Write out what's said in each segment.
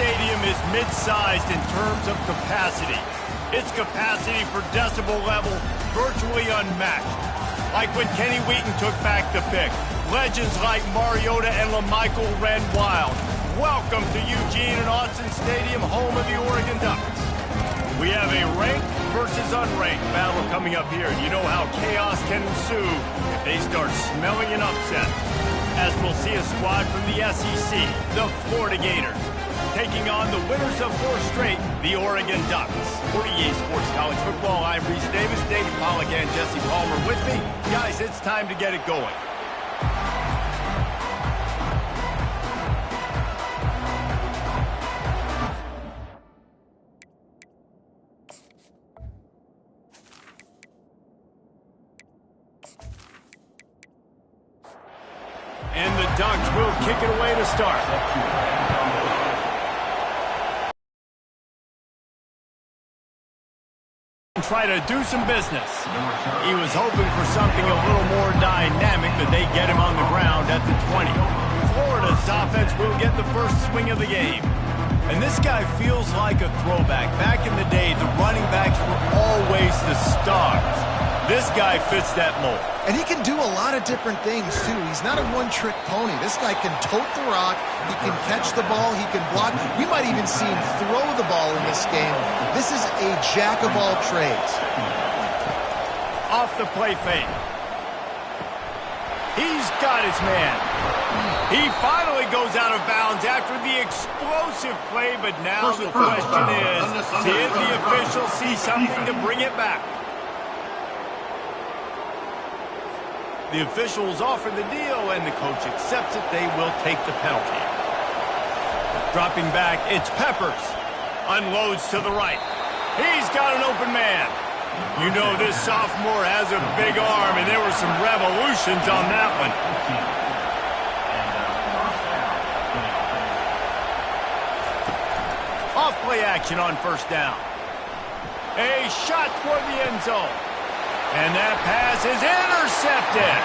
stadium is mid-sized in terms of capacity. Its capacity for decibel level virtually unmatched. Like when Kenny Wheaton took back the pick, legends like Mariota and LaMichael ran wild. Welcome to Eugene and Austin Stadium, home of the Oregon Ducks. We have a ranked versus unranked battle coming up here. You know how chaos can ensue if they start smelling an upset. As we'll see a squad from the SEC, the Florida Gators, taking on the winners of 4 straight, the Oregon Ducks. For EA Sports College Football, I'm Reese Davis, David Pollack, and Jesse Palmer with me. Guys, it's time to get it going. And the Ducks will kick it away to start. Try to do some business. He was hoping for something a little more dynamic, but they get him on the ground at the 20. Florida's offense will get the first swing of the game. And this guy feels like a throwback. Back in the day, the running backs were always the stars. This guy fits that mold. And he can do a lot of different things, too. He's not a one-trick pony. This guy can tote the rock. He can catch the ball. He can block. We might even see him throw the ball in this game. This is a jack of all trades. Off the play fake. He's got his man. He finally goes out of bounds after the explosive play, but now the question is, did the official see something to bring it back? The officials offer the deal, and the coach accepts it. They will take the penalty. Dropping back, it's Peppers. Unloads to the right. He's got an open man. You know this sophomore has a big arm, and there were some revolutions on that one. Off play action on first down. A shot toward the end zone. And that pass is intercepted.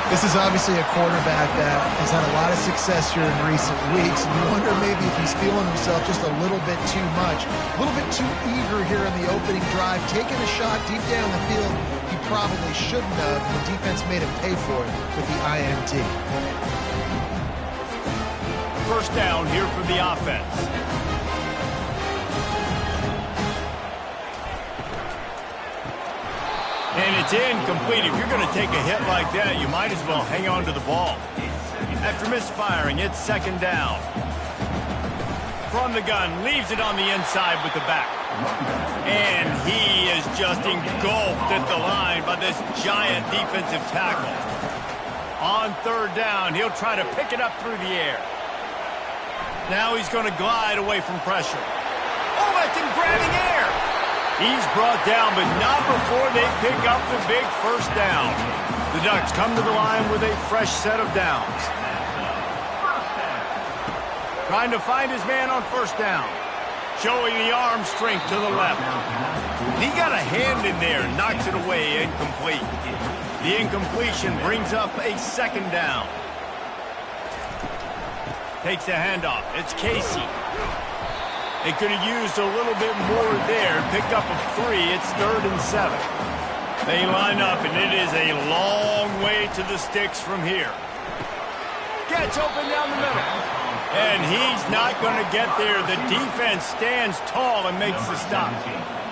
This is obviously a quarterback that has had a lot of success here in recent weeks. And you wonder maybe if he's feeling himself just a little bit too much. A little bit too eager here in the opening drive. Taking a shot deep down the field he probably shouldn't have. The defense made him pay for it with the INT. First down here for the offense. And it's incomplete. If you're going to take a hit like that, you might as well hang on to the ball. After misfiring, it's second down. From the gun, leaves it on the inside with the back. And he is just engulfed at the line by this giant defensive tackle. On third down, he'll try to pick it up through the air. Now he's going to glide away from pressure. Oh, that's him grabbing air. He's brought down, but not before they pick up the big first down. The Ducks come to the line with a fresh set of downs. Trying to find his man on first down. Showing the arm strength to the left. He got a hand in there, knocks it away, incomplete. The incompletion brings up a second down. Takes the handoff. It's Casey. They could have used a little bit more there. Picked up a 3. It's 3rd and 7. They line up, and it is a long way to the sticks from here. Gets open down the middle. And he's not going to get there. The defense stands tall and makes the stop.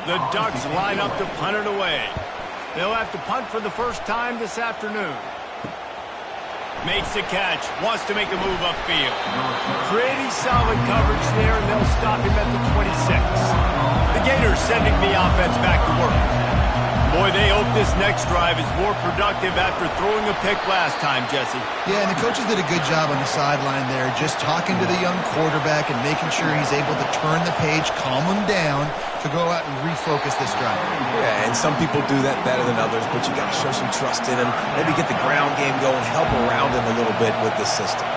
The Ducks line up to punt it away. They'll have to punt for the first time this afternoon. Makes the catch, wants to make a move upfield. Pretty solid coverage there, and they'll stop him at the 26. The Gators sending the offense back to work. Boy, they hope this next drive is more productive after throwing a pick last time, Jesse. Yeah, and the coaches did a good job on the sideline there, just talking to the young quarterback and making sure he's able to turn the page, calm him down, to go out and refocus this drive. Yeah, and some people do that better than others, but you got to show some trust in him. Maybe get the ground game going, help around him a little bit with this system.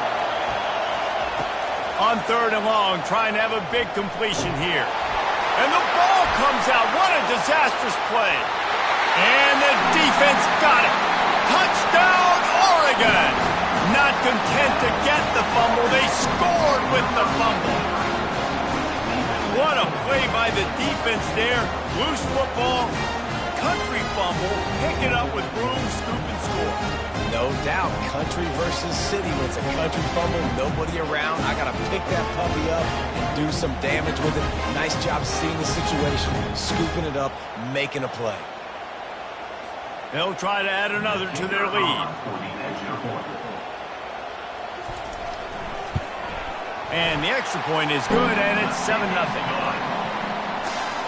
On third and long, trying to have a big completion here. And the ball comes out. What a disastrous play. And the defense got it. Touchdown, Oregon! Not content to get the fumble, they scored with the fumble. play by the defense there. Loose football, country fumble, pick it up with room, scoop, and score. No doubt, country versus city. When it's a country fumble, nobody around. I got to pick that puppy up and do some damage with it. Nice job seeing the situation, scooping it up, making a play. They'll try to add another to their lead. And the extra point is good, and it's 7-0.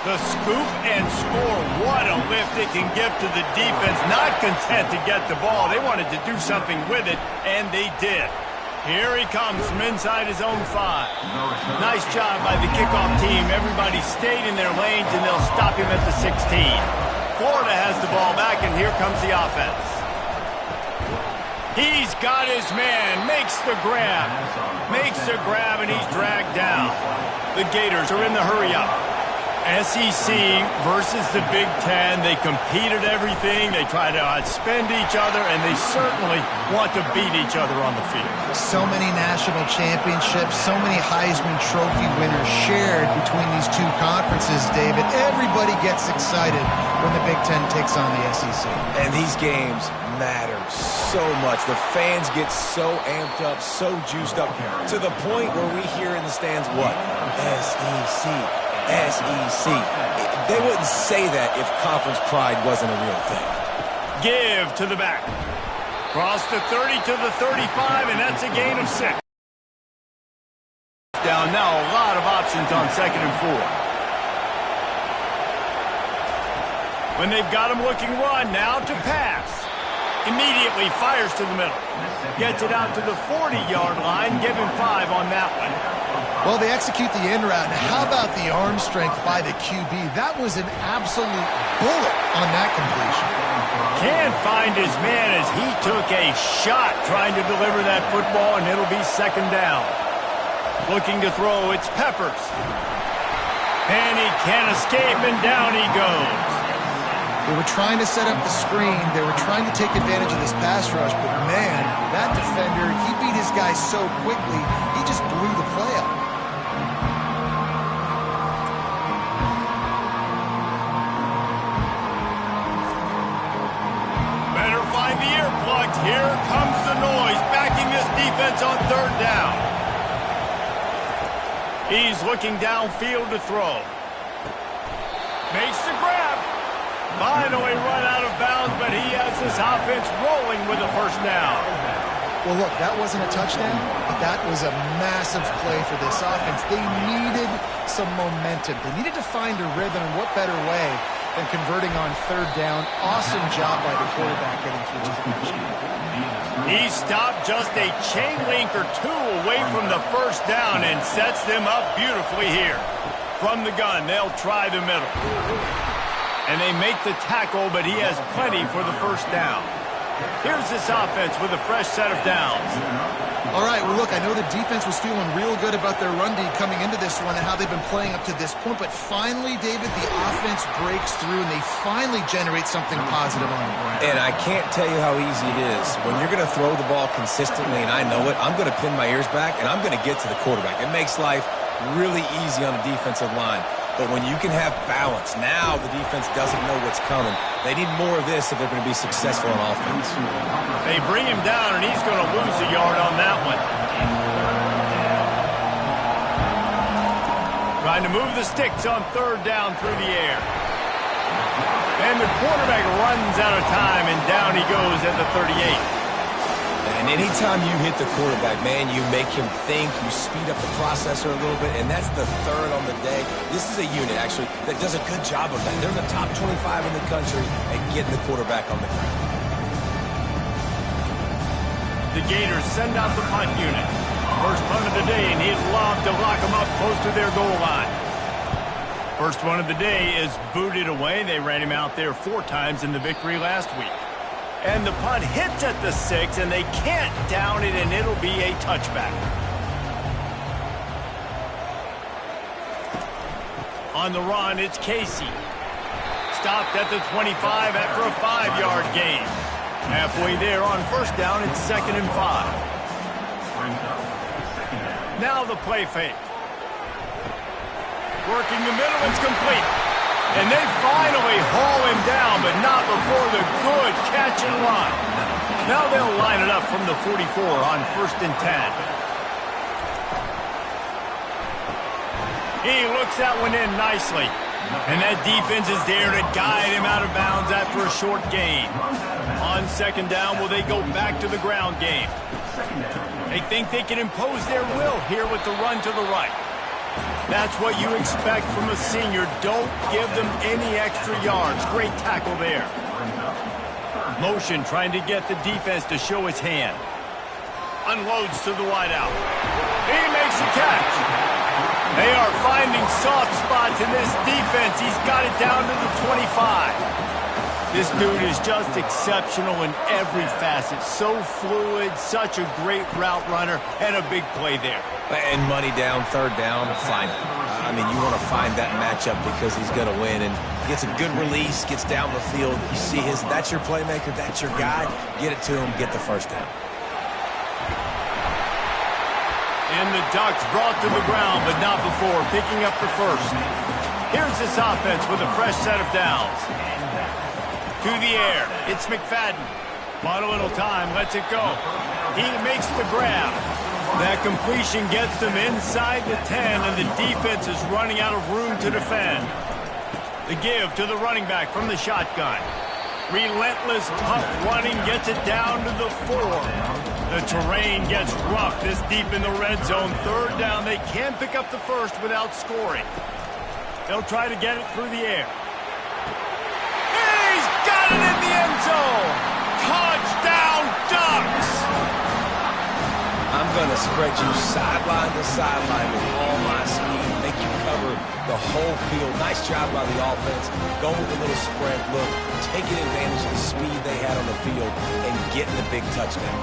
The scoop and score. What a lift it can give to the defense. Not content to get the ball. They wanted to do something with it, and they did. Here he comes from inside his own 5. Nice job by the kickoff team. Everybody stayed in their lanes, and they'll stop him at the 16. Florida has the ball back, and here comes the offense. He's got his man, makes the grab, and he's dragged down. The Gators are in the hurry-up. SEC versus the Big Ten. They compete at everything. They try to outspend each other, and they certainly want to beat each other on the field. So many national championships, so many Heisman Trophy winners shared between these two conferences, David. Everybody gets excited when the Big Ten takes on the SEC. And these games matter so much. The fans get so amped up, so juiced up, to the point where we hear in the stands what? SEC. SEC. They wouldn't say that if conference pride wasn't a real thing. Give to the back. Cross the 30 to the 35, and that's a gain of 6. Down now, a lot of options on 2nd and 4. When they've got him looking run, now to pass. Immediately fires to the middle. Gets it out to the 40-yard line. Give him 5 on that one. Well, they execute the in route. Now, how about the arm strength by the QB? That was an absolute bullet on that completion. Can't find his man as he took a shot trying to deliver that football, and it'll be 2nd down. Looking to throw, it's Peppers. And he can't escape, and down he goes. They were trying to set up the screen. They were trying to take advantage of this pass rush, but man, that defender, he beat his guy so quickly, he just blew the play up. Better find the earplugs. Here comes the noise, backing this defense on 3rd down. He's looking downfield to throw. Makes the grab. Finally run out of bounds, but he has this offense rolling with a 1st down. Well, look, that wasn't a touchdown, but that was a massive play for this offense. They needed some momentum. They needed to find a rhythm, and what better way than converting on 3rd down. Awesome job by the quarterback getting through his connection. He stopped just a chain link or 2 away from the 1st down and sets them up beautifully here. From the gun, they'll try the middle. And they make the tackle, but he has plenty for the 1st down. Here's this offense with a fresh set of downs. All right, well, look, I know the defense was feeling real good about their run D coming into this one and how they've been playing up to this point, but finally, David, the offense breaks through and they finally generate something positive on the ground. And I can't tell you how easy it is. When you're going to throw the ball consistently, and I know it, I'm going to pin my ears back and I'm going to get to the quarterback. It makes life really easy on the defensive line. But when you can have balance, now the defense doesn't know what's coming. They need more of this if they're going to be successful on offense. They bring him down, and he's going to lose a yard on that one. Trying to move the sticks on 3rd down through the air. And the quarterback runs out of time, and down he goes at the 38. And anytime you hit the quarterback, man, you make him think, you speed up the processor a little bit, and that's the 3rd on the day. This is a unit, actually, that does a good job of that. They're the top 25 in the country at getting the quarterback on the ground. The Gators send out the punt unit. First punt of the day, and he'd love to lock them up close to their goal line. First one of the day is booted away. They ran him out there 4 times in the victory last week. And the punt hits at the 6, and they can't down it, and it'll be a touchback. On the run, it's Casey. Stopped at the 25 after a 5-yard gain. Halfway there on 1st down, it's 2nd and 5. Now the play fake. Working the middle, it's complete. And they finally haul him down, but not before the good catch and run. Now they'll line it up from the 44 on 1st and 10. He looks that one in nicely. And that defense is there to guide him out of bounds after a short gain. On 2nd down, will they go back to the ground game? They think they can impose their will here with the run to the right. That's what you expect from a senior. Don't give them any extra yards. Great tackle there. Motion trying to get the defense to show his hand. Unloads to the wideout. He makes the catch. They are finding soft spots in this defense. He's got it down to the 25. This dude is just exceptional in every facet. So fluid, such a great route runner, and a big play there. And money down, 3rd down, find him. I mean, you want to find that matchup because he's going to win. And gets a good release, gets down the field. You see that's your playmaker, that's your guy. Get it to him, get the 1st down. And the Ducks brought to the ground, but not before picking up the 1st. Here's this offense with a fresh set of downs. To the air, it's McFadden. Bought a little time, lets it go. He makes the grab. That completion gets them inside the 10, and the defense is running out of room to defend. The give to the running back from the shotgun. Relentless, tough running gets it down to the 4. The terrain gets rough this deep in the red zone. 3rd down, they can pick up the 1st without scoring. They'll try to get it through the air. He's got it in the end zone! Touchdown, Ducks! I'm going to spread you sideline to sideline with all my speed, make you cover the whole field. Nice job by the offense, going with a little sprint look, taking advantage of the speed they had on the field, and getting the big touchdown.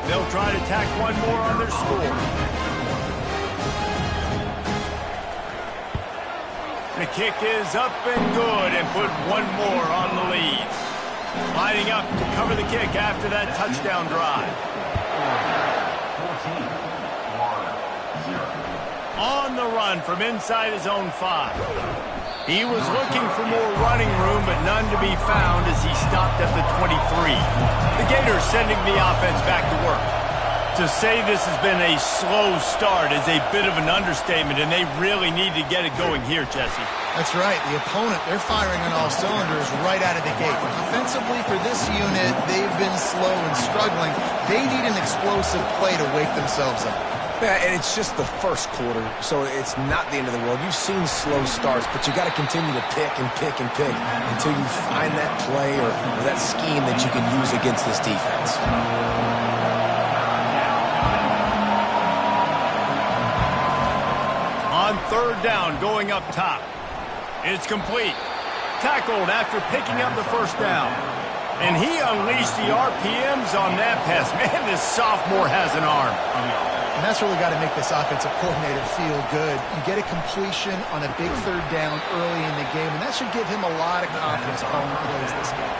They'll try to tack one more on their score. The kick is up and good, and put one more on the lead. Lining up to cover the kick after that touchdown drive. On the run from inside his own 5. He was looking for more running room, but none to be found as he stopped at the 23. The Gators sending the offense back to work. To say this has been a slow start is a bit of an understatement, and they really need to get it going here, Jesse. That's right. The opponent, they're firing on all cylinders right out of the gate. Offensively, for this unit, they've been slow and struggling. They need an explosive play to wake themselves up. Yeah, and it's just the 1st quarter, so it's not the end of the world. You've seen slow starts, but you got to continue to pick and pick and pick until you find that play or that scheme that you can use against this defense. On 3rd down, going up top. It's complete. Tackled after picking up the 1st down. And he unleashed the RPMs on that pass. Man, this sophomore has an arm. And that's really got to make this offensive coordinator feel good. You get a completion on a big 3rd down early in the game, and that should give him a lot of confidence calling plays this game.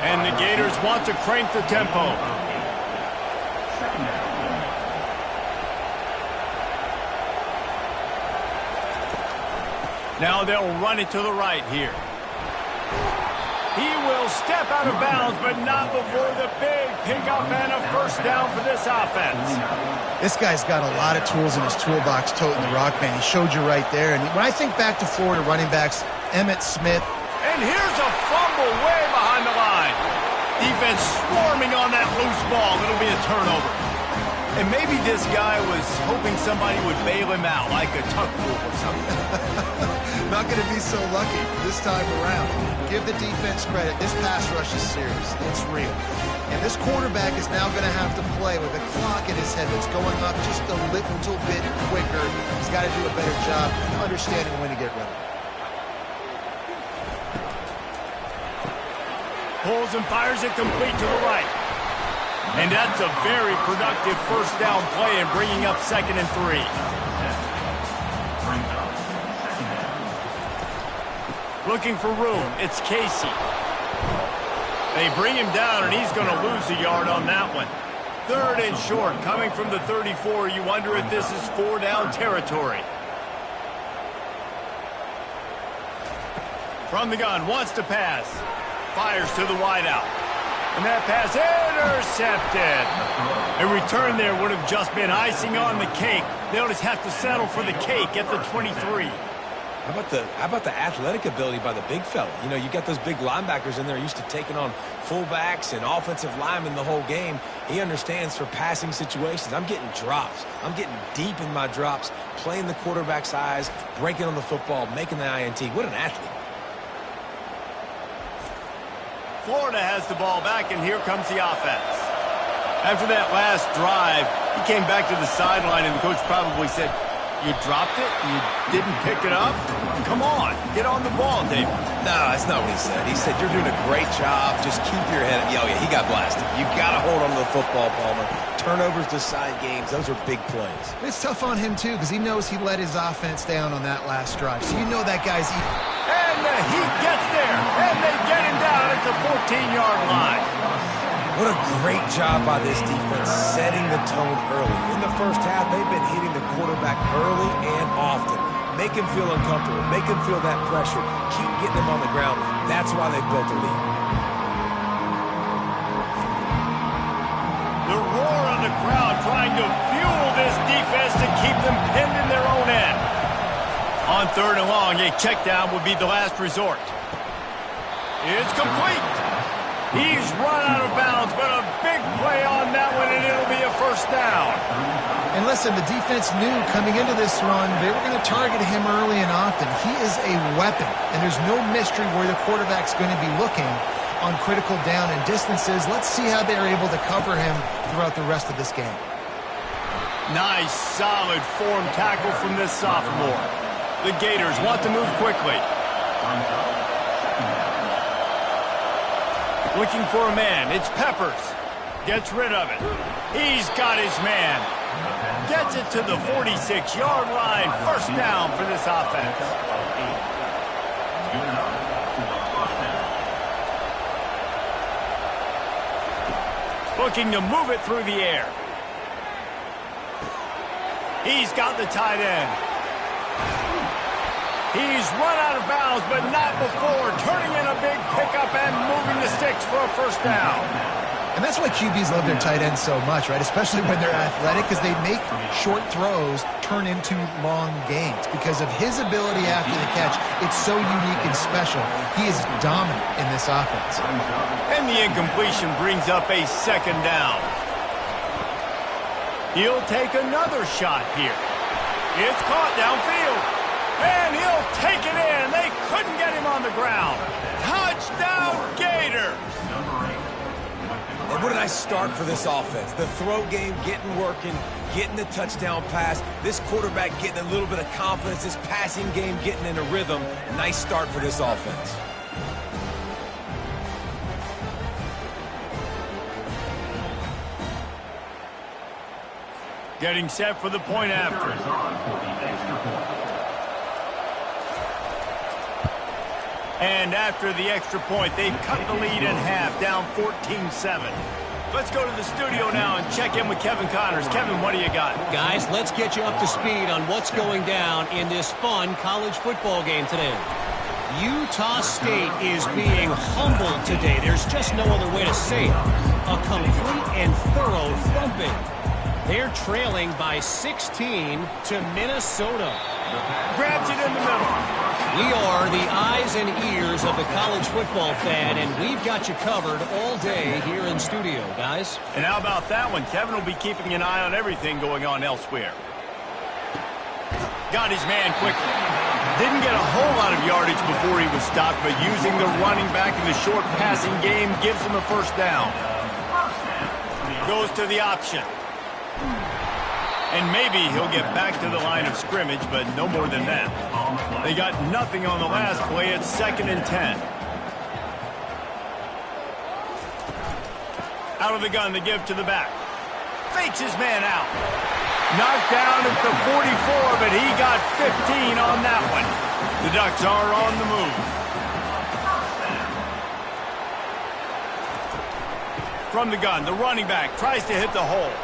And the Gators want to crank the tempo. Now they'll run it to the right here. He will step out of bounds, but not before the big pickup and a 1st down for this offense. This guy's got a lot of tools in his toolbox toting the rock, man. He showed you right there. And when I think back to Florida running backs, Emmitt Smith. And here's a fumble way behind the line. Defense swarming on that loose ball. It'll be a turnover. And maybe this guy was hoping somebody would bail him out, like a tuck rule or something. Not going to be so lucky this time around. Give the defense credit. This pass rush is serious. It's real. And this quarterback is now going to have to play with a clock in his head that's going up just a little bit quicker. He's got to do a better job understanding when to get rid of it. Pulls and fires it complete to the right. And that's a very productive 1st down play and bringing up 2nd and 3. Looking for room. It's Casey. They bring him down, and he's going to lose a yard on that one. 3rd and short, coming from the 34. You wonder if this is 4-down territory. From the gun, wants to pass. Fires to the wideout. And that pass intercepted. A return there would have just been icing on the cake. They'll just have to settle for the cake at the 23. How about the athletic ability by the big fella? You know, you got those big linebackers in there used to taking on fullbacks and offensive linemen the whole game. He understands for passing situations. I'm getting drops. I'm getting deep in my drops, playing the quarterback's eyes, breaking on the football, making the INT. What an athlete. Florida has the ball back, and here comes the offense. After that last drive, he came back to the sideline, and the coach probably said, "You dropped it? You didn't pick it up? Come on, get on the ball, David." No, that's not what he said. He said, "You're doing a great job. Just keep your head up." Oh, yeah, he got blasted. You got to hold on to the football, Palmer. Turnovers decide games. Those are big plays. It's tough on him, too, because he knows he let his offense down on that last drive. So you know that guy's evil. And the Heat gets there, and they get him down at the 14-yard line. What a great job by this defense setting the tone early. In the first half, they've been hitting the quarterback early and often. Make him feel uncomfortable. Make him feel that pressure. Keep getting him on the ground. That's why they built the lead. The roar of the crowd trying to fuel this defense to keep them pinned in their own end. On 3rd and long, a check down would be the last resort. It's complete. He's run out of bounds, but a big play on that one, and it'll be a 1st down. And listen, the defense knew coming into this one, they were going to target him early and often. He is a weapon, and there's no mystery where the quarterback's going to be looking on critical down and distances. Let's see how they're able to cover him throughout the rest of this game. Nice, solid form tackle from this sophomore. The Gators want to move quickly. Looking for a man. It's Peppers. Gets rid of it. He's got his man. Gets it to the 46-yard line. 1st down for this offense. Looking to move it through the air. He's got the tight end. He's run out of bounds, but not before. Turning in a big pickup and moving the sticks for a 1st down. And that's why QBs love their tight ends so much, right? Especially when they're athletic, because they make short throws turn into long gains. Because of his ability after the catch, it's so unique and special. He is dominant in this offense. And the incompletion brings up a 2nd down. He'll take another shot here. It's caught downfield. And he'll take it in. They couldn't get him on the ground. Touchdown, Gators. And what a nice start for this offense. The throw game getting working, getting the touchdown pass. This quarterback getting a little bit of confidence. This passing game getting in a rhythm. Nice start for this offense. Getting set for the point after. And after the extra point, they've cut the lead in half, down 14-7. Let's go to the studio now and check in with Kevin Connors. Kevin, what do you got? Guys, let's get you up to speed on what's going down in this fun college football game today. Utah State is being humbled today. There's just no other way to say it. A complete and thorough thumping. They're trailing by 16 to Minnesota. Grabs it in the middle. We are the eyes and ears of the college football fan, and we've got you covered all day here in studio, guys. And how about that one? Kevin will be keeping an eye on everything going on elsewhere. Got his man quickly. Didn't get a whole lot of yardage before he was stopped, but using the running back in the short passing game gives him a 1st down. Goes to the option. And maybe he'll get back to the line of scrimmage, but no more than that. They got nothing on the last play. It's 2nd and 10. Out of the gun to give to the back. Fakes his man out. Knocked down at the 44, but he got 15 on that one. The Ducks are on the move. From the gun, the running back tries to hit the hole.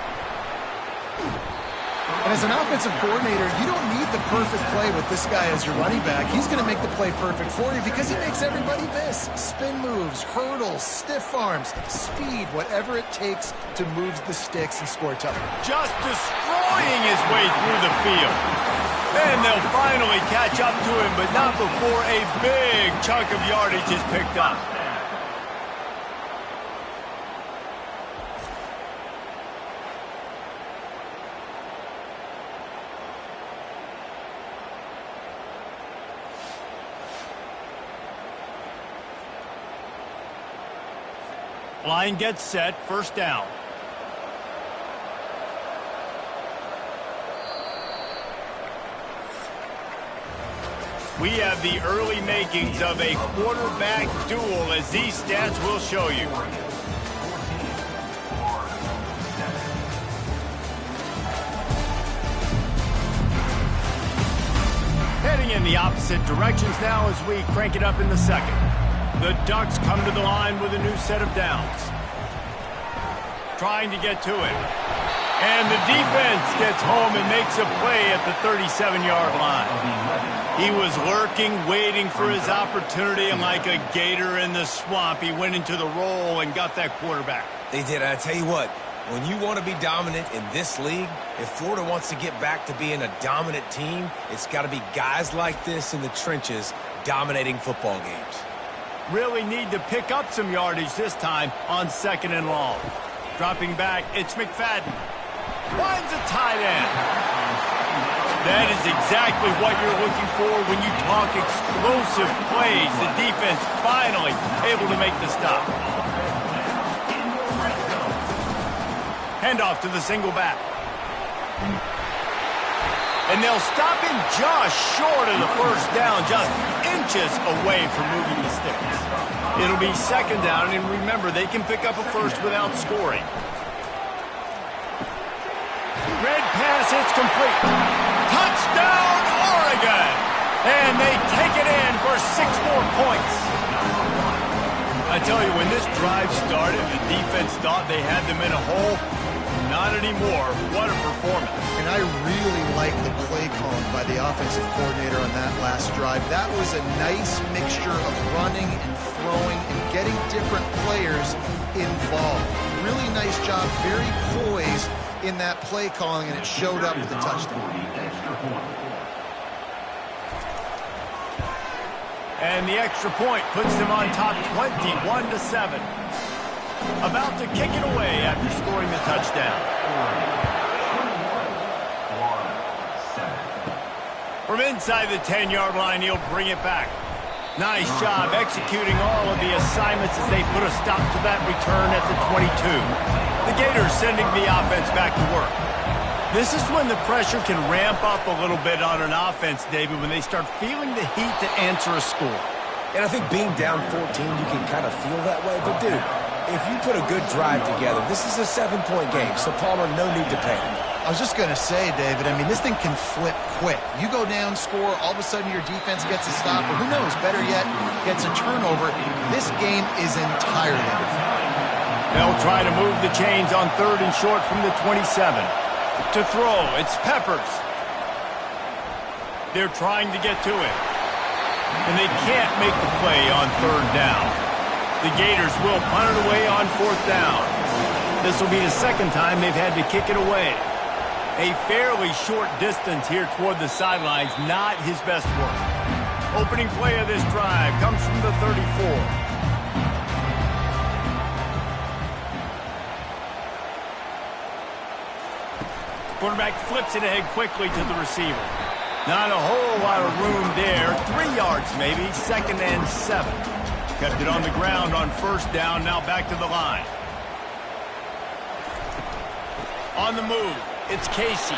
And as an offensive coordinator, you don't need the perfect play with this guy as your running back. He's going to make the play perfect for you because he makes everybody miss. Spin moves, hurdles, stiff arms, speed, whatever it takes to move the sticks and score touchdowns. Just destroying his way through the field. And they'll finally catch up to him, but not before a big chunk of yardage is picked up. Line gets set, first down. We have the early makings of a quarterback duel, as these stats will show you. Heading in the opposite directions now as we crank it up in the second. The Ducks come to the line with a new set of downs. Trying to get to it. And the defense gets home and makes a play at the 37-yard line. He was lurking, waiting for his opportunity, and like a gator in the swamp, he went into the roll and got that quarterback. They did. I tell you what, when you want to be dominant in this league, if Florida wants to get back to being a dominant team, it's got to be guys like this in the trenches dominating football games. Really need to pick up some yardage this time on second and long. Dropping back, it's McFadden. Finds a tight end. That is exactly what you're looking for when you talk explosive plays. The defense finally able to make the stop. Handoff to the single back. And they'll stop him just short of the first down, just inches away from moving the sticks. It'll be second down, and remember, they can pick up a first without scoring. Red pass, it's complete. Touchdown, Oregon! And they take it in for 6 more points. I tell you, when this drive started, the defense thought they had them in a hole. Not anymore. What a performance. And I really like the play call by the offensive coordinator on that last drive. That was a nice mixture of running and throwing and getting different players involved. Really nice job, very poised in that play calling, and it showed up with the touchdown. And the extra point puts them on top 21-7. About to kick it away after scoring the touchdown. From inside the 10-yard line, he'll bring it back. Nice job executing all of the assignments as they put a stop to that return at the 22. The Gators sending the offense back to work. This is when the pressure can ramp up a little bit on an offense, David, when they start feeling the heat to answer a score. And I think being down 14, you can kind of feel that way. But, dude, if you put a good drive together, this is a 7-point game, so Palmer, no need to panic. I was just going to say, David, I mean, this thing can flip quick. You go down, score, all of a sudden your defense gets a stop, or who knows, better yet, gets a turnover. This game is entirely different. They'll try to move the chains on third and short from the 27. To throw, it's Peppers. They're trying to get to it. And they can't make the play on third down. The Gators will punt it away on fourth down. This will be the second time they've had to kick it away. A fairly short distance here toward the sidelines, not his best work. Opening play of this drive comes from the 34. Quarterback flips it ahead quickly to the receiver. Not a whole lot of room there. 3 yards maybe, second and 7. Kept it on the ground on first down, now back to the line. On the move, it's Casey.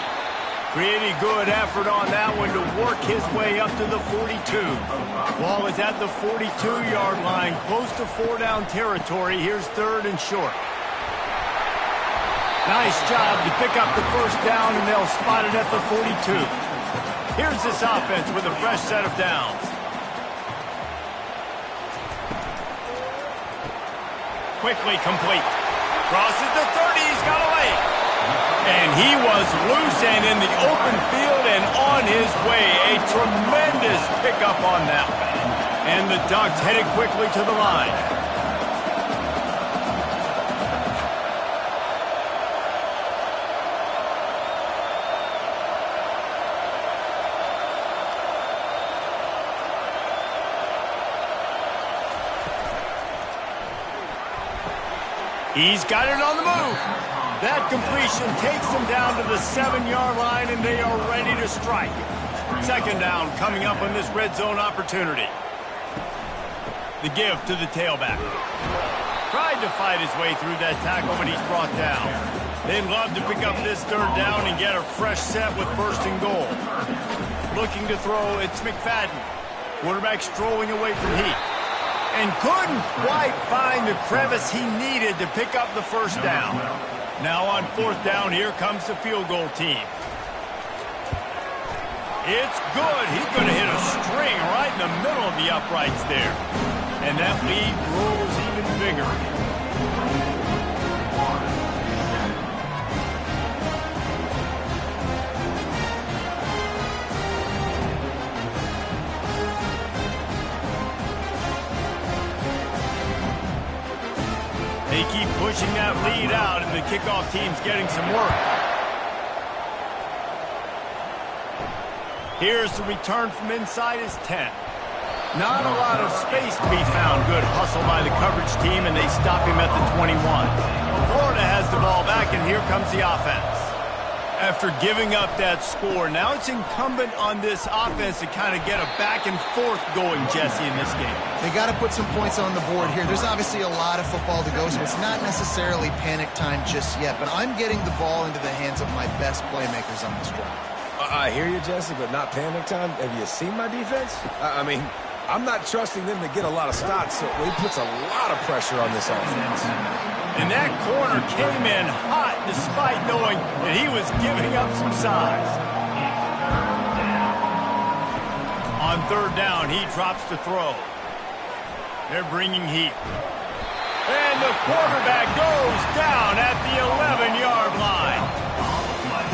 Pretty good effort on that one to work his way up to the 42. Ball is at the 42-yard line, close to 4-down territory. Here's third and short. Nice job to pick up the first down, and they'll spot it at the 42. Here's this offense with a fresh set of downs. Quickly complete. Crosses the 30. He's got a lane. And he was loose and in the open field and on his way. A tremendous pickup on that one. And the Ducks headed quickly to the line. He's got it on the move. That completion takes them down to the 7-yard line, and they are ready to strike. Second down coming up on this red zone opportunity. The give to the tailback. Tried to fight his way through that tackle, but he's brought down. They'd love to pick up this third down and get a fresh set with first and goal. Looking to throw, it's McFadden. Quarterback strolling away from Heat. And couldn't quite find the crevice he needed to pick up the first down. Now on fourth down, here comes the field goal team. It's good. He's going to hit a string right in the middle of the uprights there. And that lead grows even bigger. They keep pushing that lead out, and the kickoff team's getting some work. Here's the return from inside his 10. Not a lot of space to be found. Good hustle by the coverage team, and they stop him at the 21. Florida has the ball back, and here comes the offense. After giving up that score, now it's incumbent on this offense to kind of get a back and forth going, Jesse, in this game. They got to put some points on the board here. There's obviously a lot of football to go, so it's not necessarily panic time just yet, but I'm getting the ball into the hands of my best playmakers on this drive. I hear you, Jesse, but not panic time. Have you seen my defense? I mean, I'm not trusting them to get a lot of stops, so it puts a lot of pressure on this offense. And that corner came in hot despite knowing that he was giving up some size. On third down, he drops to throw. They're bringing heat. And the quarterback goes down at the 11-yard line.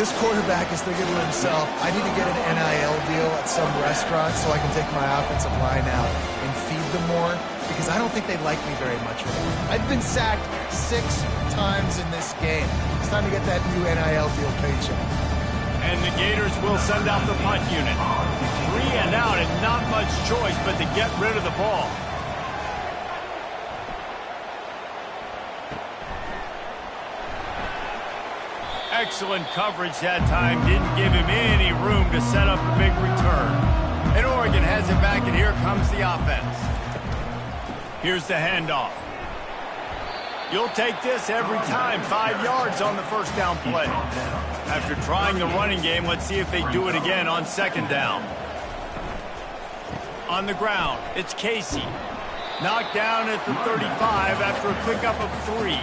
This quarterback is thinking to himself, I need to get an NIL deal at some restaurant so I can take my offensive line out and feed them more, because I don't think they like me very much right now. I've been sacked 6 times in this game. It's time to get that new NIL deal paycheck. And the Gators will send out the punt unit. 3 and out and not much choice but to get rid of the ball. Excellent coverage that time. Didn't give him any room to set up a big return. And Oregon has it back, and here comes the offense. Here's the handoff. You'll take this every time. 5 yards on the first down play. After trying the running game, let's see if they do it again on second down. On the ground, it's Casey. Knocked down at the 35 after a pickup of 3.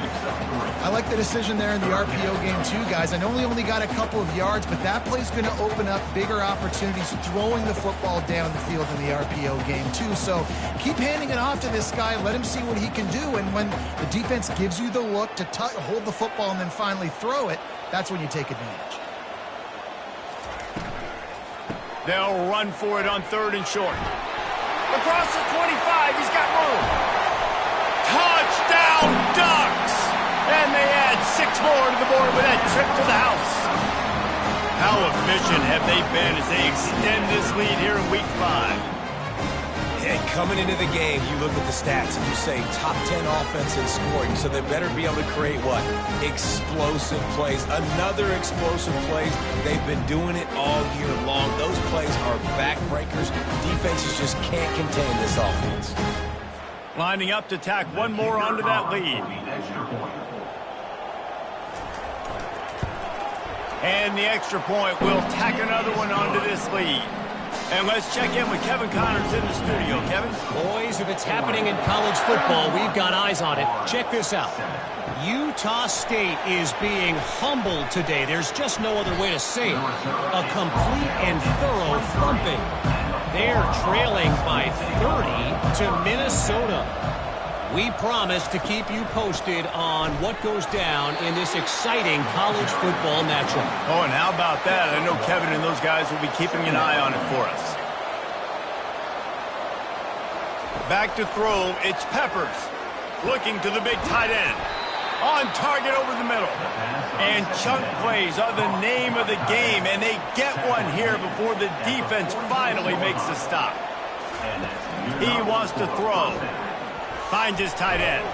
I like the decision there in the RPO game too, guys. I know he only got a couple of yards, but that play's going to open up bigger opportunities throwing the football down the field in the RPO game too. So keep handing it off to this guy. Let him see what he can do. And when the defense gives you the look to hold the football and then finally throw it, that's when you take advantage. They'll run for it on third and short. Across the 25, he's got room. Touchdown, Ducks! And they add 6 more to the board with that trip to the house. How efficient have they been as they extend this lead here in Week 5? And coming into the game, you look at the stats and you say top 10 offense in scoring, so they better be able to create what? Explosive plays. Another explosive plays. They've been doing it all year long. Those plays are backbreakers. Defenses just can't contain this offense. Lining up to tack one more onto that lead. And the extra point will tack another one onto this lead. And let's check in with Kevin Connors in the studio. Kevin? Boys, if it's happening in college football, we've got eyes on it. Check this out. Utah State is being humbled today. There's just no other way to say it. A complete and thorough thumping. They're trailing by 30 to Minnesota. We promise to keep you posted on what goes down in this exciting college football matchup. Oh, and how about that? I know Kevin and those guys will be keeping an eye on it for us. Back to throw, it's Peppers. Looking to the big tight end. On target over the middle. And chunk plays are the name of the game, and they get one here before the defense finally makes the stop. He wants to throw. Finds his tight end.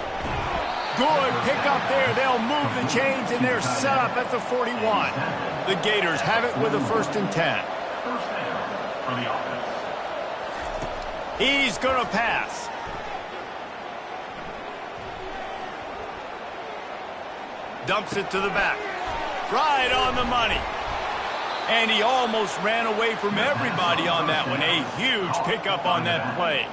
Good pick up there. They'll move the chains, and they're set up at the 41. The Gators have it with a 1st and 10. He's going to pass. Dumps it to the back. Right on the money. And he almost ran away from everybody on that one. A huge pickup on that play.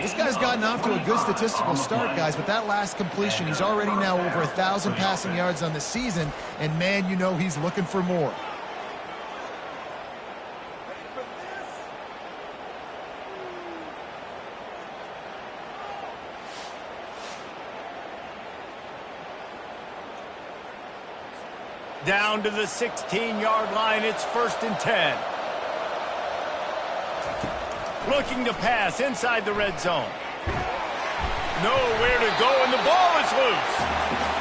This guy's gotten off to a good statistical start, guys, but that last completion, he's already now over 1,000 passing yards on the season, and man, you know he's looking for more. Down to the 16-yard line, it's 1st and 10. Looking to pass inside the red zone. Nowhere to go, and the ball is loose.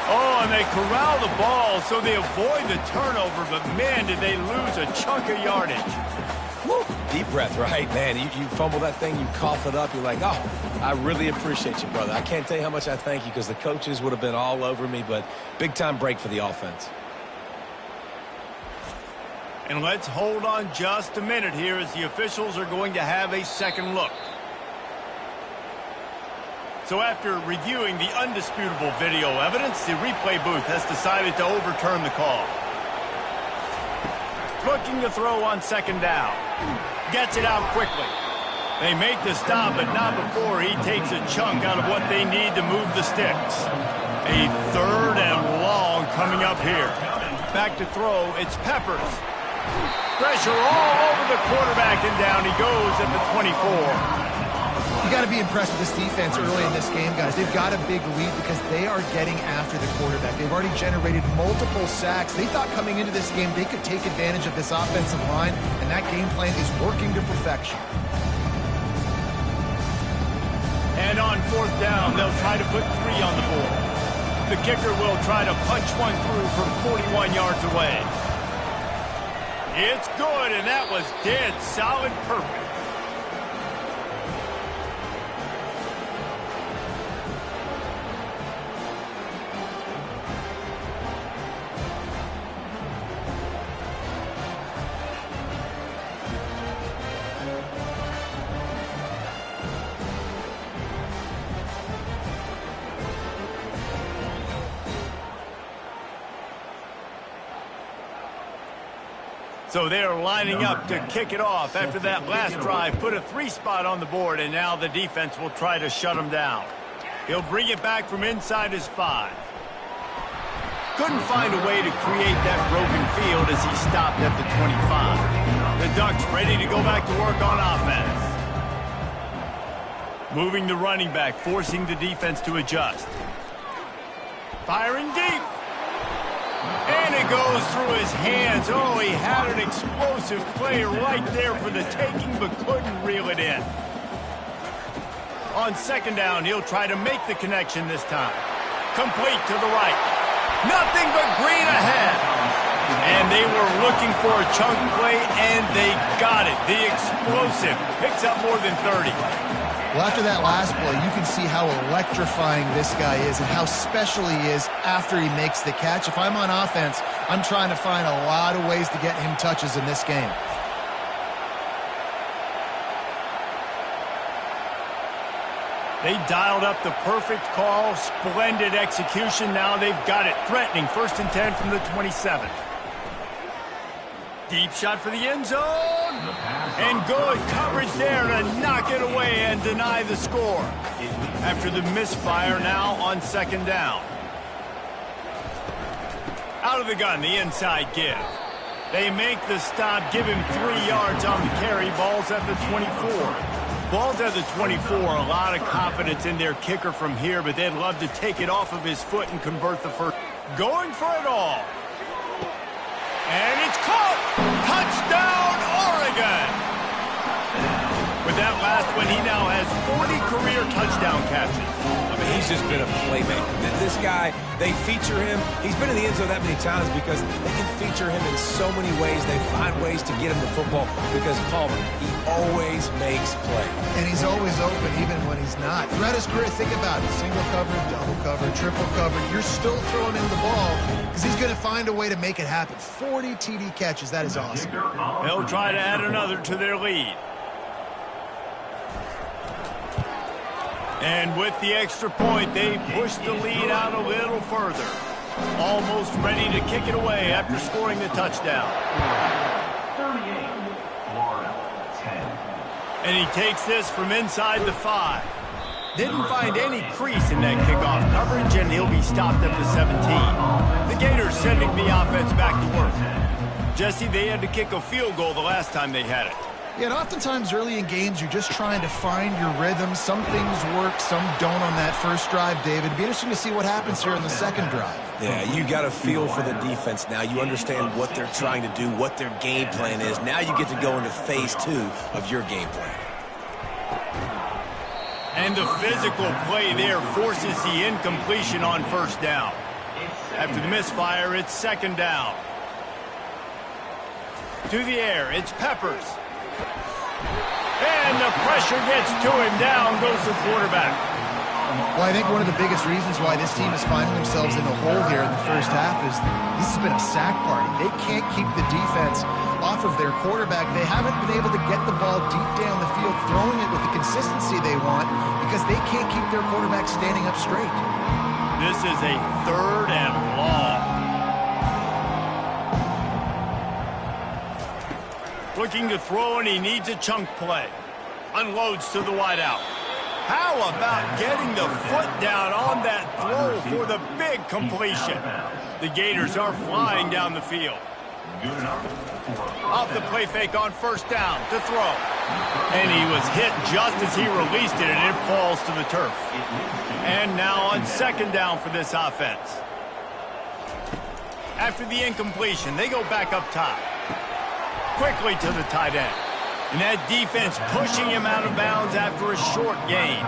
Oh, and they corral the ball, so they avoid the turnover, but man, did they lose a chunk of yardage. Woo. Deep breath, right? Man, you fumble that thing, you cough it up, you're like, oh, I really appreciate you, brother. I can't tell you how much I thank you because the coaches would have been all over me, but big-time break for the offense. And let's hold on just a minute here as the officials are going to have a second look. So after reviewing the undisputable video evidence, the replay booth has decided to overturn the call. Looking to throw on 2nd down. Gets it out quickly. They make the stop, but not before he takes a chunk out of what they need to move the sticks. A 3rd and long coming up here. Back to throw, it's Peppers. Pressure all over the quarterback, and down he goes at the 24. You got to be impressed with this defense early in this game, guys. They've got a big lead because they are getting after the quarterback. They've already generated multiple sacks. They thought coming into this game they could take advantage of this offensive line, and that game plan is working to perfection. And on 4th down, they'll try to put 3 on the board. The kicker will try to punch one through from 41 yards away. It's good, and that was dead solid perfect. So they're lining up to kick it off after that last drive. Put a 3 spot on the board, and now the defense will try to shut them down. He'll bring it back from inside his 5. Couldn't find a way to create that broken field as he stopped at the 25. The Ducks ready to go back to work on offense. Moving the running back, forcing the defense to adjust. Firing deep. And it goes through his hands. Oh, he had an explosive play right there for the taking, but couldn't reel it in. On 2nd down, he'll try to make the connection this time. Complete to the right. Nothing but green ahead. And they were looking for a chunk play, and they got it. The explosive picks up more than 30. Well, after that last play, you can see how electrifying this guy is and how special he is after he makes the catch. If I'm on offense, I'm trying to find a lot of ways to get him touches in this game. They dialed up the perfect call, splendid execution. Now they've got it. Threatening 1st and 10 from the 27. Deep shot for the end zone. And good coverage there to knock it away and deny the score. After the misfire, now on 2nd down. Out of the gun, the inside give. They make the stop, give him 3 yards on the carry. Ball's at the 24. Ball's at the 24. A lot of confidence in their kicker from here, but they'd love to take it off of his foot and convert the first. Going for it all. And it's caught. Touchdown, Oregon. With that last one, he now has 40 career touchdown catches. I mean, he's just been a playmaker. This guy, they feature him. He's been in the end zone that many times because they can feature him in so many ways. They find ways to get him the football because, Palmer, he always makes plays. And he's always open even when he's not. Throughout his career, think about it. Single cover, double cover, triple cover. You're still throwing him the ball because he's going to find a way to make it happen. 40 TD catches. That is awesome. They'll try to add another to their lead. And with the extra point, they push the lead out a little further. Almost ready to kick it away after scoring the touchdown. 38, Florida, 10. And he takes this from inside the 5. Didn't find any crease in that kickoff coverage, and he'll be stopped at the 17. The Gators sending the offense back to work. Jesse, they had to kick a field goal the last time they had it. Yeah, and oftentimes early in games, you're just trying to find your rhythm. Some things work, some don't on that first drive, David. It'd be interesting to see what happens here in the second drive. Yeah, you got a feel for the defense now. You understand what they're trying to do, what their game plan is. Now you get to go into phase 2 of your game plan. And the physical play there forces the incompletion on first down. After the misfire, it's second down. To the air, it's Peppers. And the pressure gets to him. Down goes the quarterback. Well, I think one of the biggest reasons why this team is finding themselves in a hole here in the first half is this has been a sack party. They can't keep the defense off of their quarterback. They haven't been able to get the ball deep down the field, throwing it with the consistency they want because they can't keep their quarterback standing up straight. This is a third and long. Looking to throw, and he needs a chunk play. Unloads to the wideout. How about getting the foot down on that throw for the big completion? The Gators are flying down the field. Off the play fake on first down to throw. And he was hit just as he released it, and it falls to the turf. And now on second down for this offense. After the incompletion, they go back up top. Quickly to the tight end. And that defense pushing him out of bounds after a short gain.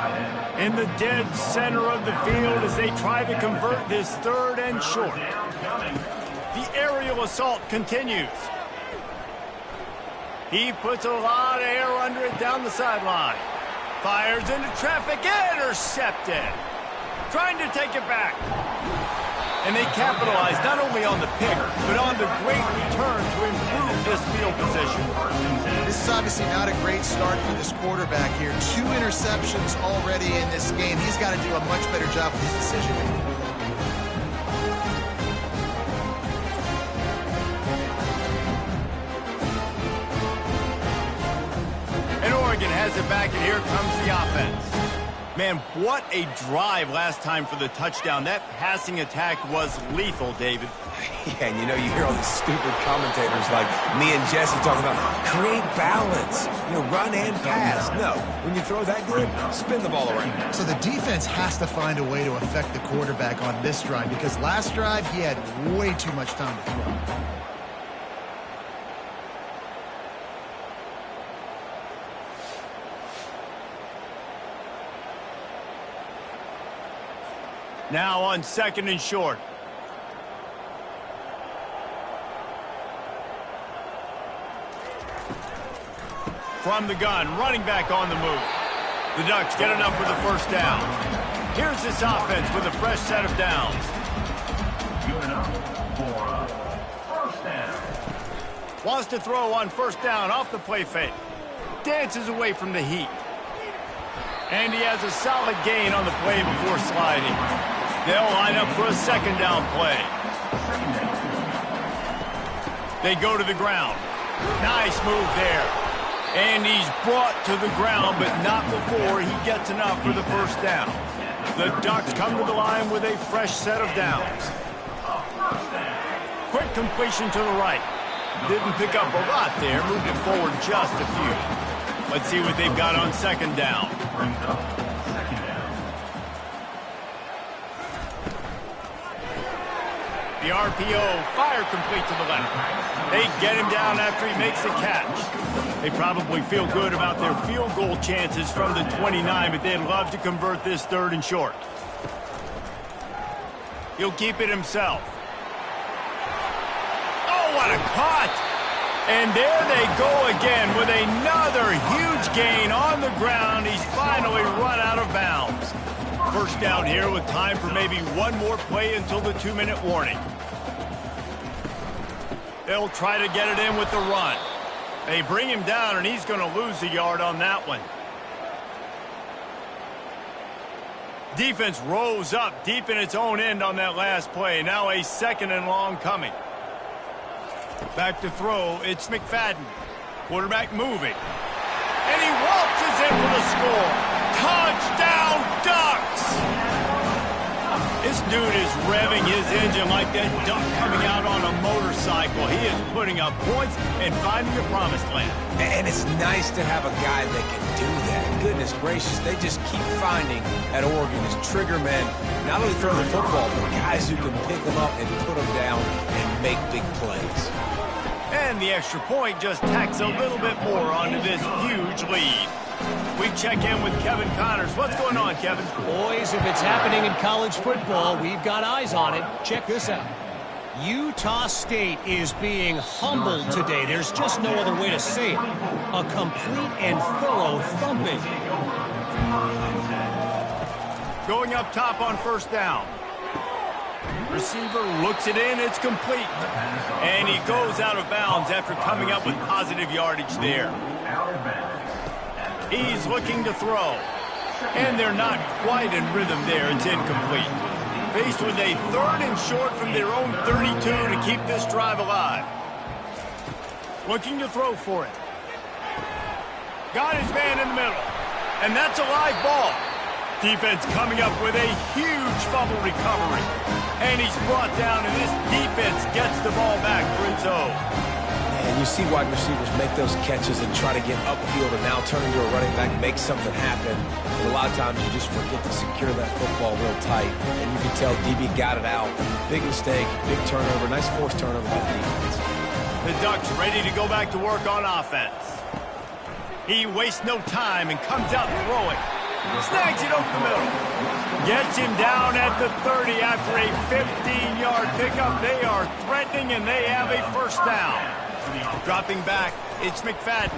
In the dead center of the field as they try to convert this third and short. The aerial assault continues. He puts a lot of air under it down the sideline. Fires into traffic, intercepted. Trying to take it back. And they capitalize not only on the pick, but on the great return to improve this field position. This is obviously not a great start for this quarterback here. 2 interceptions already in this game. He's got to do a much better job with his decision making. And Oregon has it back, and here comes the offense. Man, what a drive last time for the touchdown. That passing attack was lethal, David. Yeah, and you hear all these stupid commentators like me and Jesse talking about create balance, run and pass. No, when you throw that good, spin the ball around. So the defense has to find a way to affect the quarterback on this drive because last drive he had way too much time to throw. Now on second and short. From the gun, running back on the move. The Ducks get enough for the first down. Here's this offense with a fresh set of downs. Good enough for first down. Wants to throw on first down off the play fake. Dances away from the heat. And he has a solid gain on the play before sliding. They'll line up for a second down play. They go to the ground. Nice move there. And he's brought to the ground, but not before he gets enough for the first down. The Ducks come to the line with a fresh set of downs. Quick completion to the right. Didn't pick up a lot there, moved it forward just a few. Let's see what they've got on second down. The RPO, fire complete to the left. They get him down after he makes a catch. They probably feel good about their field goal chances from the 29, but they'd love to convert this 3rd and short. He'll keep it himself. Oh, what a cut! And there they go again with another huge gain on the ground. He's finally run out of bounds. First down here with time for maybe one more play until the 2-minute warning. They'll try to get it in with the run. They bring him down, and he's going to lose a yard on that one. Defense rose up deep in its own end on that last play. Now a 2nd and long coming. Back to throw, it's McFadden. Quarterback moving. And he waltzes in for the score. Touchdown Ducks! This dude is revving his engine like that duck coming out on a motorcycle. He is putting up points and finding the promised land. And it's nice to have a guy that can do that. Goodness gracious, they just keep finding at Oregon as trigger men, not only throw the football, but guys who can pick them up and put them down and make big plays. And the extra point just tacks a little bit more onto this huge lead. We check in with Kevin Connors. What's going on, Kevin? Boys, if it's happening in college football, we've got eyes on it. Check this out. Utah State is being humbled today. There's just no other way to say it. A complete and thorough thumping. Going up top on first down. Receiver looks it in, it's complete. And he goes out of bounds after coming up with positive yardage there. He's looking to throw. And they're not quite in rhythm there, it's incomplete. Faced with a 3rd and short from their own 32 to keep this drive alive. Looking to throw for it. Got his man in the middle. And that's a live ball. Defense coming up with a huge fumble recovery. And he's brought down, and this defense gets the ball back for its own. And you see wide receivers make those catches and try to get upfield and now turn into a running back, make something happen. And a lot of times you just forget to secure that football real tight. And you can tell DB got it out. Big mistake, big turnover, nice forced turnover by the defense. The Ducks ready to go back to work on offense. He wastes no time and comes out throwing. Snags it over the middle. Gets him down at the 30 after a 15-yard pickup. They are threatening, and they have a first down. Dropping back, it's McFadden.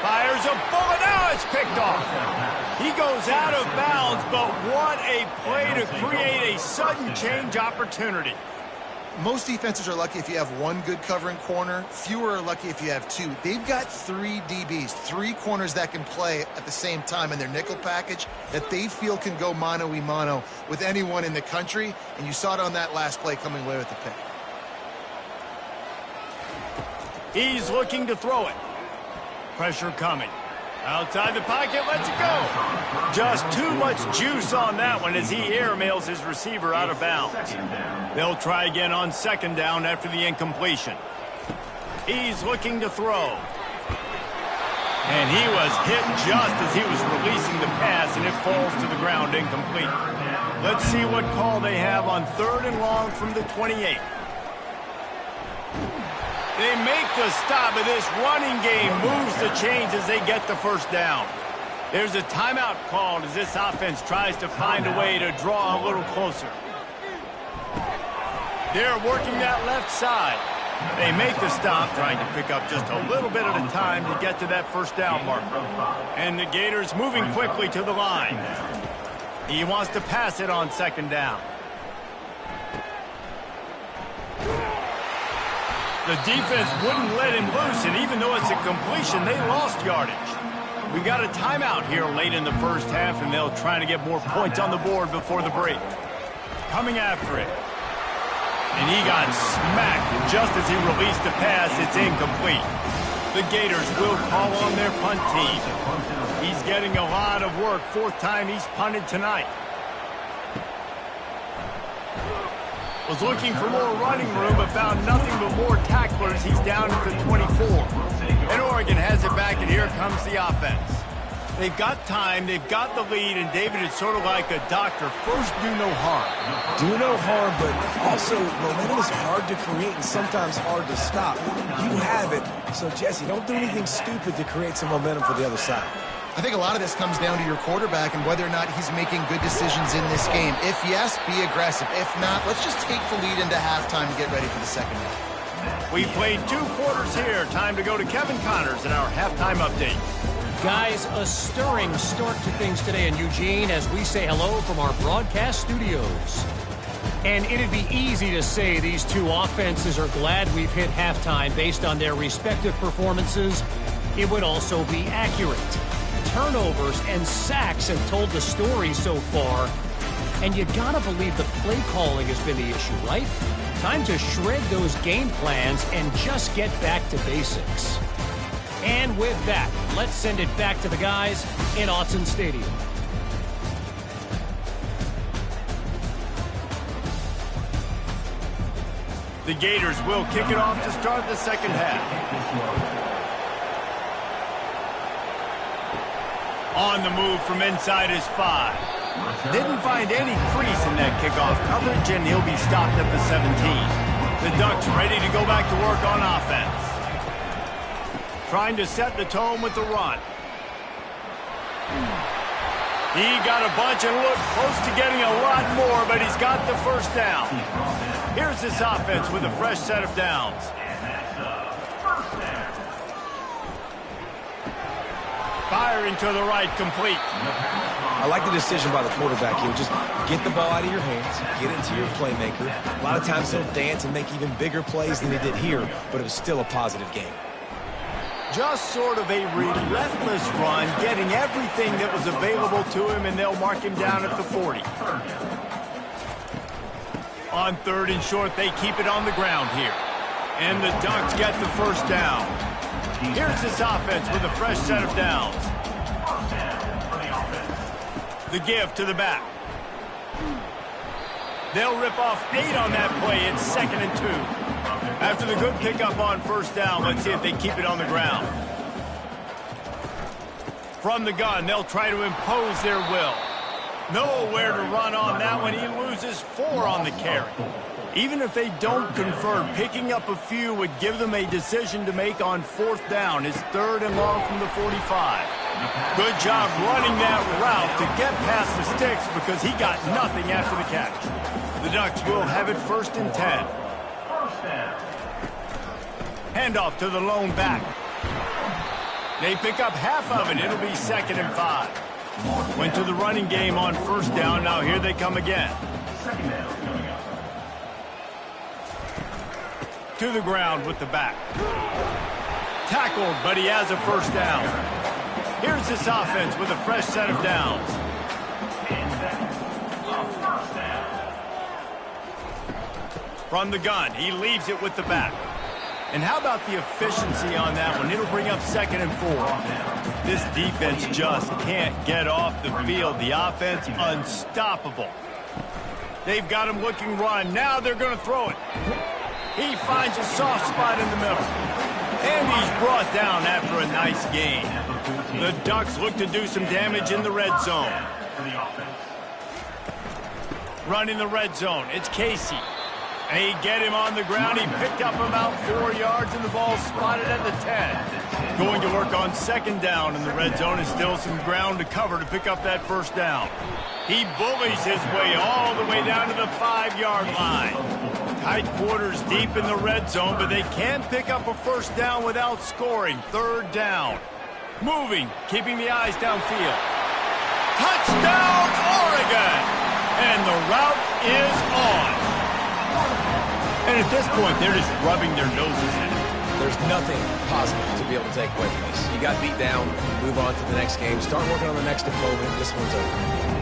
Fires a bullet. Now it's picked off. He goes out of bounds, but what a play to create a sudden change opportunity. Most defenses are lucky if you have one good covering corner. Fewer are lucky if you have two. They've got 3 DBs, 3 corners that can play at the same time in their nickel package that they feel can go mano-a-mano with anyone in the country. And you saw it on that last play coming away with the pick. He's looking to throw it. Pressure coming. Outside the pocket, lets it go. Just too much juice on that one as he airmails his receiver out of bounds. They'll try again on second down after the incompletion. He's looking to throw. And he was hit just as he was releasing the pass, and it falls to the ground incomplete. Let's see what call they have on 3rd and long from the 28. They make the stop, but this running game moves the chains as they get the first down. There's a timeout called as this offense tries to find a way to draw a little closer. They're working that left side. They make the stop, trying to pick up just a little bit at a time to get to that first down marker. And the Gators moving quickly to the line. He wants to pass it on second down. The defense wouldn't let him loose, and even though it's a completion, they lost yardage. We got a timeout here late in the first half, and they'll try to get more points on the board before the break. Coming after it. And he got smacked just as he released the pass. It's incomplete. The Gators will call on their punt team. He's getting a lot of work. 4th time he's punted tonight. Was looking for more running room, but found nothing but more tacklers. He's down at the 24. And Oregon has it back, and here comes the offense. They've got time, they've got the lead, and David is sort of like a doctor. First, do no harm. Do no harm, but also momentum is hard to create and sometimes hard to stop. You have it, so Jesse, don't do anything stupid to create some momentum for the other side. I think a lot of this comes down to your quarterback and whether or not he's making good decisions in this game. If yes, be aggressive. If not, let's just take the lead into halftime and get ready for the second half. We played 2 quarters here. Time to go to Kevin Connors in our halftime update. Guys, a stirring start to things today in Eugene as we say hello from our broadcast studios. And it'd be easy to say these two offenses are glad we've hit halftime based on their respective performances. It would also be accurate. Turnovers and sacks have told the story so far. And you gotta believe the play calling has been the issue, right? Time to shred those game plans and just get back to basics. And with that, let's send it back to the guys in Autzen Stadium. The Gators will kick it off to start the second half. On the move from inside his 5. Didn't find any crease in that kickoff coverage, and he'll be stopped at the 17. The Ducks ready to go back to work on offense. Trying to set the tone with the run. He got a bunch and looked close to getting a lot more, but he's got the first down. Here's this offense with a fresh set of downs. Firing to the right, complete. I like the decision by the quarterback here. Just get the ball out of your hands, get it to your playmaker. A lot of times he'll dance and make even bigger plays than he did here, but it was still a positive game. Just sort of a relentless run, getting everything that was available to him, and they'll mark him down at the 40. On 3rd and short, they keep it on the ground here. And the Ducks get the first down. Here's this offense with a fresh set of downs. The give to the back. They'll rip off 8 on that play. It's 2nd and 2. After the good pickup on first down, let's see if they keep it on the ground. From the gun, they'll try to impose their will. Nowhere to run on that one. He loses 4 on the carry. Even if they don't convert, picking up a few would give them a decision to make on 4th down. It's 3rd and long from the 45. Good job running that route to get past the sticks because he got nothing after the catch. The Ducks will have it 1st and 10. Handoff to the lone back. They pick up half of it. It'll be 2nd and 5. Went to the running game on 1st down. Now here they come again. To the ground with the back. Tackled, but he has a 1st down. Here's this offense with a fresh set of downs. From the gun, he leaves it with the back. And how about the efficiency on that one? It'll bring up 2nd and 4. This defense just can't get off the field. The offense unstoppable. They've got him looking run. Now they're going to throw it. He finds a soft spot in the middle. And he's brought down after a nice gain. The Ducks look to do some damage in the red zone. Run in the red zone. It's Casey. They get him on the ground. He picked up about 4 yards, and the ball spotted at the 10. Going to work on 2nd down in the red zone. And still some ground to cover to pick up that 1st down. He bullies his way all the way down to the 5-yard line. Tight quarters deep in the red zone, but they can't pick up a 1st down without scoring. 3rd down. Moving, keeping the eyes downfield. Touchdown, Oregon! And the route is on. And at this point, they're just rubbing their noses in it. There's nothing positive to be able to take away from this. You got beat down, move on to the next game, start working on the next opponent. This one's over.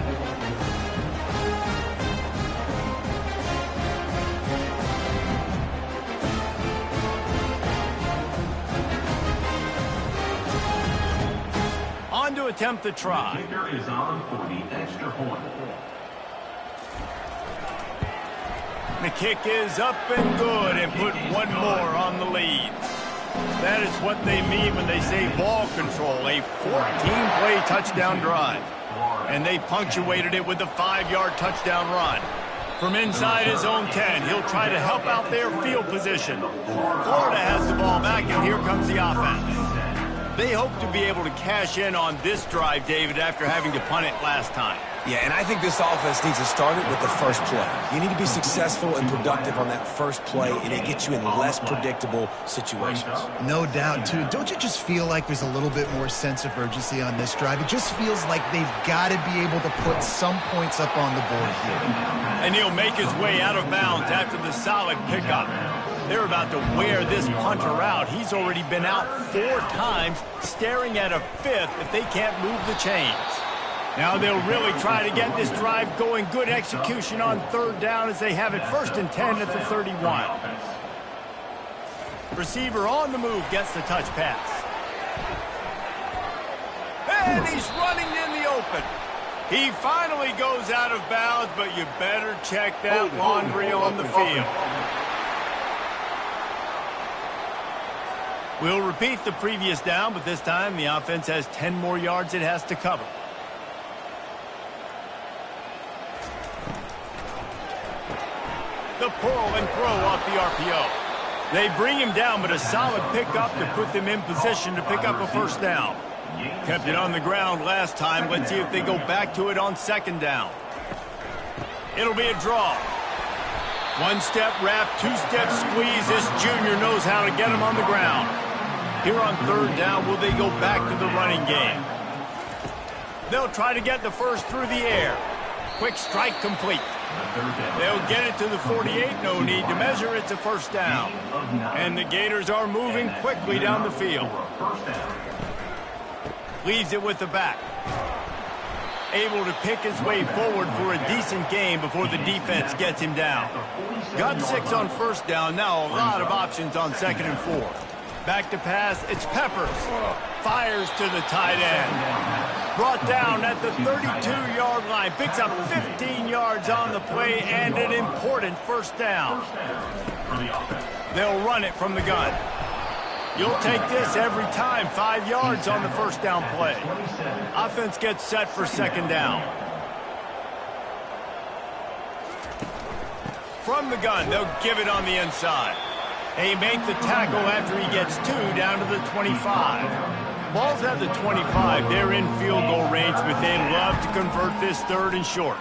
On to attempt the try. The kicker is on for the extra point. The kick is up and good and put one more on the lead. That is what they mean when they say ball control, a 14-play touchdown drive. And they punctuated it with a 5-yard touchdown run. From inside his own 10, he'll try to help out their field position. Florida has the ball back, and here comes the offense. They hope to be able to cash in on this drive, David, after having to punt it last time. Yeah, and I think this offense needs to start it with the first play. You need to be successful and productive on that first play, and it gets you in less predictable situations. No doubt, too. Don't you just feel like there's a little bit more sense of urgency on this drive? It just feels like they've got to be able to put some points up on the board here. And he'll make his way out of bounds after the solid pickup. They're about to wear this punter out. He's already been out 4 times, staring at a 5th if they can't move the chains. Now they'll really try to get this drive going. Good execution on 3rd down as they have it 1st and 10 at the 31. Receiver on the move gets the touch pass. And he's running in the open. He finally goes out of bounds, but you better check that laundry on the field. We'll repeat the previous down, but this time the offense has 10 more yards it has to cover. The pull and throw off the RPO. They bring him down, but a solid pickup to put them in position to pick up a 1st down. Kept it on the ground last time. Let's see if they go back to it on 2nd down. It'll be a draw. 1-step wrap, 2-step squeeze. This junior knows how to get him on the ground. Here on 3rd down, will they go back to the running game? They'll try to get the first through the air. Quick strike complete. They'll get it to the 48. No need to measure. It's a 1st down. And the Gators are moving quickly down the field. Leaves it with the back. Able to pick his way forward for a decent game before the defense gets him down. Got 6 on 1st down. Now a lot of options on 2nd and 4. Back to pass. It's Peppers. Fires to the tight end. Brought down at the 32-yard line. Picks up 15 yards on the play and an important 1st down. They'll run it from the gun. You'll take this every time. 5 yards on the 1st down play. Offense gets set for 2nd down. From the gun, they'll give it on the inside. They make the tackle after he gets 2 down to the 25. Ball's at the 25. They're in field goal range, but they'd love to convert this 3rd and short.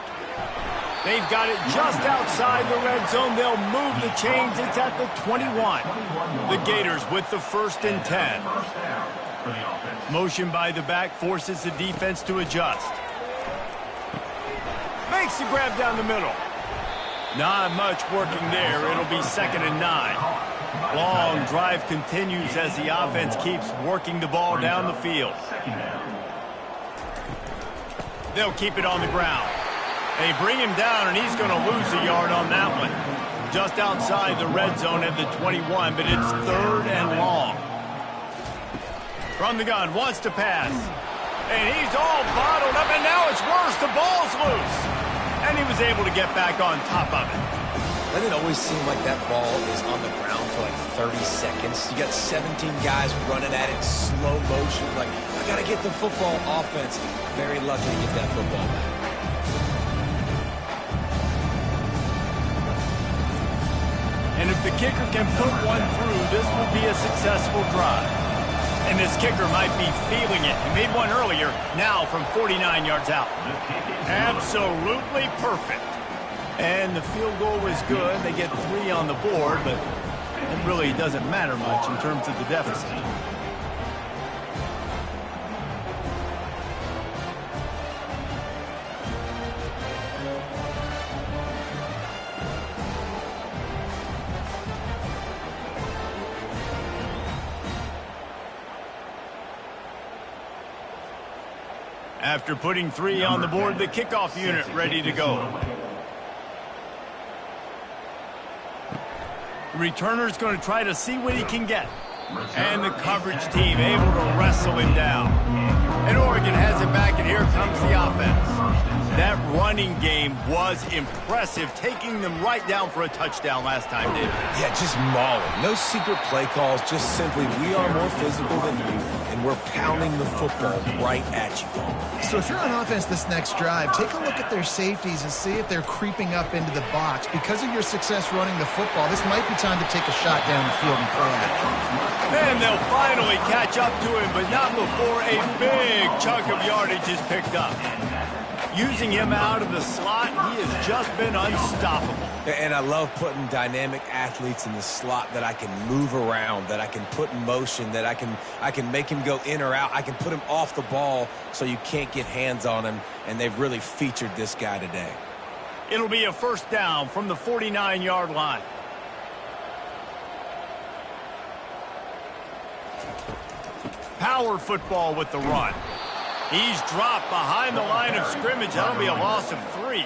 They've got it just outside the red zone. They'll move the chains. It's at the 21. The Gators with the 1st and 10. Motion by the back forces the defense to adjust. Makes the grab down the middle. Not much working there. It'll be 2nd and 9. Long drive continues as the offense keeps working the ball down the field. They'll keep it on the ground. They bring him down, and he's going to lose a yard on that one. Just outside the red zone at the 21, but it's 3rd and long. From the gun, wants to pass. And he's all bottled up, and now it's worse. The ball's loose. And he was able to get back on top of it. Doesn't it always seem like that ball is on the ground for like 30 seconds? You got 17 guys running at it, slow motion. Like, I got to get the football. Offense very lucky to get that football back. And if the kicker can put one through, this will be a successful drive. And this kicker might be feeling it. He made one earlier, now from 49 yards out. Absolutely perfect. And the field goal was good. They get 3 on the board, but it really doesn't matter much in terms of the deficit. After putting 3 on the board, the kickoff unit ready to go. The returner's going to try to see what he can get. And the coverage team able to wrestle him down. And Oregon has it back, and here comes the offense. That running game was impressive, taking them right down for a touchdown last time, David. Yeah, just mauling. No secret play calls, just simply we are more physical than you, and we're pounding the football right at you. So if you're on offense this next drive, take a look at their safeties and see if they're creeping up into the box. Because of your success running the football, this might be time to take a shot down the field and play action. And they'll finally catch up to him, but not before a big chunk of yardage is picked up. Using him out of the slot, he has just been unstoppable. And I love putting dynamic athletes in the slot that I can move around, that I can put in motion, that I can make him go in or out. I can put him off the ball so you can't get hands on him, and they've really featured this guy today. It'll be a first down from the 49-yard line. Power football with the run. He's dropped behind the line of scrimmage. That'll be a loss of 3.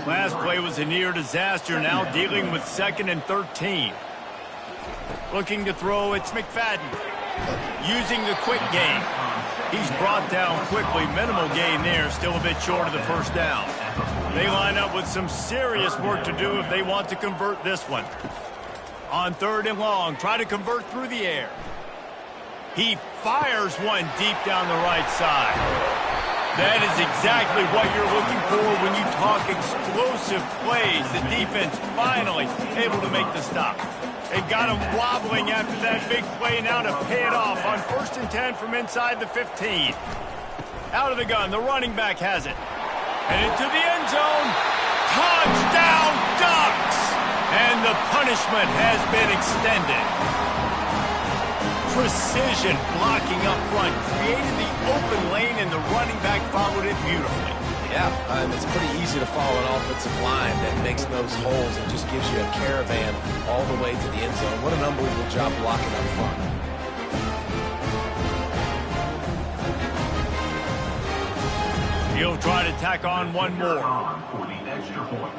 Last play was a near disaster. Now dealing with 2nd and 13. Looking to throw, it's McFadden. Using the quick game. He's brought down quickly. Minimal gain there. Still a bit short of the first down. They line up with some serious work to do if they want to convert this one. On 3rd and long, try to convert through the air. He fires one deep down the right side. That is exactly what you're looking for when you talk explosive plays. The defense finally able to make the stop. They've got him wobbling after that big play now to pay it off on 1st and 10 from inside the 15. Out of the gun, the running back has it. And into the end zone. Touchdown, Ducks! And the punishment has been extended. Precision blocking up front, created the open lane, and the running back followed it beautifully. Yeah, it's pretty easy to follow an offensive line that makes those holes and just gives you a caravan all the way to the end zone. What an unbelievable job blocking up front. He'll try to tack on one more. For the extra point.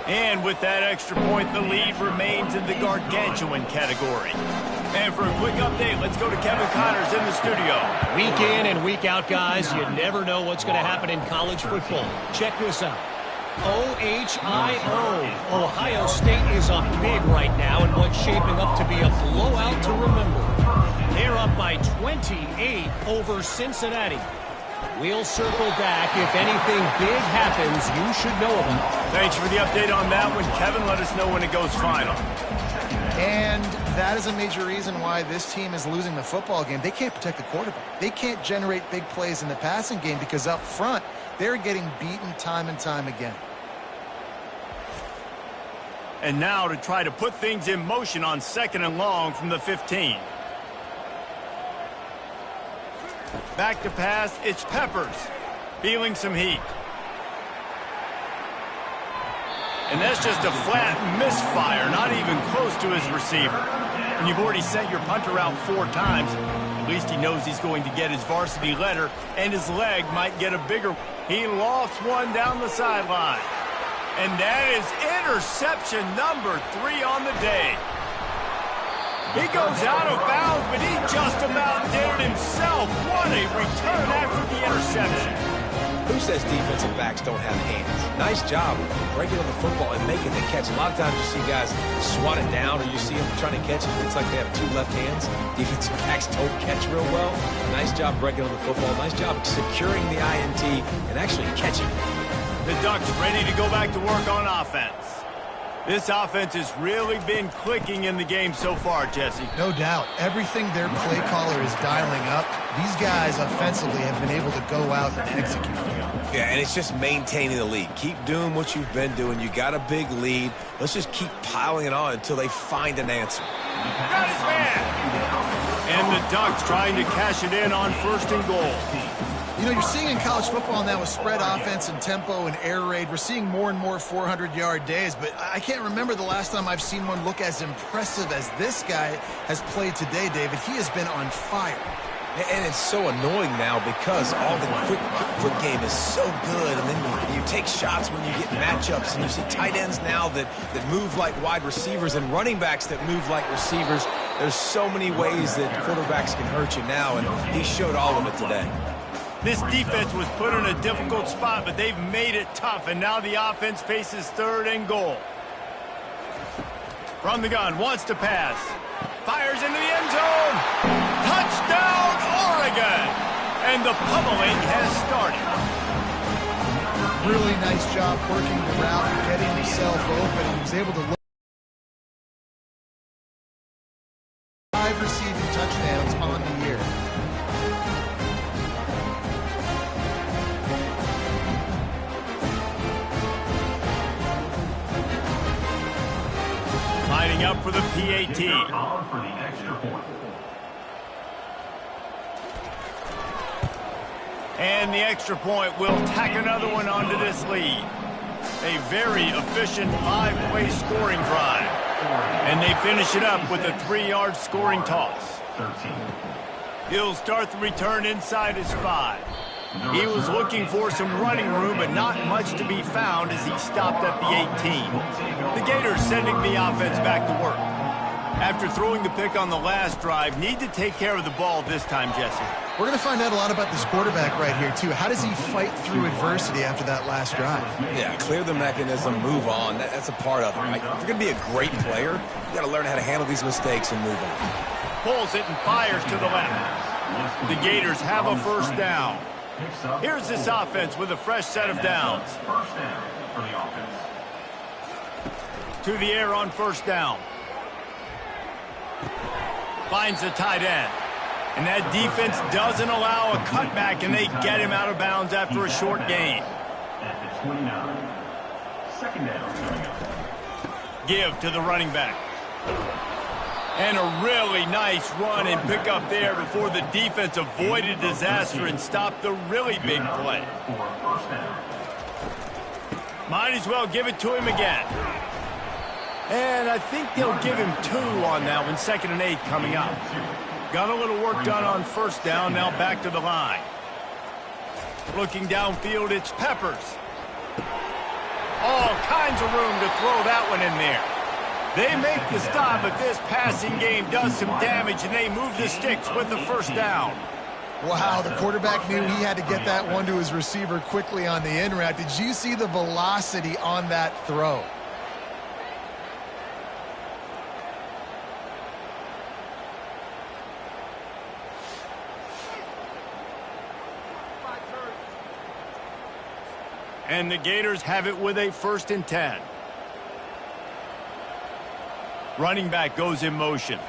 And with that extra point, the lead remains in the gargantuan category. And for a quick update, let's go to Kevin Connors in the studio. Week in and week out, guys, you never know what's going to happen in college football. Check this out. OHIO. Ohio State is up big right now in what's shaping up to be a blowout to remember. They're up by 28 over Cincinnati. We'll circle back. If anything big happens, you should know about it. Thanks for the update on that one, Kevin. Let us know when it goes final. And that is a major reason why this team is losing the football game. They can't protect the quarterback. They can't generate big plays in the passing game because up front, they're getting beaten time and time again. And now to try to put things in motion on 2nd and long from the 15. Back to pass, it's Peppers. Feeling some heat. And that's just a flat misfire, not even close to his receiver. When you've already sent your punter out 4 times, at least he knows he's going to get his varsity letter, and his leg might get a bigger one. He lofts one down the sideline. And that is interception number 3 on the day. He goes out of bounds, but he just about did it himself. What a return after the interception. Who says defensive backs don't have hands? Nice job breaking on the football and making the catch. A lot of times you see guys swat it down or you see them trying to catch it. It's like they have 2 left hands. Defensive backs don't catch real well. Nice job breaking on the football. Nice job securing the INT and actually catching it. The Ducks ready to go back to work on offense. This offense has really been clicking in the game so far, Jesse. No doubt. Everything their play caller is dialing up, these guys offensively have been able to go out and execute. Yeah, and it's just maintaining the lead. Keep doing what you've been doing. You got a big lead. Let's just keep piling it on until they find an answer. Got his man! And the Ducks trying to cash it in on 1st and goal. You know, you're seeing in college football now with spread offense and tempo and air raid, we're seeing more and more 400-yard days, but I can't remember the last time I've seen one look as impressive as this guy has played today, David. He has been on fire. And it's so annoying now because all the quick game is so good, and then you take shots when you get matchups, and you see tight ends now that move like wide receivers and running backs that move like receivers. There's so many ways that quarterbacks can hurt you now, and he showed all of it today. This defense was put in a difficult spot, but they've made it tough, and now the offense faces 3rd and goal. From the gun, wants to pass. Fires into the end zone. Touchdown, Oregon! And the pummeling has started. Really nice job working the route and getting himself open. He was able to look 5 receiving touchdowns on the year. Lining up for the PAT. On for the extra point. And the extra point will tack another one onto this lead. A very efficient 5-play scoring drive. And they finish it up with a 3-yard scoring toss. 13. He'll start the return inside his 5. He was looking for some running room, but not much to be found as he stopped at the 18. The Gators sending the offense back to work. After throwing the pick on the last drive, need to take care of the ball this time, Jesse. We're going to find out a lot about this quarterback right here, too. How does he fight through adversity after that last drive? Yeah, clear the mechanism, move on. That's a part of it, right? If you're going to be a great player, you got to learn how to handle these mistakes and move on. Pulls it and fires to the left. The Gators have a first down. Here's this offense with a fresh set of downs. First down for the offense. To the air on first down. Finds the tight end. And that defense doesn't allow a cutback, and they get him out of bounds after a short gain. At the 29. Second down coming up. Give to the running back. And a really nice run and pick up there before the defense avoided disaster and stopped the really big play. For first down. Might as well give it to him again. And I think they'll give him 2 on that one. 2nd and 8 coming up. Got a little work done on first down. Now back to the line. Looking downfield, it's Peppers. All kinds of room to throw that one in there. They make the stop, but this passing game does some damage, and they move the sticks with the first down. Wow, the quarterback knew he had to get that one to his receiver quickly on the in route. Did you see the velocity on that throw? And the Gators have it with a 1st and 10. Running back goes in motion.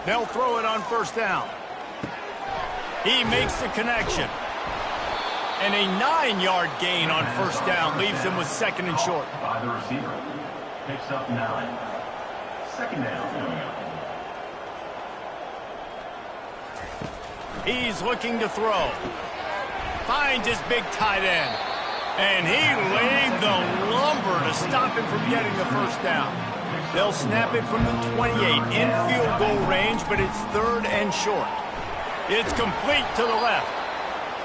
They'll throw it on first down. He makes the connection. And a 9-yard gain on first down leaves them with 2nd and short. By the receiver. Picks up 9. Second down coming up. He's looking to throw. Finds his big tight end. And he laid the lumber to stop him from getting the first down. They'll snap it from the 28 in field goal range, but it's 3rd and short. It's complete to the left.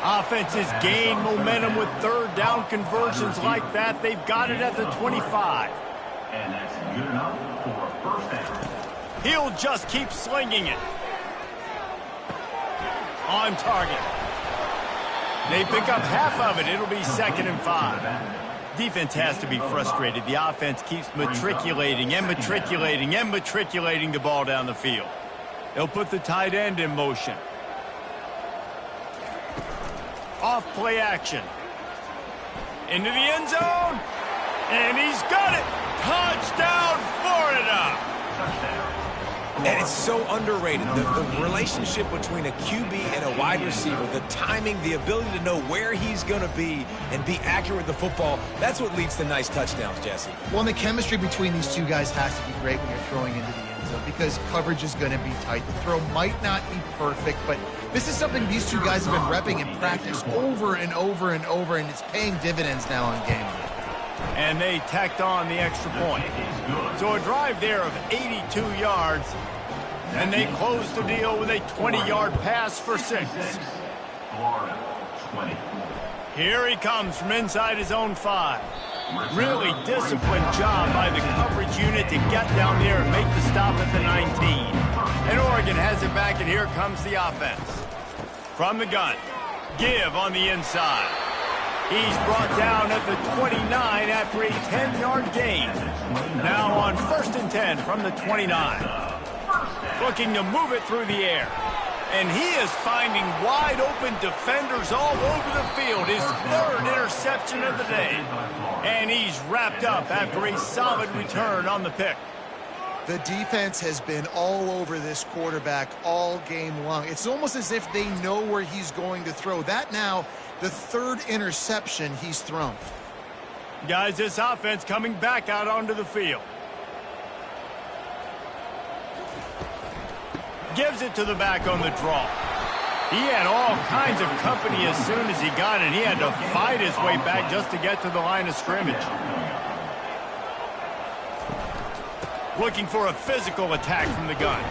Offenses gain momentum with 3rd down conversions like that. They've got it at the 25. And that's good enough for a first down. He'll just keep slinging it. On target. They pick up half of it. It'll be 2nd and 5. Defense has to be frustrated. The offense keeps matriculating and matriculating and matriculating the ball down the field. They'll put the tight end in motion. Off play action. Into the end zone. And he's got it. Touchdown, Florida. Touchdown. And it's so underrated. The relationship between a QB and a wide receiver, the timing, the ability to know where he's going to be and be accurate with the football, that's what leads to nice touchdowns, Jesse. Well, and the chemistry between these two guys has to be great when you're throwing into the end zone because coverage is going to be tight. The throw might not be perfect, but this is something these two guys have been repping in practice over and over and over, and it's paying dividends now on game day. And they tacked on the extra point. So a drive there of 82 yards, and they close the deal with a 20-yard pass for 6. Florida, 20. Here he comes from inside his own 5. Really disciplined job by the coverage unit to get down there and make the stop at the 19. And Oregon has it back, and here comes the offense. From the gun, Give on the inside. He's brought down at the 29 after a 10-yard gain. Now on 1st and 10 from the 29. Looking to move it through the air. And he is finding wide open defenders all over the field. His 3rd interception of the day. And he's wrapped up after a solid return on the pick. The defense has been all over this quarterback all game long. It's almost as if they know where he's going to throw. That now, the 3rd interception he's thrown. Guys, this offense coming back out onto the field. Gives it to the back on the draw. He had all kinds of company as soon as he got it. He had to fight his way back just to get to the line of scrimmage. Looking for a physical attack from the gun.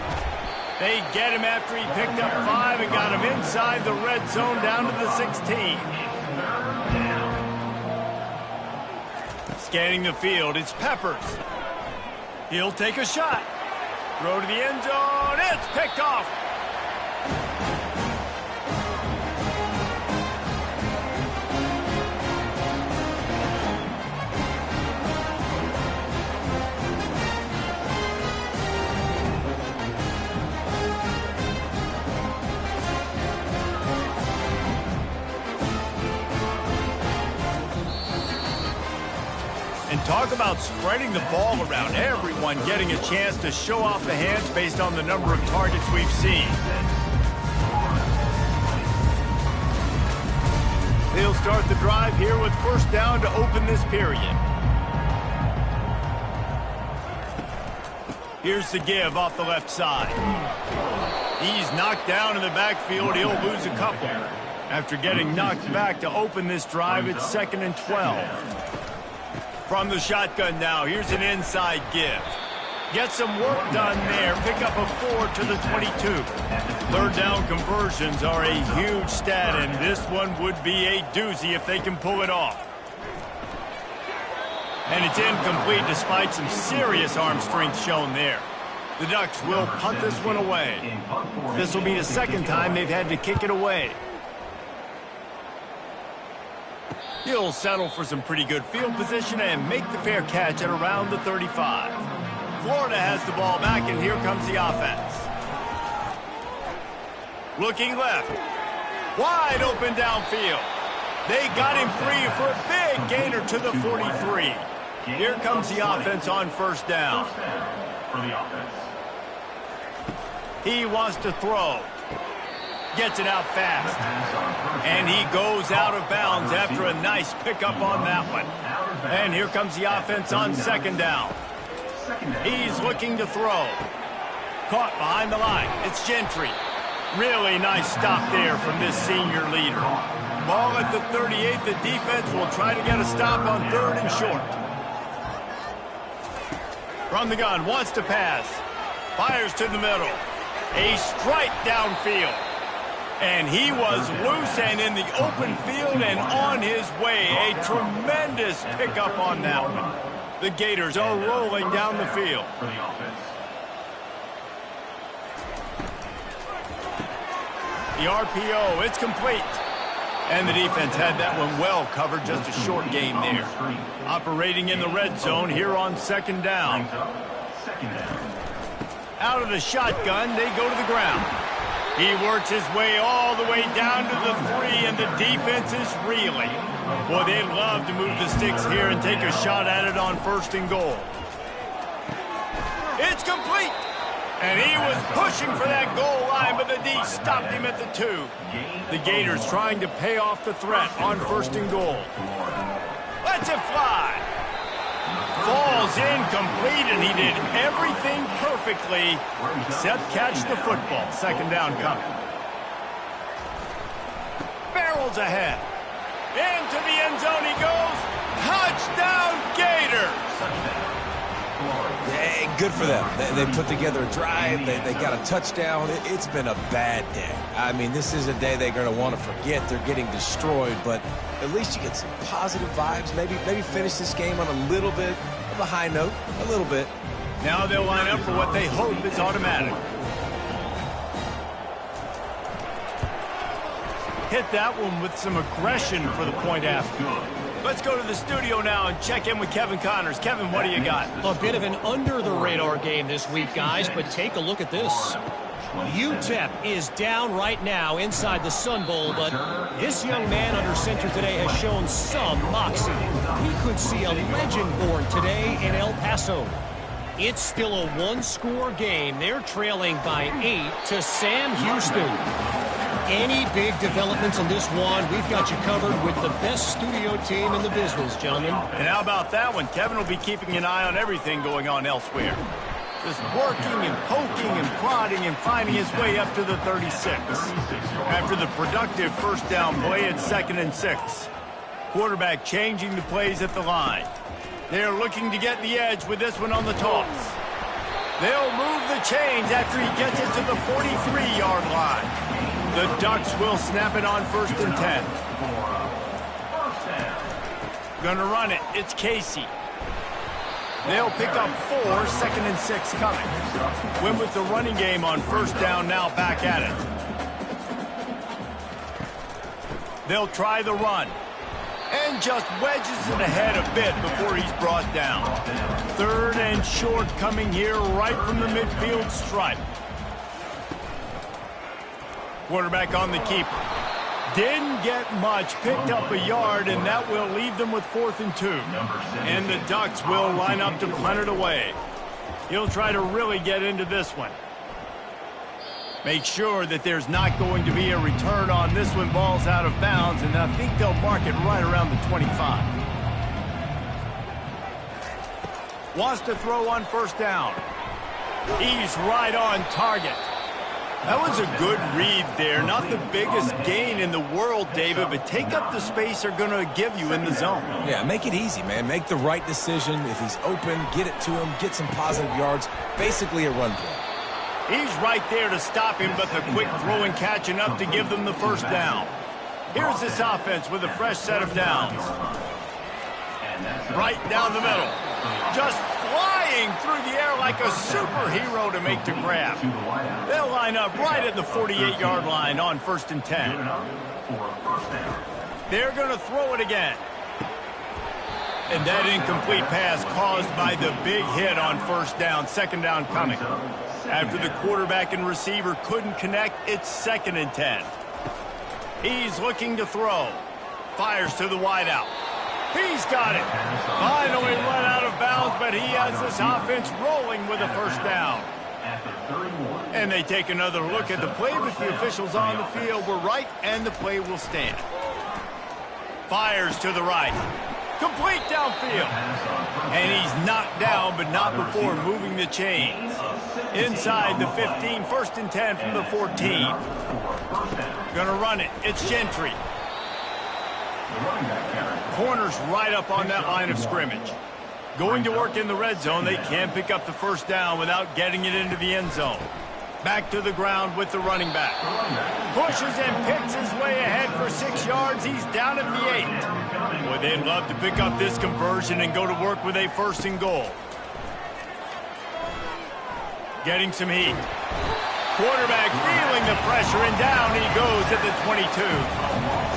They get him after he picked up 5 and got him inside the red zone down to the 16. Scanning the field, it's Peppers. He'll take a shot. Throw to the end zone. It's picked off. And talk about spreading the ball around. Everyone getting a chance to show off the hands based on the number of targets we've seen. They'll start the drive here with 1st down to open this period. Here's the give off the left side. He's knocked down in the backfield. He'll lose a couple. After getting knocked back to open this drive, it's 2nd and 12. From the shotgun now, here's an inside give. Get some work done there. Pick up a 4 to the 22. 3rd down conversions are a huge stat, and this one would be a doozy if they can pull it off. And it's incomplete despite some serious arm strength shown there. The Ducks will punt this one away. This will be the 2nd time they've had to kick it away. He'll settle for some pretty good field position and make the fair catch at around the 35. Florida has the ball back, and here comes the offense. Looking left. Wide open downfield. They got him free for a big gainer to the 43. Here comes the offense on 1st down. For the offense. He wants to throw. Gets it out fast. And he goes out of bounds after a nice pickup on that one. And here comes the offense on 2nd down. He's looking to throw. Caught behind the line. It's Gentry. Really nice stop there from this senior leader. Ball at the 38. The defense will try to get a stop on 3rd and short. From the gun, wants to pass. Fires to the middle. A strike downfield. And he was loose and in the open field and on his way. A tremendous pickup on that one. The Gators are rolling down the field. For the offense. The RPO, it's complete. And the defense had that one well covered, just a short game there. Operating in the red zone here on 2nd down. Out of the shotgun, they go to the ground. He works his way all the way down to the 3, and the defense is reeling. Boy, they'd love to move the sticks here and take a shot at it on 1st and goal. It's complete. And he was pushing for that goal line, but the D stopped him at the 2. The Gators trying to pay off the threat on 1st and goal. Lets it fly. Falls incomplete, and he did everything perfectly except catch the football. 2nd down coming. Barrels ahead. Into the end zone he goes. Touchdown, Gators! Yeah, good for them. They put together a drive. They got a touchdown. It's been a bad day. I mean, this is a day they're going to want to forget. They're getting destroyed, but at least you get some positive vibes. Maybe finish this game on a little bit of a high note, a little bit. Now they'll line up for what they hope is automatic. Hit that one with some aggression for the point after. Let's go to the studio now and check in with Kevin Connors. Kevin, what do you got? A bit of an under-the-radar game this week, guys, but take a look at this. UTEP is down right now inside the Sun Bowl, but this young man under center today has shown some moxie. We could see a legend born today in El Paso. It's still a one-score game. They're trailing by 8 to Sam Houston. Any big developments in this one, we've got you covered with the best studio team in the business, gentlemen. And how about that one? Kevin will be keeping an eye on everything going on elsewhere. Just working and poking and prodding and finding his way up to the 36. After the productive first down play, it's 2nd and 6. Quarterback changing the plays at the line. They're looking to get the edge with this one on the toss. They'll move the chains after he gets it to the 43-yard line. The Ducks will snap it on 1st and 10. Gonna run it. It's Casey. They'll pick up 4, 2nd and 6 coming. Win with the running game on 1st down, now back at it. They'll try the run. And just wedges it ahead a bit before he's brought down. 3rd and short coming here right from the midfield stripe. Quarterback on the keeper. Didn't get much, picked up a yard, and that will leave them with 4th and 2. And the Ducks will line up to punt it away. He'll try to really get into this one. Make sure that there's not going to be a return on this one. Ball's out of bounds, and I think they'll mark it right around the 25. Wants to throw on 1st down. He's right on target. That was a good read there. Not the biggest gain in the world, David, but take up the space they're going to give you in the zone. Yeah, make it easy, man. Make the right decision. If he's open, get it to him, get some positive yards. Basically a run play. He's right there to stop him, but the quick throw and catch enough to give them the 1st down. Here's this offense with a fresh set of downs. Right down the middle. Just flying through the air like a superhero to make the grab. They'll line up right at the 48-yard line on 1st and 10. They're going to throw it again. And that incomplete pass caused by the big hit on 1st down. 2nd down coming. After the quarterback and receiver couldn't connect, it's 2nd and 10. He's looking to throw. Fires to the wideout. He's got it. Finally run out of bounds, but he has this offense rolling with a 1st down. And they take another look at the play, but the officials on the field were right, and the play will stand. Fires to the right. Complete downfield. And he's knocked down, but not before moving the chains. Inside the 15, 1st and 10 from the 14. Gonna run it. It's Gentry. Corners right up on that line of scrimmage. Going to work in the red zone. They can't pick up the 1st down without getting it into the end zone. Back to the ground with the running back. Pushes and picks his way ahead for 6 yards. He's down at the 8. Boy, they'd love to pick up this conversion and go to work with a 1st and goal. Getting some heat. Quarterback feeling the pressure, and down he goes at the 22.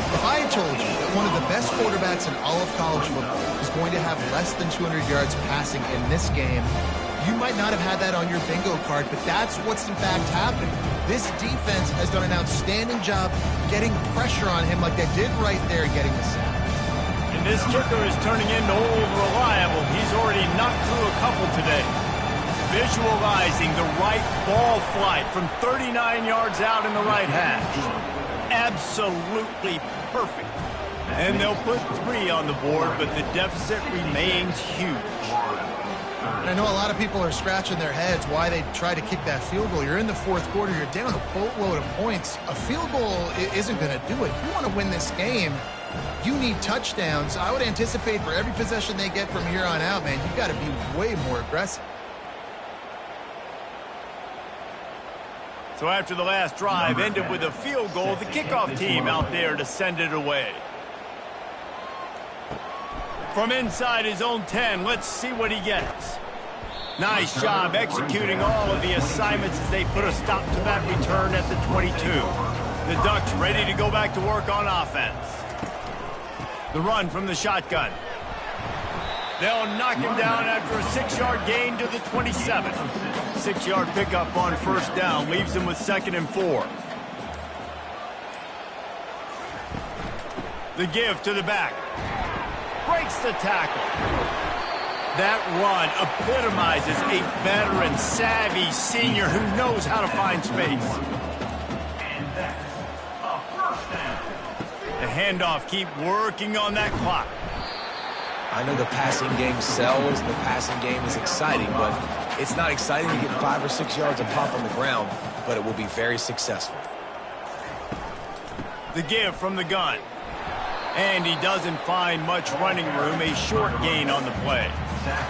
If I had told you that one of the best quarterbacks in all of college football is going to have less than 200 yards passing in this game, you might not have had that on your bingo card, but that's what's in fact happening. This defense has done an outstanding job getting pressure on him like they did right there getting the sack. And this kicker is turning into old reliable. He's already knocked through a couple today. Visualizing the right ball flight from 39 yards out in the right hash. Absolutely perfect. And they'll put 3 on the board, but the deficit remains huge. And I know a lot of people are scratching their heads why they try to kick that field goal. You're in the 4th quarter. You're down a boatload of points. A field goal isn't going to do it. If you want to win this game, you need touchdowns. I would anticipate for every possession they get from here on out, man, you've got to be way more aggressive. So after the last drive ended with a field goal, the kickoff team out there to send it away. From inside his own 10, let's see what he gets. Nice job executing all of the assignments as they put a stop to that return at the 22. The Ducks ready to go back to work on offense. The run from the shotgun. They'll knock him down after a 6-yard gain to the 27. 6-yard pickup on first down leaves him with 2nd and 4. The give to the back. Breaks the tackle. That run epitomizes a veteran, savvy senior who knows how to find space. And that's a first down. The handoff, keep working on that clock. I know the passing game sells, the passing game is exciting, but it's not exciting to get 5 or 6 yards of pop on the ground, but it will be very successful. The give from the gun. And he doesn't find much running room, a short gain on the play.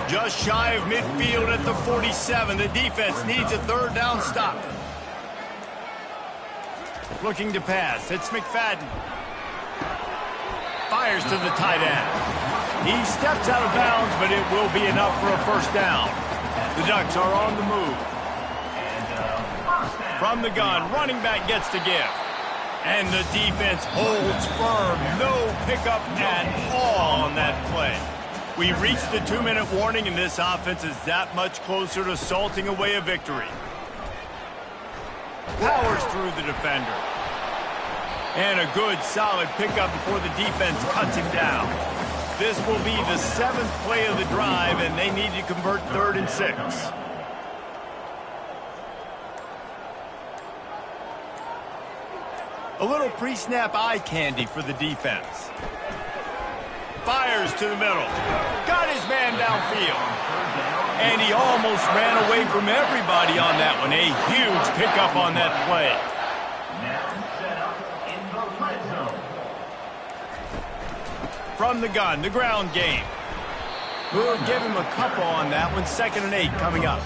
Just shy of midfield at the 47. The defense needs a 3rd down stop. Looking to pass. It's McFadden. Fires to the tight end. He steps out of bounds, but it will be enough for a first down. The Ducks are on the move. From the gun, running back gets to give. And the defense holds firm. No pickup at all on that play. We reached the 2-minute warning, and this offense is that much closer to salting away a victory. Powers through the defender. And a good, solid pickup before the defense cuts him down. This will be the 7th play of the drive, and they need to convert 3rd and 6. A little pre-snap eye candy for the defense. Fires to the middle. Got his man downfield. And he almost ran away from everybody on that one. A huge pickup on that play. Now set up in the red zone. From the gun, the ground game. We'll give him a couple on that one. 2nd and 8 coming up.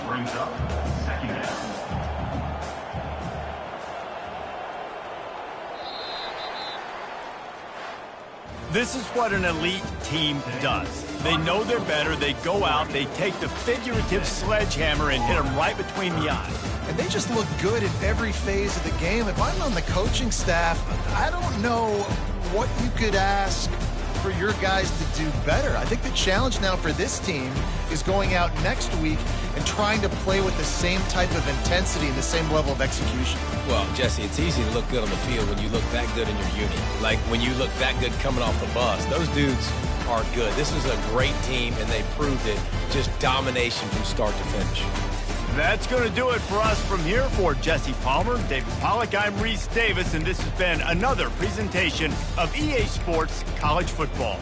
Brings up 2nd down. This is what an elite team does. They know they're better. They go out. They take the figurative sledgehammer and hit them right between the eyes. And they just look good in every phase of the game. If I'm on the coaching staff, I don't know what you could ask for your guys to do better. I think the challenge now for this team is going out next week and trying to play with the same type of intensity and the same level of execution. Well, Jesse, it's easy to look good on the field when you look that good in your unit. Like when you look that good coming off the bus. Those dudes are good. This is a great team, and they proved it. Just domination from start to finish. That's going to do it for us from here. For Jesse Palmer, David Pollack, I'm Reese Davis, and this has been another presentation of EA Sports College Football.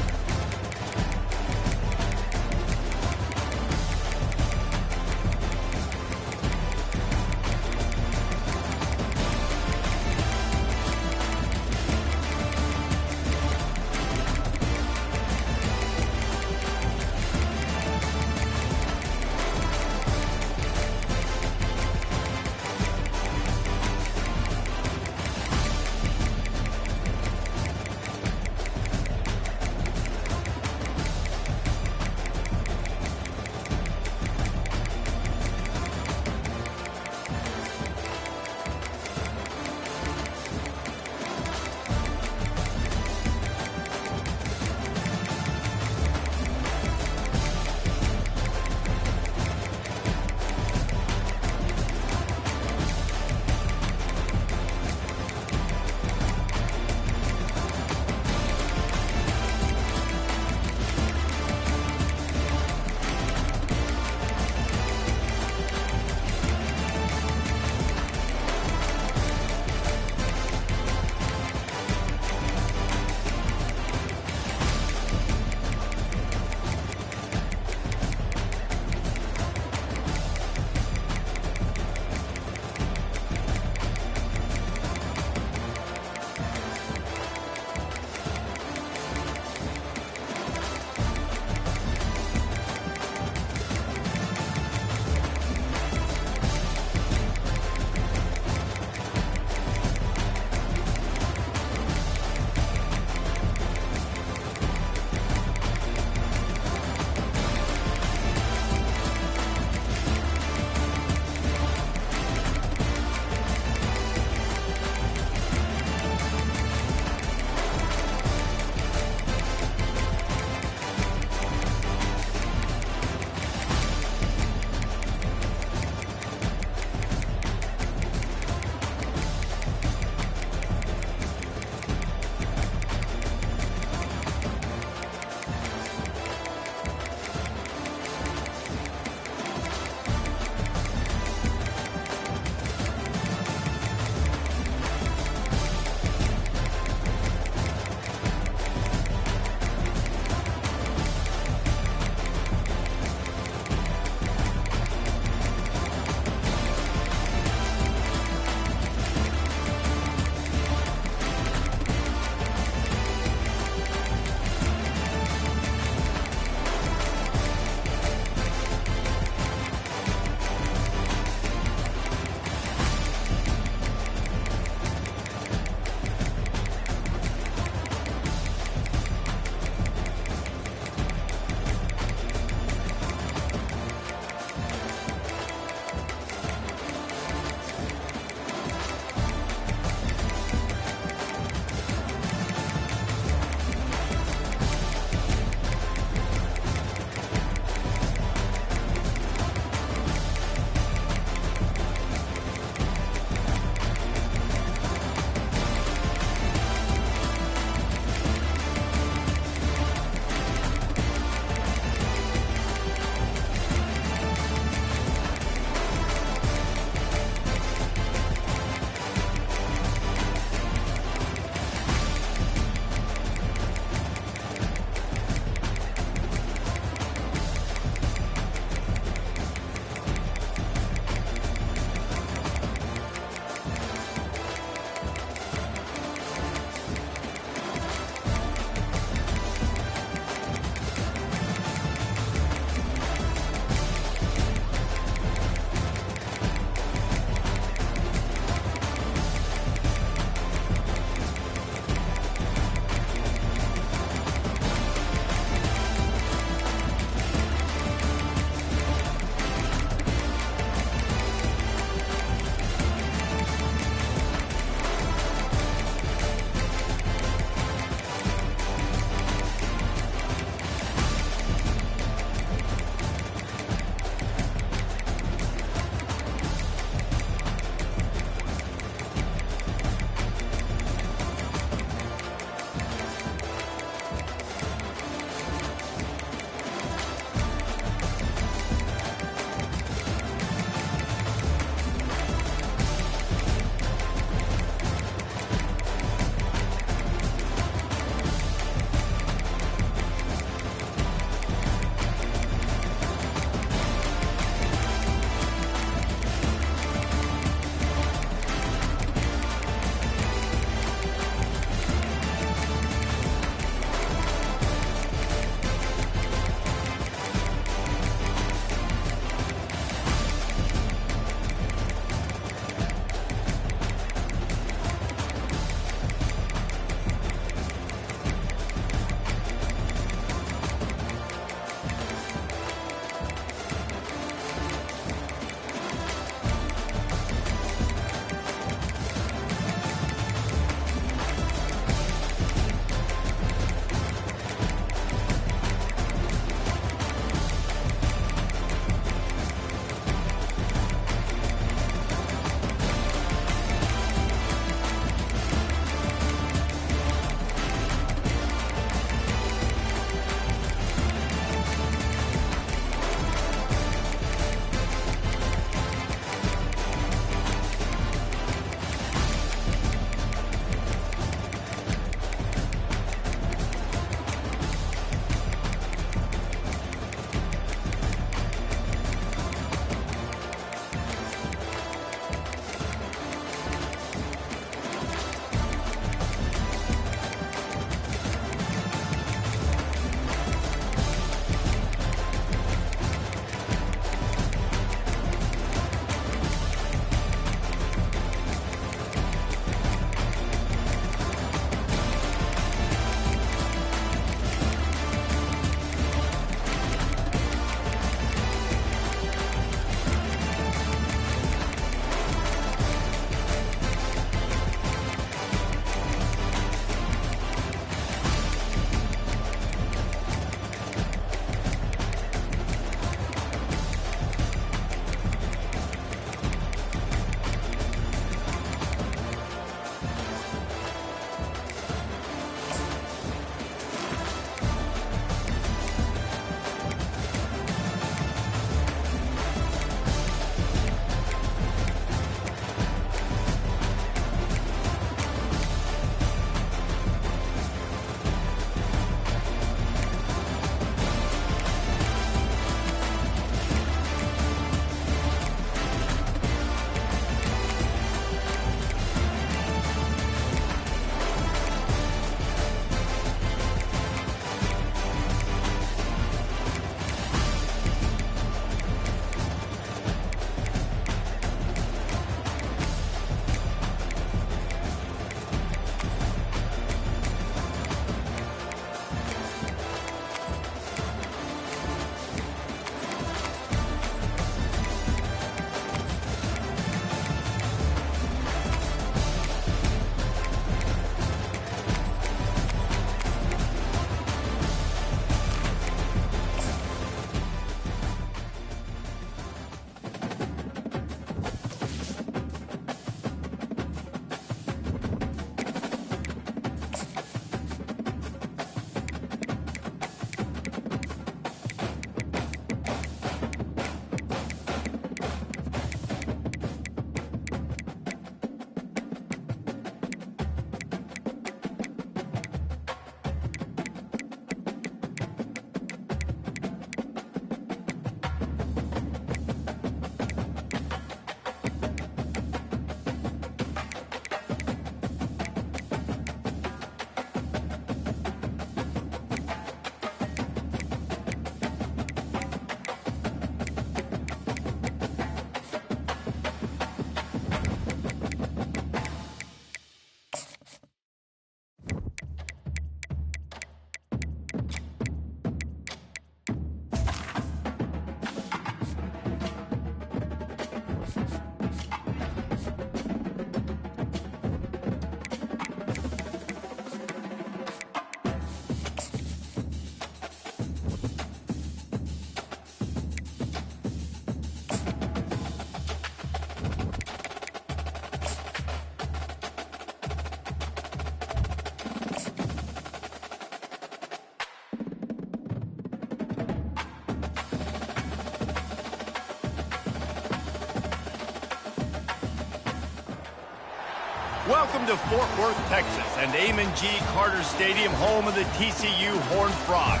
Welcome to Fort Worth, Texas, and Amon G. Carter Stadium, home of the TCU Horned Frogs.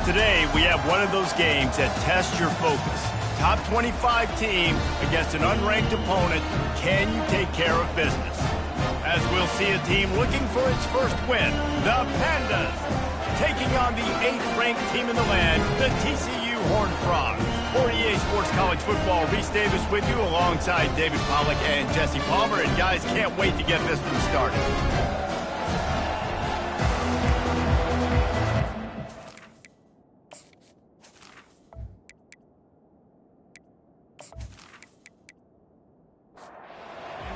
Today, we have one of those games that tests your focus. Top 25 team against an unranked opponent. Can you take care of business? As we'll see a team looking for its first win, the Pandas, taking on the 8th-ranked team in the land, the TCU Horned Frogs. For EA Sports College Football, Reese Davis with you alongside David Pollack and Jesse Palmer. And guys, can't wait to get this one started.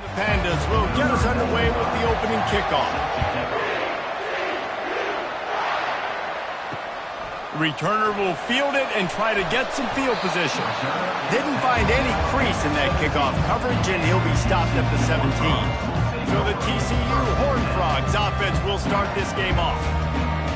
The Pandas will get us underway with the opening kickoff. Returner will field it and try to get some field position. Didn't find any crease in that kickoff coverage, and he'll be stopped at the 17. So the TCU Horned Frogs offense will start this game off.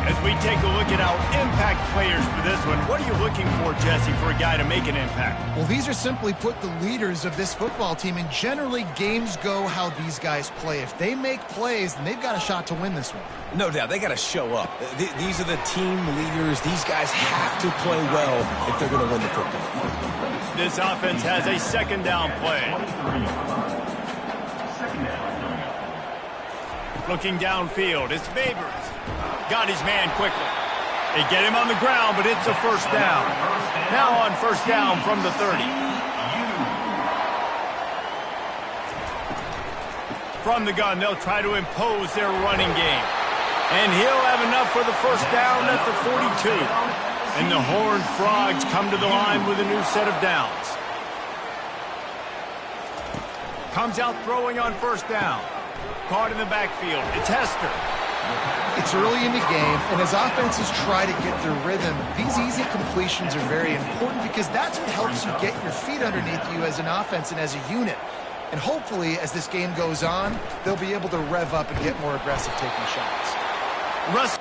As we take a look at our impact players for this one, what are you looking for, Jesse, for a guy to make an impact? Well, these are simply put the leaders of this football team, and generally games go how these guys play. If they make plays, then they've got a shot to win this one. No doubt, they got to show up. These are the team leaders. These guys have to play well if they're going to win the football. This offense has a second down play. Looking downfield, it's Babers. Got his man quickly. They get him on the ground, but it's a first down. Now on first down from the 30. From the gun, they'll try to impose their running game. And he'll have enough for the first down at the 42. And the Horned Frogs come to the line with a new set of downs. Comes out throwing on first down. Caught in the backfield. It's Hester. It's early in the game, and as offenses try to get their rhythm, these easy completions are very important because that's what helps you get your feet underneath you as an offense and as a unit. And hopefully, as this game goes on, they'll be able to rev up and get more aggressive taking shots. Russ.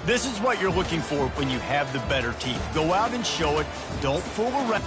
This is what you're looking for when you have the better team. Go out and show it. Don't fool around.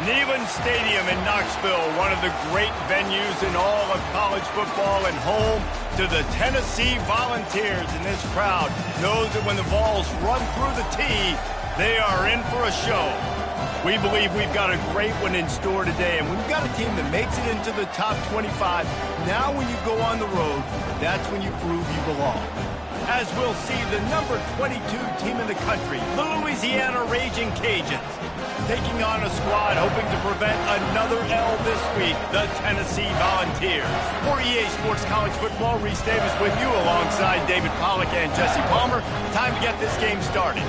Neyland Stadium in Knoxville, one of the great venues in all of college football and home to the Tennessee Volunteers. And this crowd knows that when the balls run through the tee, they are in for a show. We believe we've got a great one in store today, and we've got a team that makes it into the top 25. Now when you go on the road, that's when you prove you belong. as we'll see the number 22 team in the country, the Louisiana Raging Cajuns, taking on a squad hoping to prevent another L this week, the Tennessee Volunteers. For EA Sports College Football, Reese Davis with you alongside David Pollack and Jesse Palmer. Time to get this game started.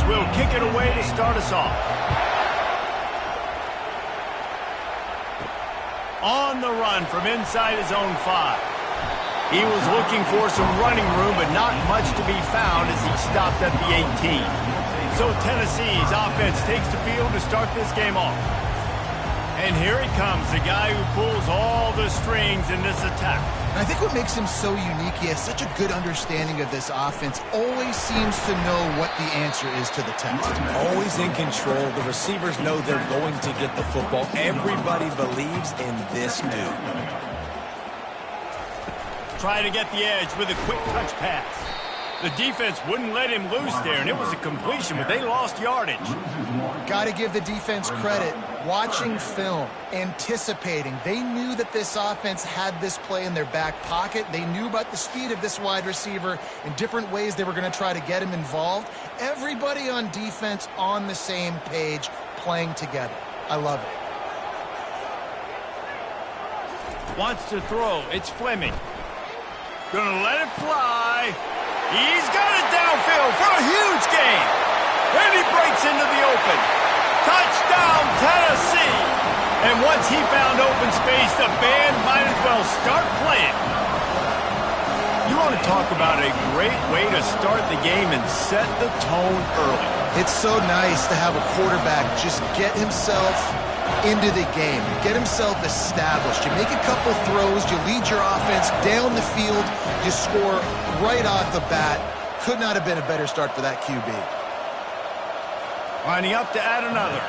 Will kick it away to start us off. On the run from inside his own 5. He was looking for some running room, but not much to be found as he stopped at the 18. So Tennessee's offense takes the field to start this game off. And here he comes, the guy who pulls all the strings in this attack. I think what makes him so unique, he has such a good understanding of this offense, always seems to know what the answer is to the test. Always in control. The receivers know they're going to get the football. Everybody believes in this dude. Try to get the edge with a quick touch pass. The defense wouldn't let him loose there, and it was a completion, but they lost yardage. Got to give the defense credit. Watching film, anticipating. They knew that this offense had this play in their back pocket. They knew about the speed of this wide receiver in different ways they were going to try to get him involved. Everybody on defense on the same page, playing together. I love it. Wants to throw. It's Fleming. Gonna let it fly. He's got it downfield for a huge gain. And he breaks into the open. Touchdown, Tennessee. And once he found open space, the band might as well start playing. You want to talk about a great way to start the game and set the tone early. It's so nice to have a quarterback just get himself into the game, get himself established. You make a couple throws, you lead your offense down the field, you score right off the bat. Could not have been a better start for that QB. Lining up to add another.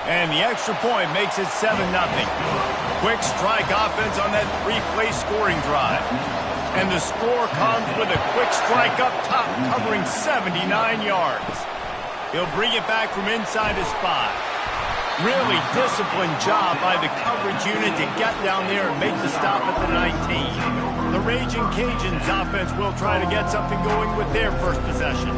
And the extra point makes it 7-0. Quick strike offense on that 3-play scoring drive. And the score comes with a quick strike up top, covering 79 yards. He'll bring it back from inside his 5. Really disciplined job by the coverage unit to get down there and make the stop at the 19. The Raging Cajuns offense will try to get something going with their first possession.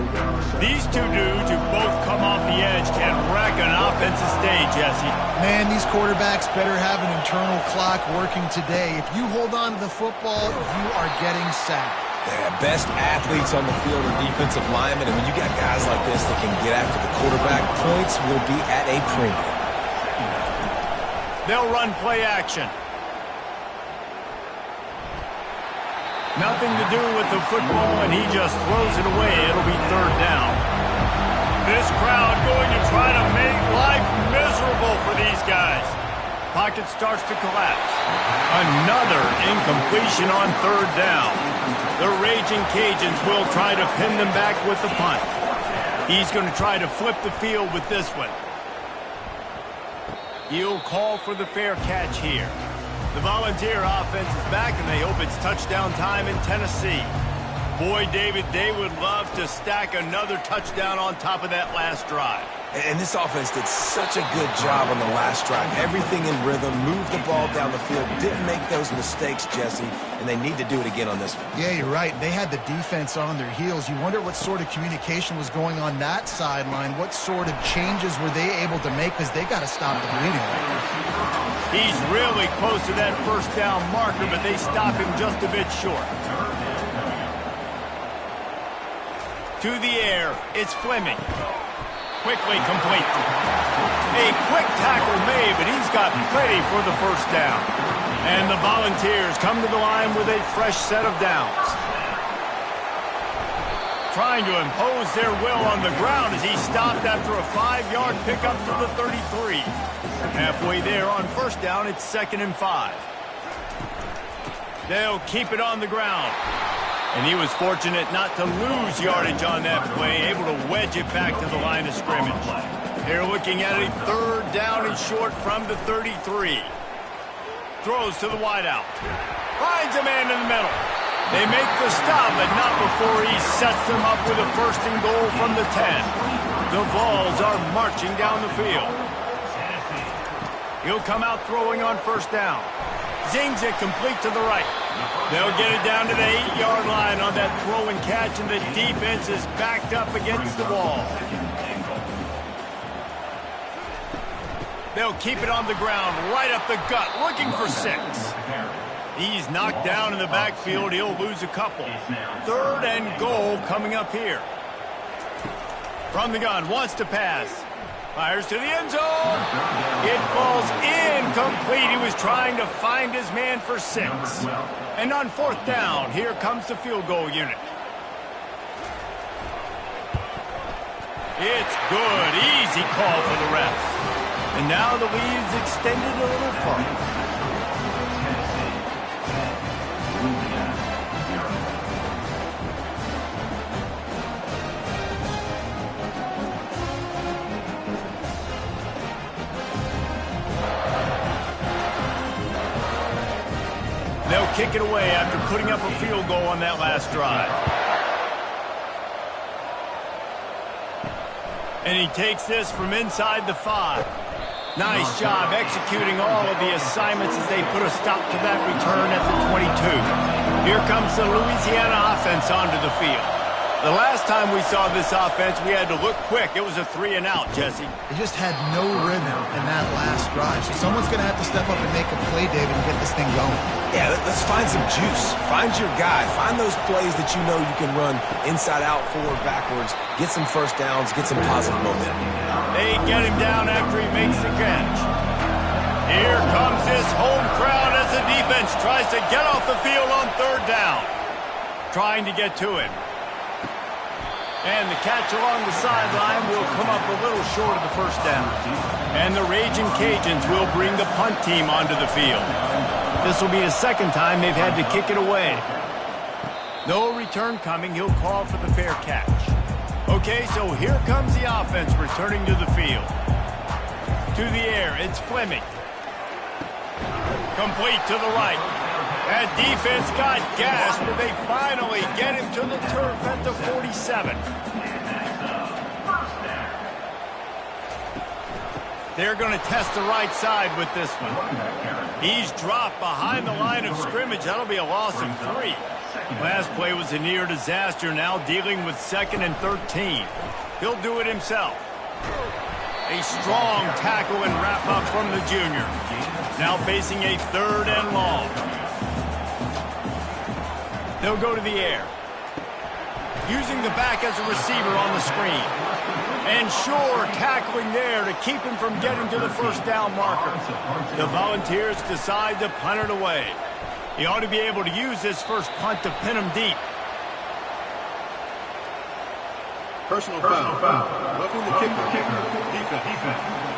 These two dudes who both come off the edge can wreck an offensive day, Jesse. Man, these quarterbacks better have an internal clock working today. If you hold on to the football, you are getting sacked. Yeah, best athletes on the field are defensive linemen, and when you got guys like this that can get after the quarterback, points will be at a premium. They'll run play action. Nothing to do with the football, and he just throws it away. It'll be 3rd down. This crowd going to try to make life miserable for these guys. Pocket starts to collapse. Another incompletion on 3rd down. The Raging Cajuns will try to pin them back with the punt. He's going to try to flip the field with this one. He'll call for the fair catch here. The Volunteer offense is back, and they hope it's touchdown time in Tennessee. Boy, David, they would love to stack another touchdown on top of that last drive. And this offense did such a good job on the last drive. Everything in rhythm, moved the ball down the field, didn't make those mistakes, Jesse, and they need to do it again on this one. Yeah, you're right. They had the defense on their heels. You wonder what sort of communication was going on that sideline. What sort of changes were they able to make, because they got to stop the bleeding. He's really close to that 1st down marker, but they stop him just a bit short. To the air, it's Fleming. Quickly complete. A quick tackle made, but he's got plenty for the 1st down. And the Volunteers come to the line with a fresh set of downs. Trying to impose their will on the ground as he stopped after a 5-yard pickup to the 33. Halfway there on 1st down, it's 2nd and 5. They'll keep it on the ground. And he was fortunate not to lose yardage on that play, able to wedge it back to the line of scrimmage. They're looking at a 3rd down and short from the 33. Throws to the wideout. Finds a man in the middle. They make the stop, but not before he sets them up with a 1st and goal from the 10. The Vols are marching down the field. He'll come out throwing on 1st down. Zings it complete to the right. They'll get it down to the 8-yard line on that throw and catch, and the defense is backed up against the wall. They'll keep it on the ground, right up the gut, looking for 6. He's knocked down in the backfield. He'll lose a couple. 3rd and goal coming up here. From the gun, wants to pass. Fires to the end zone. It falls incomplete. He was trying to find his man for 6. And on 4th down, here comes the field goal unit. It's good. Easy call for the refs. And now the lead's extended a little further. They'll kick it away after putting up a field goal on that last drive. And he takes this from inside the 5. Nice job executing all of the assignments as they put a stop to that return at the 22. Here comes the Louisiana offense onto the field. The last time we saw this offense, we had to look quick. It was a 3-and-out, Jesse. They just had no rhythm in that last drive. So someone's going to have to step up and make a play, David, and get this thing going. Yeah, let's find some juice. Find your guy. Find those plays that you know you can run inside out, forward, backwards. Get some 1st downs. Get some positive momentum. They get him down after he makes the catch. Here comes this home crowd as the defense tries to get off the field on 3rd down. Trying to get to him. And the catch along the sideline will come up a little short of the 1st down. And the Raging Cajuns will bring the punt team onto the field. This will be the 2nd time they've had to kick it away. No return coming. He'll call for the fair catch. Okay, so here comes the offense returning to the field. To the air, it's Fleming. Complete to the right. That defense got gassed, but they finally get him to the turf at the 47. They're going to test the right side with this one. He's dropped behind the line of scrimmage. That'll be a loss of 3. Last play was a near disaster, now dealing with 2nd and 13. He'll do it himself. A strong tackle and wrap up from the junior. Now facing a 3rd and long. They'll go to the air. Using the back as a receiver on the screen. And Shore tackling there to keep him from getting to the 1st down marker. The Volunteers decide to punt it away. He ought to be able to use this first punt to pin him deep. Personal foul. Roughing the kicker. Defense.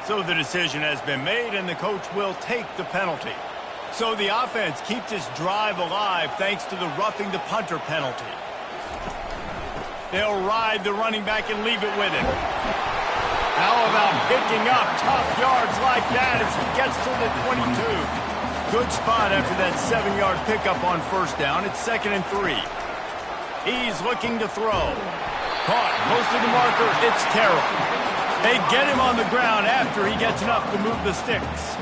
So the decision has been made, and the coach will take the penalty. So the offense keeps its drive alive thanks to the roughing the punter penalty. They'll ride the running back and leave it with him. How about picking up tough yards like that as he gets to the 22? Good spot after that 7-yard pickup on 1st down. It's 2nd and 3. He's looking to throw. Caught close to the marker. It's Terrell. They get him on the ground after he gets enough to move the sticks.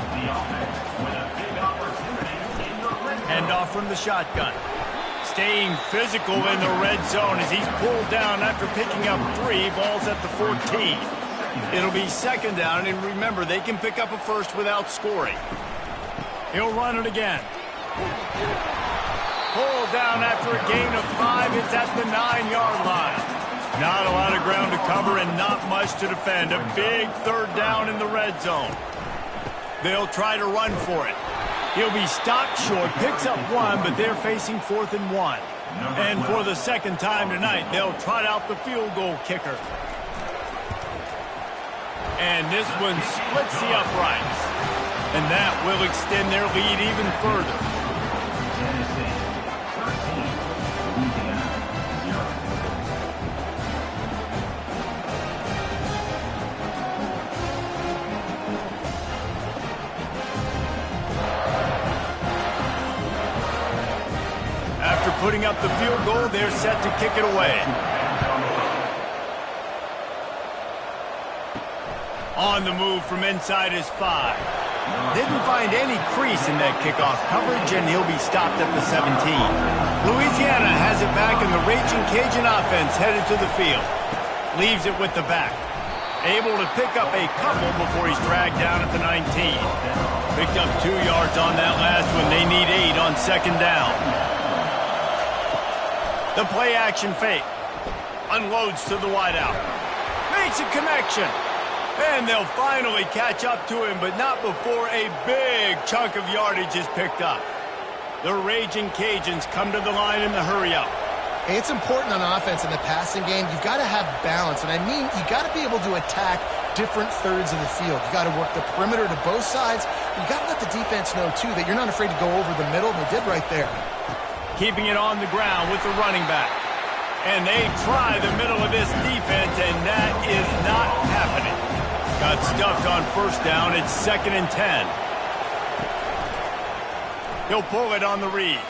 Hand off from the shotgun. Staying physical in the red zone as he's pulled down after picking up 3 balls at the 14. It'll be 2nd down, and remember, they can pick up a 1st without scoring. He'll run it again. Pulled down after a gain of 5. It's at the 9-yard line. Not a lot of ground to cover and not much to defend. A big 3rd down in the red zone. They'll try to run for it. He'll be stopped short, picks up 1, but they're facing 4th and 1. And for the 2nd time tonight, they'll trot out the field goal kicker. And this one splits the uprights. And that will extend their lead even further. putting up the field goal. They're set to kick it away. On the move from inside his 5. Didn't find any crease in that kickoff coverage, and he'll be stopped at the 17. Louisiana has it back, and the Raging Cajun offense headed to the field. Leaves it with the back. Able to pick up a couple before he's dragged down at the 19. Picked up 2 yards on that last one. They need 8 on second down. The play action fake. Unloads to the wideout. Makes a connection. And they'll finally catch up to him, but not before a big chunk of yardage is picked up. The Raging Cajuns come to the line in the hurry-up. Hey, it's important on offense in the passing game. You've got to have balance, and I mean you got to be able to attack different thirds of the field. You got to work the perimeter to both sides. You got to let the defense know, too, that you're not afraid to go over the middle, and they did right there. Keeping it on the ground with the running back. And they try the middle of this defense, and that is not happening. Got stuffed on first down. It's 2nd and 10. He'll pull it on the read.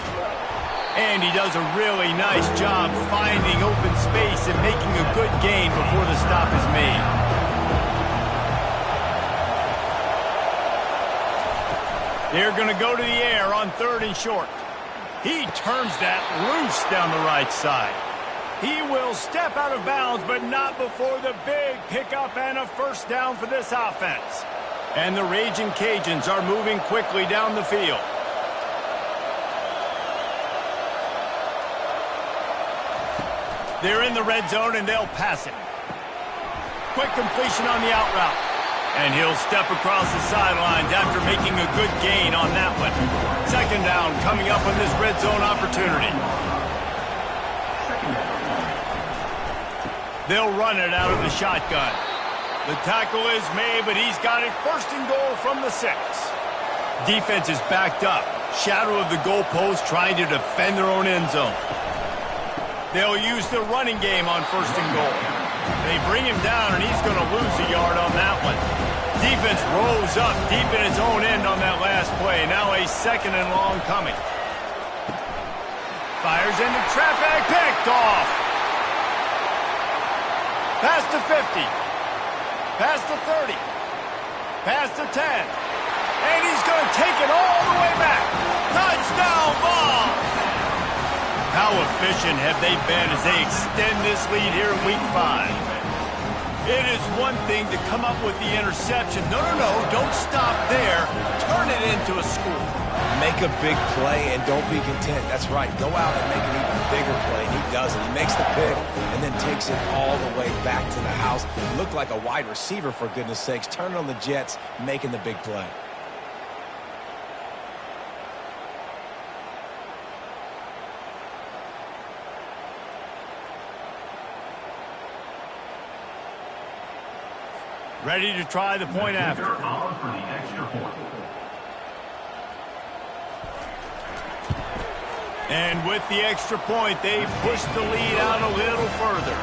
And he does a really nice job finding open space and making a good gain before the stop is made. They're going to go to the air on 3rd and short. He turns that loose down the right side. He will step out of bounds, but not before the big pickup and a first down for this offense. And the Raging Cajuns are moving quickly down the field. They're in the red zone, and they'll pass it. Quick completion on the out route. And he'll step across the sidelines after making a good gain on that one. 2nd down coming up on this red zone opportunity. They'll run it out of the shotgun. The tackle is made, but he's got it 1st and goal from the 6. Defense is backed up. Shadow of the goalpost trying to defend their own end zone. They'll use the running game on 1st and goal. They bring him down, and he's going to lose a yard on that one. Defense rolls up deep in its own end on that last play. Now a 2nd and long coming. Fires into traffic, picked off. Past the 50. Past the 30. Past the 10. And he's going to take it all the way back. Touchdown ball. How efficient have they been as they extend this lead here in Week 5? It is one thing to come up with the interception. No, don't stop there. Turn it into a score. Make a big play and don't be content. That's right. Go out and make an even bigger play. And he does it. He makes the pick and then takes it all the way back to the house. He looked like a wide receiver, for goodness sakes. Turning on the Jets, making the big play. Ready to try the point after. On for the extra point. And with the extra point, they push the lead out a little further.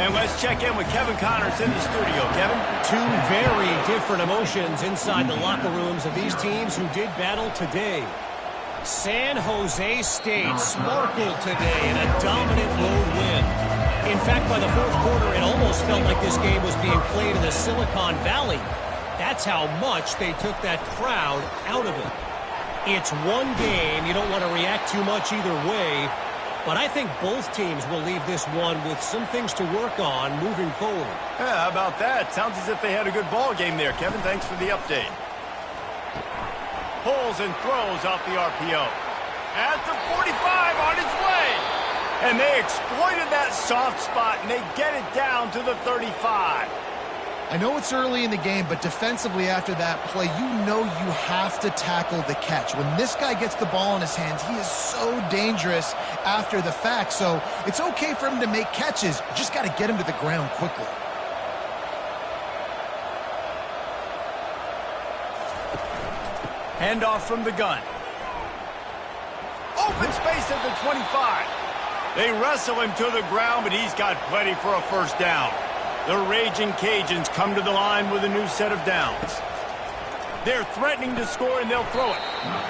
And let's check in with Kevin Connors in the studio. Kevin? 2 very different emotions inside the locker rooms of these teams who did battle today. San Jose State sparkled today in a dominant road win. In fact, by the 4th quarter, it almost felt like this game was being played in the Silicon Valley. That's how much they took that crowd out of it. It's one game. You don't want to react too much either way. But I think both teams will leave this one with some things to work on moving forward. Yeah, how about that? Sounds as if they had a good ball game there, Kevin. Thanks for the update. Pulls and throws off the RPO. At the 45 on its way. And they exploited that soft spot, and they get it down to the 35. I know it's early in the game, but defensively after that play, you know you have to tackle the catch. When this guy gets the ball in his hands, he is so dangerous after the fact. So it's okay for him to make catches. You just got to get him to the ground quickly. Handoff from the gun. Open space at the 25. They wrestle him to the ground, but he's got plenty for a first down. The Raging Cajuns come to the line with a new set of downs. They're threatening to score, and they'll throw it.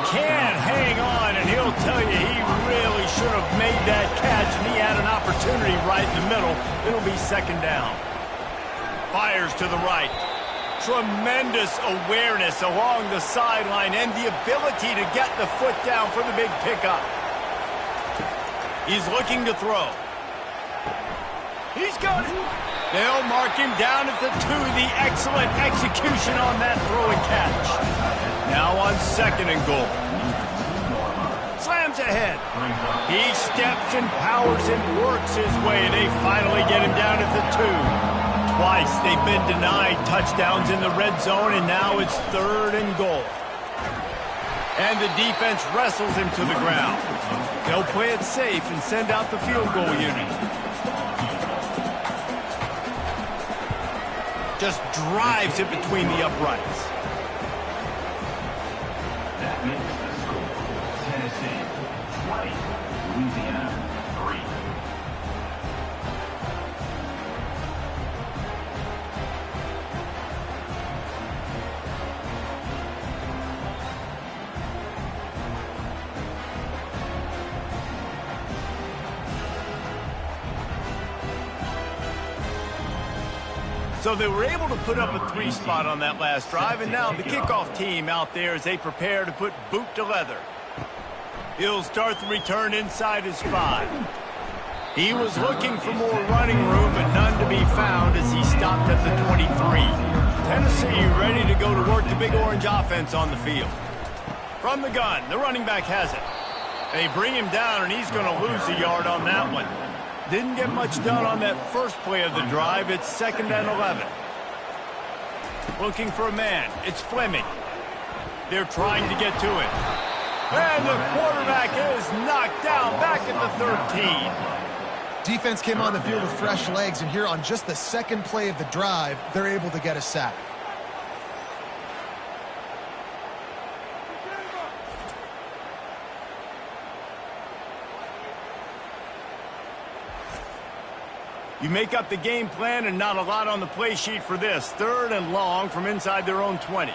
Can't hang on, and he'll tell you he really should have made that catch, and he had an opportunity right in the middle. It'll be second down. Fires to the right. Tremendous awareness along the sideline and the ability to get the foot down for the big pickup. He's looking to throw. He's got it. They'll mark him down at the 2. The excellent execution on that throw and catch. Now on second and goal. Slams ahead. He steps and powers and works his way. They finally get him down at the 2. Twice they've been denied touchdowns in the red zone, and now it's third and goal. And the defense wrestles him to the ground. They'll play it safe and send out the field goal unit. Just drives it between the uprights. That makes the score. Tennessee 20, Louisiana 3. So they were able to put up a 3 spot on that last drive, and now the kickoff team out there as they prepare to put boot to leather. He'll start the return inside his 5. He was looking for more running room, but none to be found as he stopped at the 23. Tennessee ready to go to work the Big Orange offense on the field. From the gun, the running back has it. They bring him down, and he's going to lose a yard on that one. Didn't get much done on that first play of the drive. It's second and 11. Looking for a man. It's Fleming. They're trying to get to it. And the quarterback is knocked down back at the 13. Defense came on the field with fresh legs, and here on just the second play of the drive, they're able to get a sack. You make up the game plan and not a lot on the play sheet for this. Third and long from inside their own 20.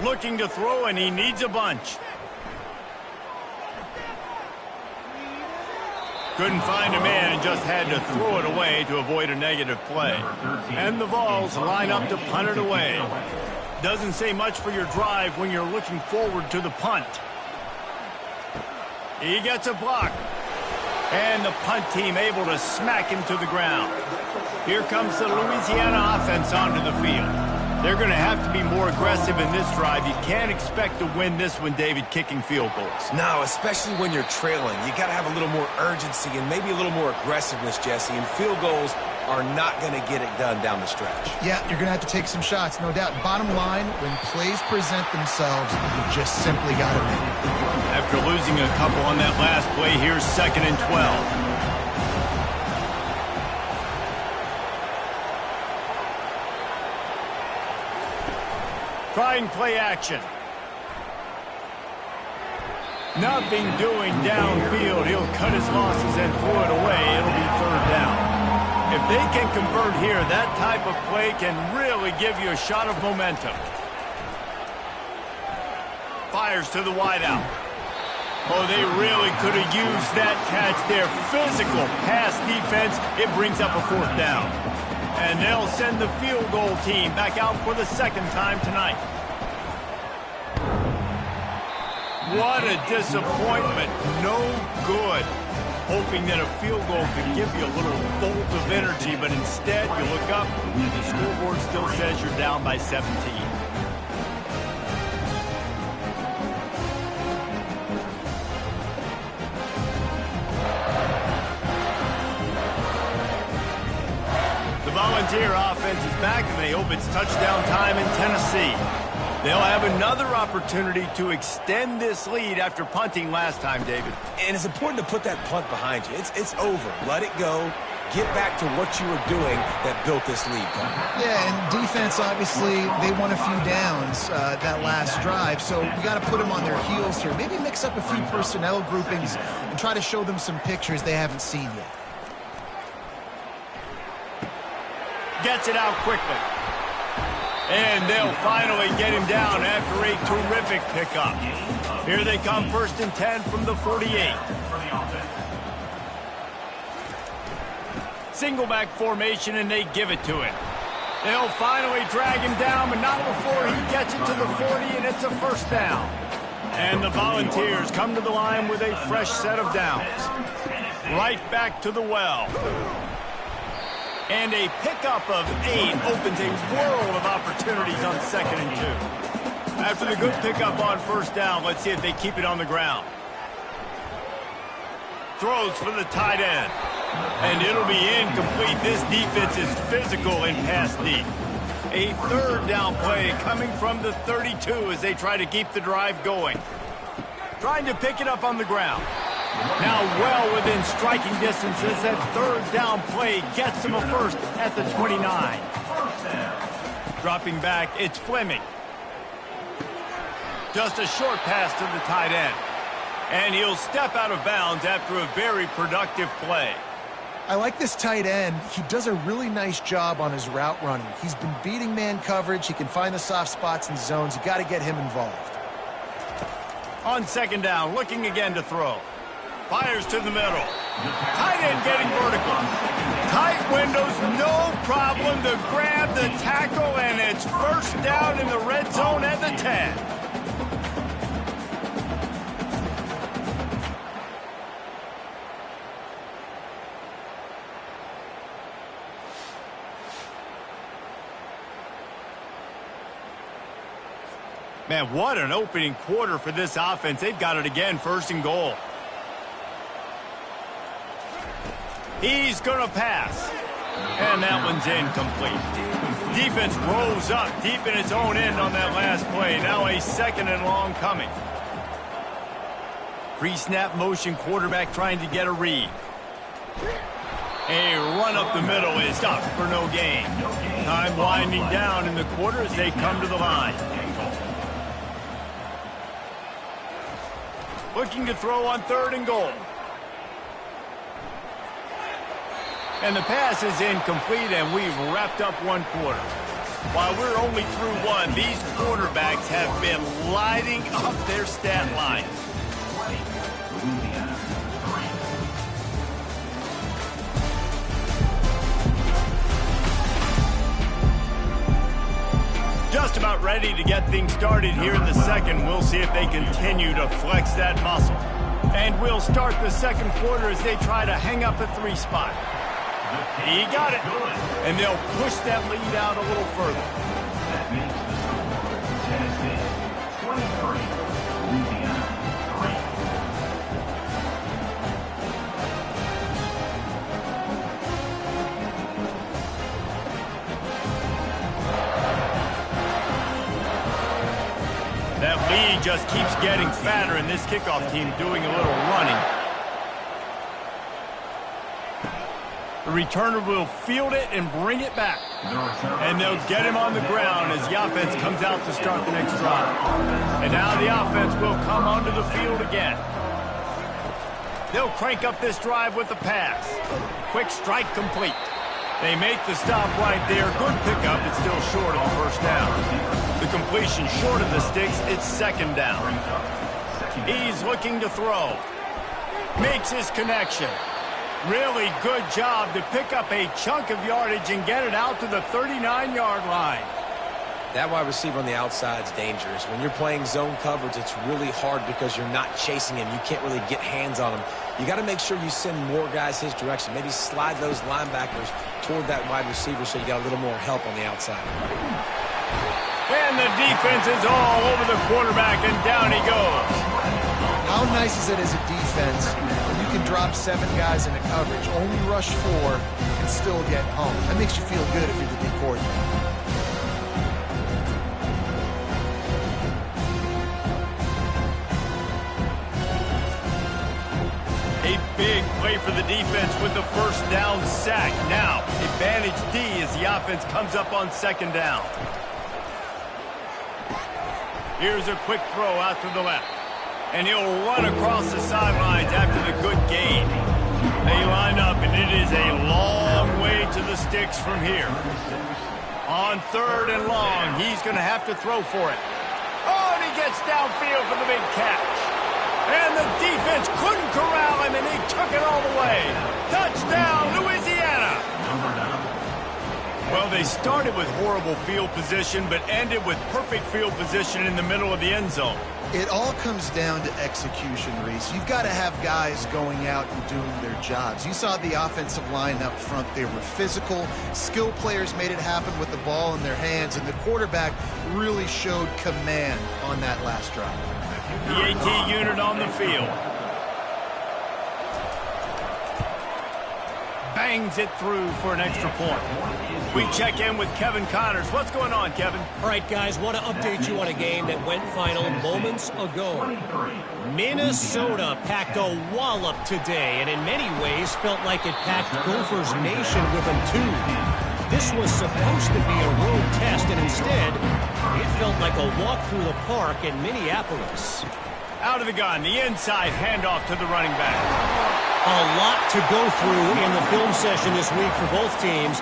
Looking to throw, and he needs a bunch. Couldn't find a man and just had to throw it away to avoid a negative play. And the Vols line up to punt it away. Doesn't say much for your drive when you're looking forward to the punt. He gets a block. And the punt team able to smack him to the ground. Here comes the Louisiana offense onto the field. They're going to have to be more aggressive in this drive. You can't expect to win this one, David, kicking field goals. No, especially when you're trailing. You got to have a little more urgency and maybe a little more aggressiveness, Jesse. And field goals are not going to get it done down the stretch. Yeah, you're going to have to take some shots, no doubt. Bottom line, when plays present themselves, you just simply got to make it. After losing a couple on that last play, here's second and 12. Trying play action. Nothing doing downfield. He'll cut his losses and throw it away. It'll be third down. If they can convert here, that type of play can really give you a shot of momentum. Fires to the wideout. Oh, they really could have used that catch there. Physical pass defense. It brings up a fourth down. And they'll send the field goal team back out for the second time tonight. What a disappointment. No good. Hoping that a field goal could give you a little bolt of energy, but instead you look up and the scoreboard still says you're down by 17. The Volunteer offense is back, and they hope it's touchdown time in Tennessee. They'll have another opportunity to extend this lead after punting last time, David. And it's important to put that punt behind you. It's over. Let it go. Get back to what you were doing that built this lead. Yeah, and defense, obviously, they won a few downs that last drive, so you got to put them on their heels here. Maybe mix up a few personnel groupings and try to show them some pictures they haven't seen yet. Gets it out quickly. And they'll finally get him down after a terrific pickup. Here they come, 1st and 10 from the 48. Single back formation, and they give it to him. They'll finally drag him down, but not before he gets it to the 40, and it's a 1st down. And the Volunteers come to the line with a fresh set of downs. Right back to the well. And a pickup of 8 opens a world of opportunities on 2nd and 2. After the good pickup on 1st down, let's see if they keep it on the ground. Throws for the tight end. And it'll be incomplete. This defense is physical in pass deep. A 3rd down play coming from the 32 as they try to keep the drive going. Trying to pick it up on the ground. Now well within striking distance as that 3rd down play gets him a 1st at the 29. Dropping back, it's Fleming. Just a short pass to the tight end. And he'll step out of bounds after a very productive play. I like this tight end. He does a really nice job on his route running. He's been beating man coverage. He can find the soft spots and zones. You got to get him involved. On 2nd down, looking again to throw. Fires to the middle. Tight end getting vertical. Tight windows, no problem to grab the tackle, and it's 1st down in the red zone at the 10. Man, what an opening quarter for this offense. They've got it again, 1st and goal. He's going to pass. And that one's incomplete. Defense rolls up deep in its own end on that last play. Now a 2nd and long coming. Pre-snap motion quarterback trying to get a read. A run up the middle is stopped for no gain. Time winding down in the quarter as they come to the line. Looking to throw on 3rd and goal. And the pass is incomplete, and we've wrapped up 1 quarter. While we're only through 1, these quarterbacks have been lighting up their stat line. Just about ready to get things started here in the 2nd. We'll see if they continue to flex that muscle. And we'll start the 2nd quarter as they try to hang up a 3 spot. He got it. And they'll push that lead out a little further. That makes the score Tennessee 23, Louisiana 3. That lead just keeps getting fatter, and this kickoff team doing a little running. The returner will field it and bring it back. And they'll get him on the ground as the offense comes out to start the next drive. And now the offense will come onto the field again. They'll crank up this drive with the pass. Quick strike complete. They make the stop right there. Good pickup. It's still short of the 1st down. The completion short of the sticks. It's 2nd down. He's looking to throw. Makes his connection. Really good job to pick up a chunk of yardage and get it out to the 39-yard line. That wide receiver on the outside is dangerous. When you're playing zone coverage, it's really hard because you're not chasing him. You can't really get hands on him. You got to make sure you send more guys his direction. Maybe slide those linebackers toward that wide receiver so you got a little more help on the outside. And the defense is all over the quarterback, and down he goes. How nice is it as a defense when you can drop 7 guys into coverage, only rush 4, and still get home? That makes you feel good if you're the D coordinator. A big play for the defense with the 1st down sack. Now, advantage D as the offense comes up on 2nd down. Here's a quick throw out to the left. And he'll run across the sidelines after the good gain. They line up, and it is a long way to the sticks from here. On 3rd and long, he's going to have to throw for it. Oh, and he gets downfield for the big catch. And the defense couldn't corral him, and he took it all the way. Touchdown, Louisiana. Well, they started with horrible field position, but ended with perfect field position in the middle of the end zone. It all comes down to execution, Reese. You've got to have guys going out and doing their jobs. You saw the offensive line up front. They were physical. Skill players made it happen with the ball in their hands, and the quarterback really showed command on that last drive. The AT unit on the field. Bangs it through for an extra point. We check in with Kevin Connors. What's going on, Kevin? All right, guys, want to update you on a game that went final moments ago. Minnesota packed a wallop today, and in many ways felt like it packed Gophers Nation with them, too. This was supposed to be a road test, and instead, it felt like a walk through the park in Minneapolis. Out of the gun, the inside handoff to the running back. A lot to go through in the film session this week for both teams.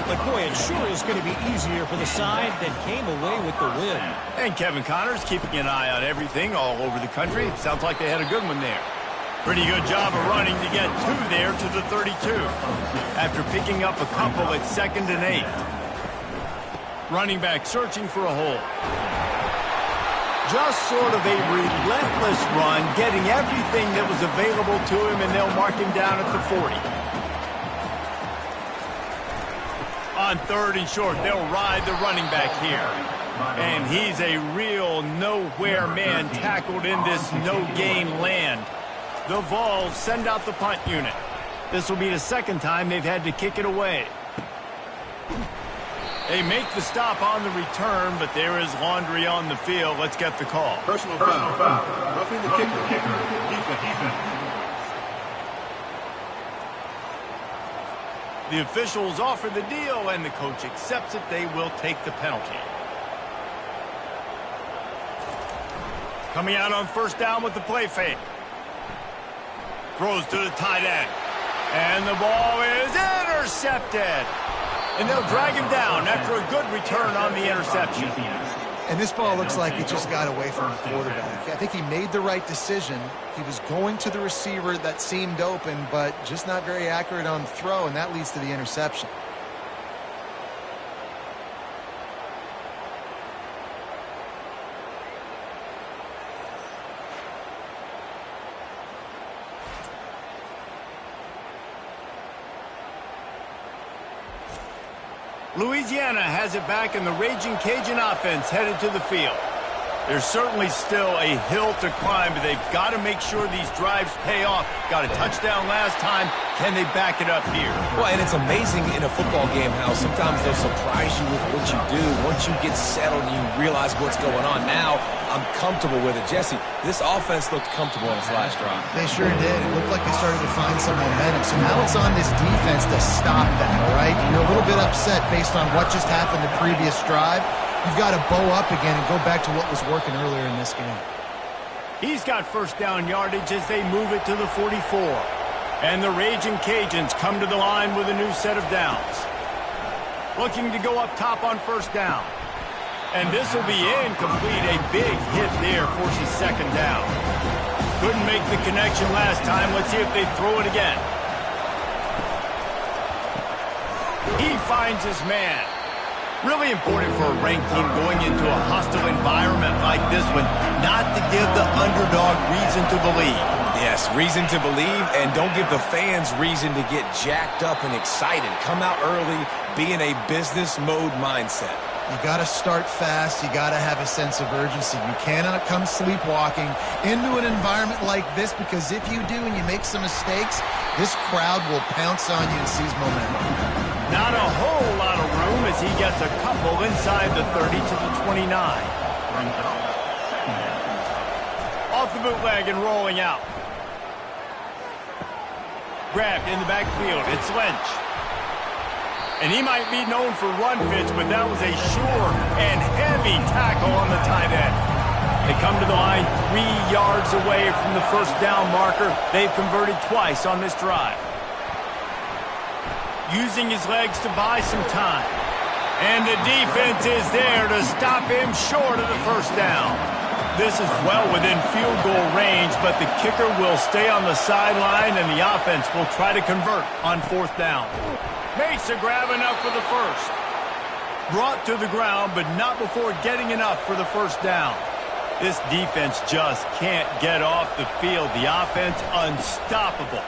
But, boy, it sure is going to be easier for the side that came away with the win. And Kevin Connors keeping an eye on everything all over the country. Sounds like they had a good one there. Pretty good job of running to get 2 there to the 32. After picking up a couple at 2nd and 8. Running back searching for a hole. Just sort of a relentless run, getting everything that was available to him, and they'll mark him down at the 40. On 3rd and short, they'll ride the running back here. And he's a real nowhere man tackled in this no-gain land. The Vols send out the punt unit. This will be the 2nd time they've had to kick it away. They make the stop on the return, but there is laundry on the field. Let's get the call. Personal foul. Roughing the kicker. Defense. The officials offer the deal, and the coach accepts it. They will take the penalty. Coming out on 1st down with the play fake. Throws to the tight end. And the ball is intercepted. And they'll drag him down after a good return on the interception. And this ball looks like it just got away from the quarterback. I think he made the right decision. He was going to the receiver that seemed open, but just not very accurate on the throw, and that leads to the interception. Louisiana has it back, and the Raging Cajun offense headed to the field. There's certainly still a hill to climb, but they've got to make sure these drives pay off. Got a touchdown last time. Can they back it up here? Well, and it's amazing in a football game how sometimes they'll surprise you with what you do. Once you get settled, you realize what's going on. Now, I'm comfortable with it. Jesse, this offense looked comfortable on this last drive. They sure did. It looked like they started to find some momentum. So now it's on this defense to stop that, all right? You're a little bit upset based on what just happened the previous drive. You've got to bow up again and go back to what was working earlier in this game. He's got 1st down yardage as they move it to the 44. And the Raging Cajuns come to the line with a new set of downs. Looking to go up top on 1st down. And this will be incomplete. A big hit there forces 2nd down. Couldn't make the connection last time. Let's see if they throw it again. He finds his man. Really important for a ranked team going into a hostile environment like this one, not to give the underdog reason to believe. Yes, reason to believe, and don't give the fans reason to get jacked up and excited. Come out early, be in a business mode mindset. You got to start fast. You got to have a sense of urgency. You cannot come sleepwalking into an environment like this, because if you do and you make some mistakes, this crowd will pounce on you and seize momentum. Not a whole lot of room as he gets a couple inside the 30 to the 29. Off the bootleg and rolling out. Grabbed in the backfield. It's Lynch. And he might be known for run fits, but that was a sure and heavy tackle on the tight end. They come to the line 3 yards away from the 1st down marker. They've converted twice on this drive. Using his legs to buy some time. And the defense is there to stop him short of the first down. This is well within field goal range, but the kicker will stay on the sideline, and the offense will try to convert on fourth down. Makes a grab enough for the first. Brought to the ground, but not before getting enough for the first down. This defense just can't get off the field. The offense unstoppable.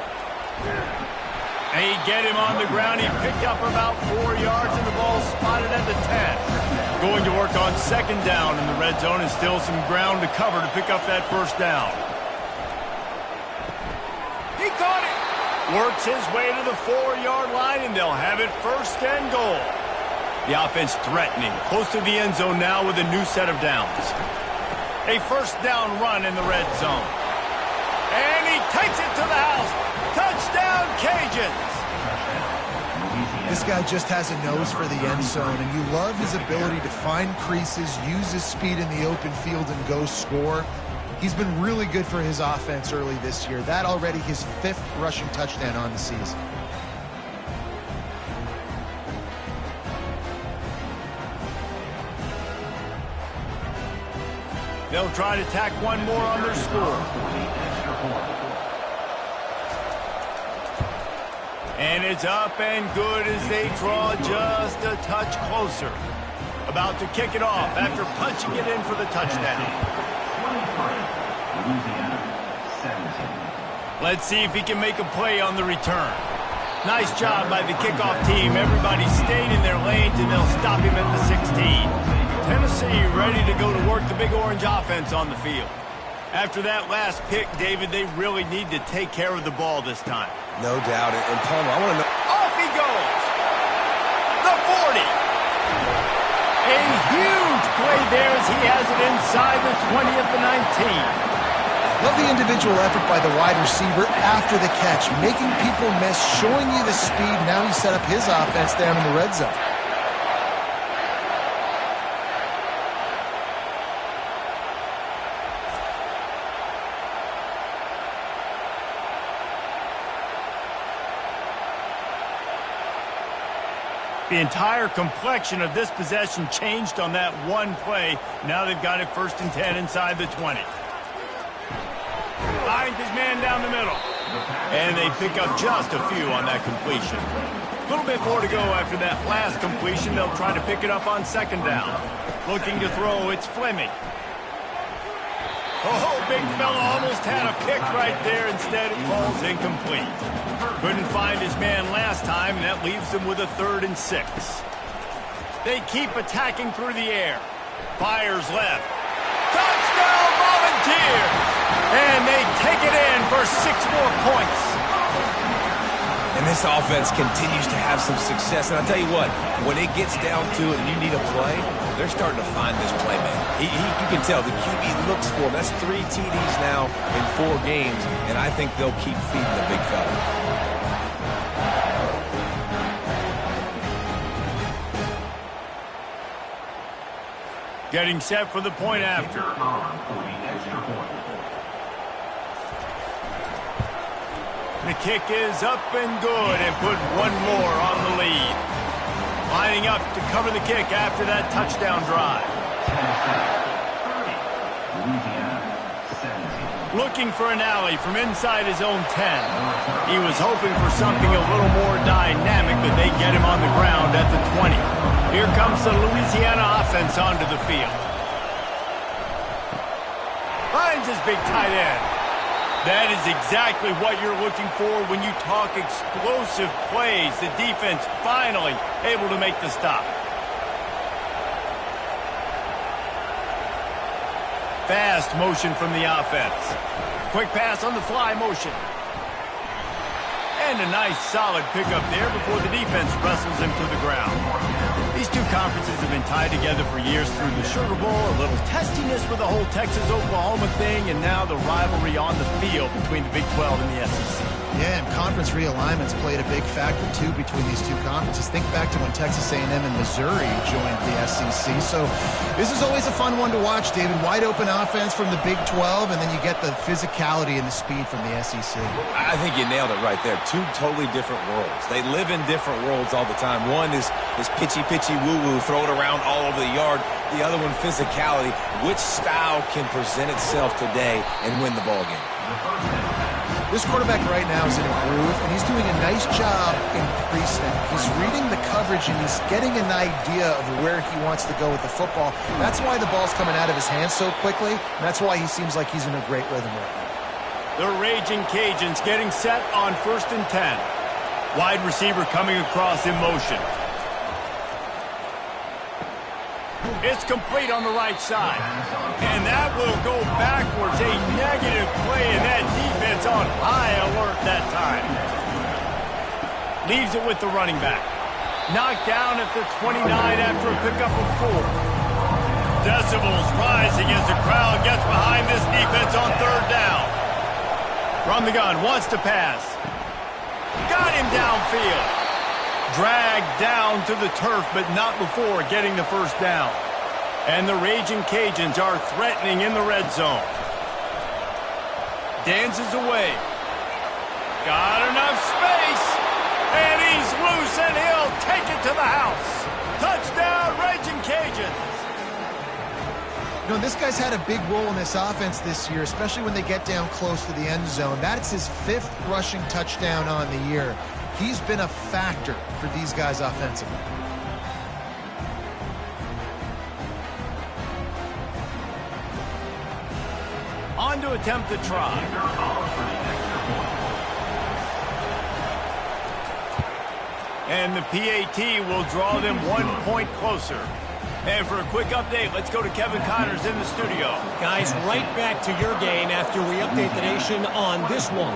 They get him on the ground. He picked up about 4 yards, and the ball spotted at the 10. Going to work on second down in the red zone, and still some ground to cover to pick up that first down. He caught it. Works his way to the 4-yard line, and they'll have it first and goal. The offense threatening, close to the end zone now with a new set of downs. A first down run in the red zone. And he takes it to the house. Touchdown, Cajuns! This guy just has a nose for the end zone, and you love his ability to find creases, use his speed in the open field, and go score. He's been really good for his offense early this year. That already his 5th rushing touchdown on the season. They'll try to tack one more on their score. And it's up and good as they draw just a touch closer. About to kick it off after punching it in for the touchdown. Let's see if he can make a play on the return. Nice job by the kickoff team. Everybody stayed in their lanes, and they'll stop him at the 16. Tennessee ready to go to work the Big Orange offense on the field. After that last pick, David, they really need to take care of the ball this time. No doubt. And Palmer, I want to know. Off he goes. The 40. A huge play there as he has it inside the 20 at the 19. Love the individual effort by the wide receiver after the catch, making people miss, showing you the speed. Now he set up his offense down in the red zone. The entire complexion of this possession changed on that one play. Now they've got it first and 10 inside the 20. Finds his man down the middle. And they pick up just a few on that completion. A little bit more to go after that last completion. They'll try to pick it up on second down. Looking to throw, it's Fleming. Oh, big fella almost had a pick right there. Instead, it falls incomplete. Couldn't find his man last time, and that leaves them with a 3rd and 6. They keep attacking through the air. Fires left. Touchdown, Volunteers! And they take it in for 6 more points. And this offense continues to have some success. And I'll tell you what, when it gets down to it and you need a play, they're starting to find this playman. You can tell the QB looks for him. That's 3 TDs now in 4 games, and I think they'll keep feeding the big fella. Getting set for the point after. The kick is up and good, and put one more on the lead. Lining up to cover the kick after that touchdown drive. Looking for an alley from inside his own 10. He was hoping for something a little more dynamic, but they get him on the ground at the 20. Here comes the Louisiana offense onto the field. Finds his big tight end. That is exactly what you're looking for when you talk explosive plays. The defense finally able to make the stop. Fast motion from the offense. Quick pass on the fly motion. And a nice solid pickup there before the defense wrestles him to the ground. These two conferences have been tied together for years through the Sugar Bowl, a little testiness with the whole Texas-Oklahoma thing, and now the rivalry on the field between the Big 12 and the SEC. Yeah, and conference realignments played a big factor, too, between these two conferences. Think back to when Texas A&M and Missouri joined the SEC. So this is always a fun one to watch, David. Wide open offense from the Big 12, and then you get the physicality and the speed from the SEC. I think you nailed it right there. Two totally different worlds. They live in different worlds all the time. One is pitchy, woo-woo, throw it around all over the yard. The other one, physicality. Which style can present itself today and win the ball game? This quarterback right now is in a groove, and he's doing a nice job in pre-snap. He's reading the coverage, and he's getting an idea of where he wants to go with the football. That's why the ball's coming out of his hands so quickly, and that's why he seems like he's in a great rhythm right now. The Raging Cajuns getting set on 1st and 10. Wide receiver coming across in motion. It's complete on the right side. And that will go backwards. A negative play, and that defense on high alert that time. Leaves it with the running back. Knocked down at the 29 after a pickup of 4. Decibels rising as the crowd gets behind this defense on 3rd down. From the gun, wants to pass. Got him downfield. Dragged down to the turf, but not before getting the 1st down. And the Raging Cajuns are threatening in the red zone. Dances away. Got enough space. And he's loose, and he'll take it to the house. Touchdown, Raging Cajuns. You know, this guy's had a big role in this offense this year, especially when they get down close to the end zone. That's his 5th rushing touchdown on the year. He's been a factor for these guys offensively. On to attempt the try. And the PAT will draw them 1 point closer. And for a quick update, let's go to Kevin Connors in the studio. Guys, right back to your game after we update the nation on this one.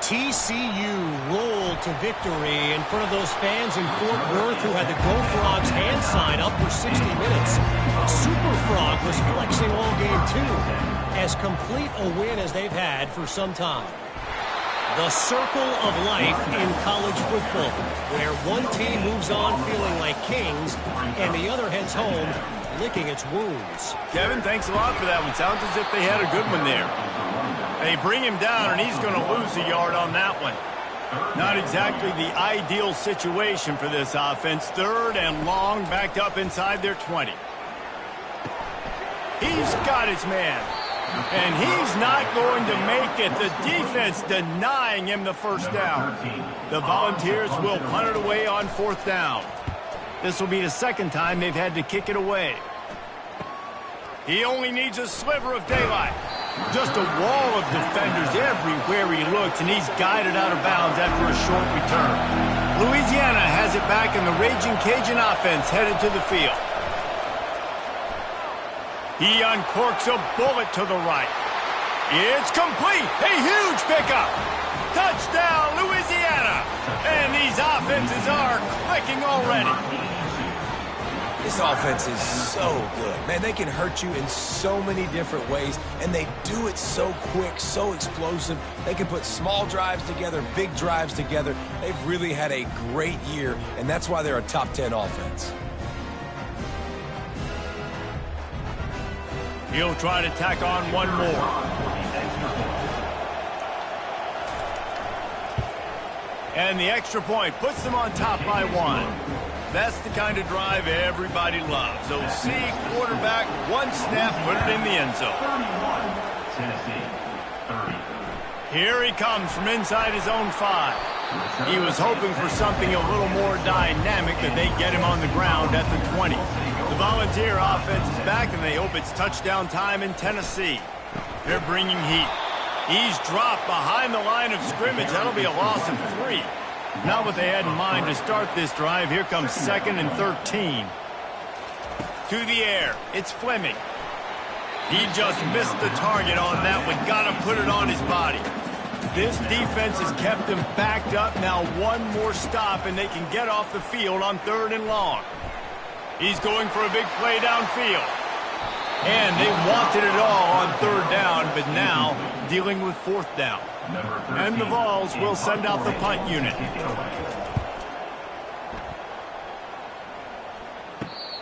TCU rolled to victory in front of those fans in Fort Worth who had the Go Frogs hand sign up for 60 minutes. Super Frog was flexing all game too. As complete a win as they've had for some time. The circle of life in college football, where one team moves on feeling like kings and the other heads home licking its wounds. Kevin, thanks a lot for that one. Sounds as if they had a good one there. They bring him down, and he's going to lose a yard on that one. Not exactly the ideal situation for this offense. 3rd and long, backed up inside their 20. He's got his man. And he's not going to make it. The defense denying him the 1st down. The Volunteers will punt it away on 4th down. This will be the 2nd time they've had to kick it away. He only needs a sliver of daylight. Just a wall of defenders everywhere he looks, and he's guided out of bounds after a short return. Louisiana has it back, and the Raging Cajun offense headed to the field. He uncorks a bullet to the right. It's complete. A huge pickup. Touchdown, Louisiana. And these offenses are clicking already. This offense is so good. Man, they can hurt you in so many different ways, and they do it so quick, so explosive. They can put small drives together, big drives together. They've really had a great year, and that's why they're a top 10 offense. He'll try to tack on one more. And the extra point puts them on top by 1. That's the kind of drive everybody loves. OC, quarterback, one snap, put it in the end zone. 31, Tennessee, 30. Here he comes from inside his own 5. He was hoping for something a little more dynamic, but they get him on the ground at the 20. The Volunteer offense is back, and they hope it's touchdown time in Tennessee. They're bringing heat. He's dropped behind the line of scrimmage. That'll be a loss of 3. Not what they had in mind to start this drive. Here comes 2nd and 13. To the air. It's Fleming. He just missed the target on that one. Got to put it on his body. This defense has kept him backed up. Now one more stop, and they can get off the field on 3rd and long. He's going for a big play downfield. And they wanted it all on third down, but now dealing with fourth down. And the Vols will send out the punt unit.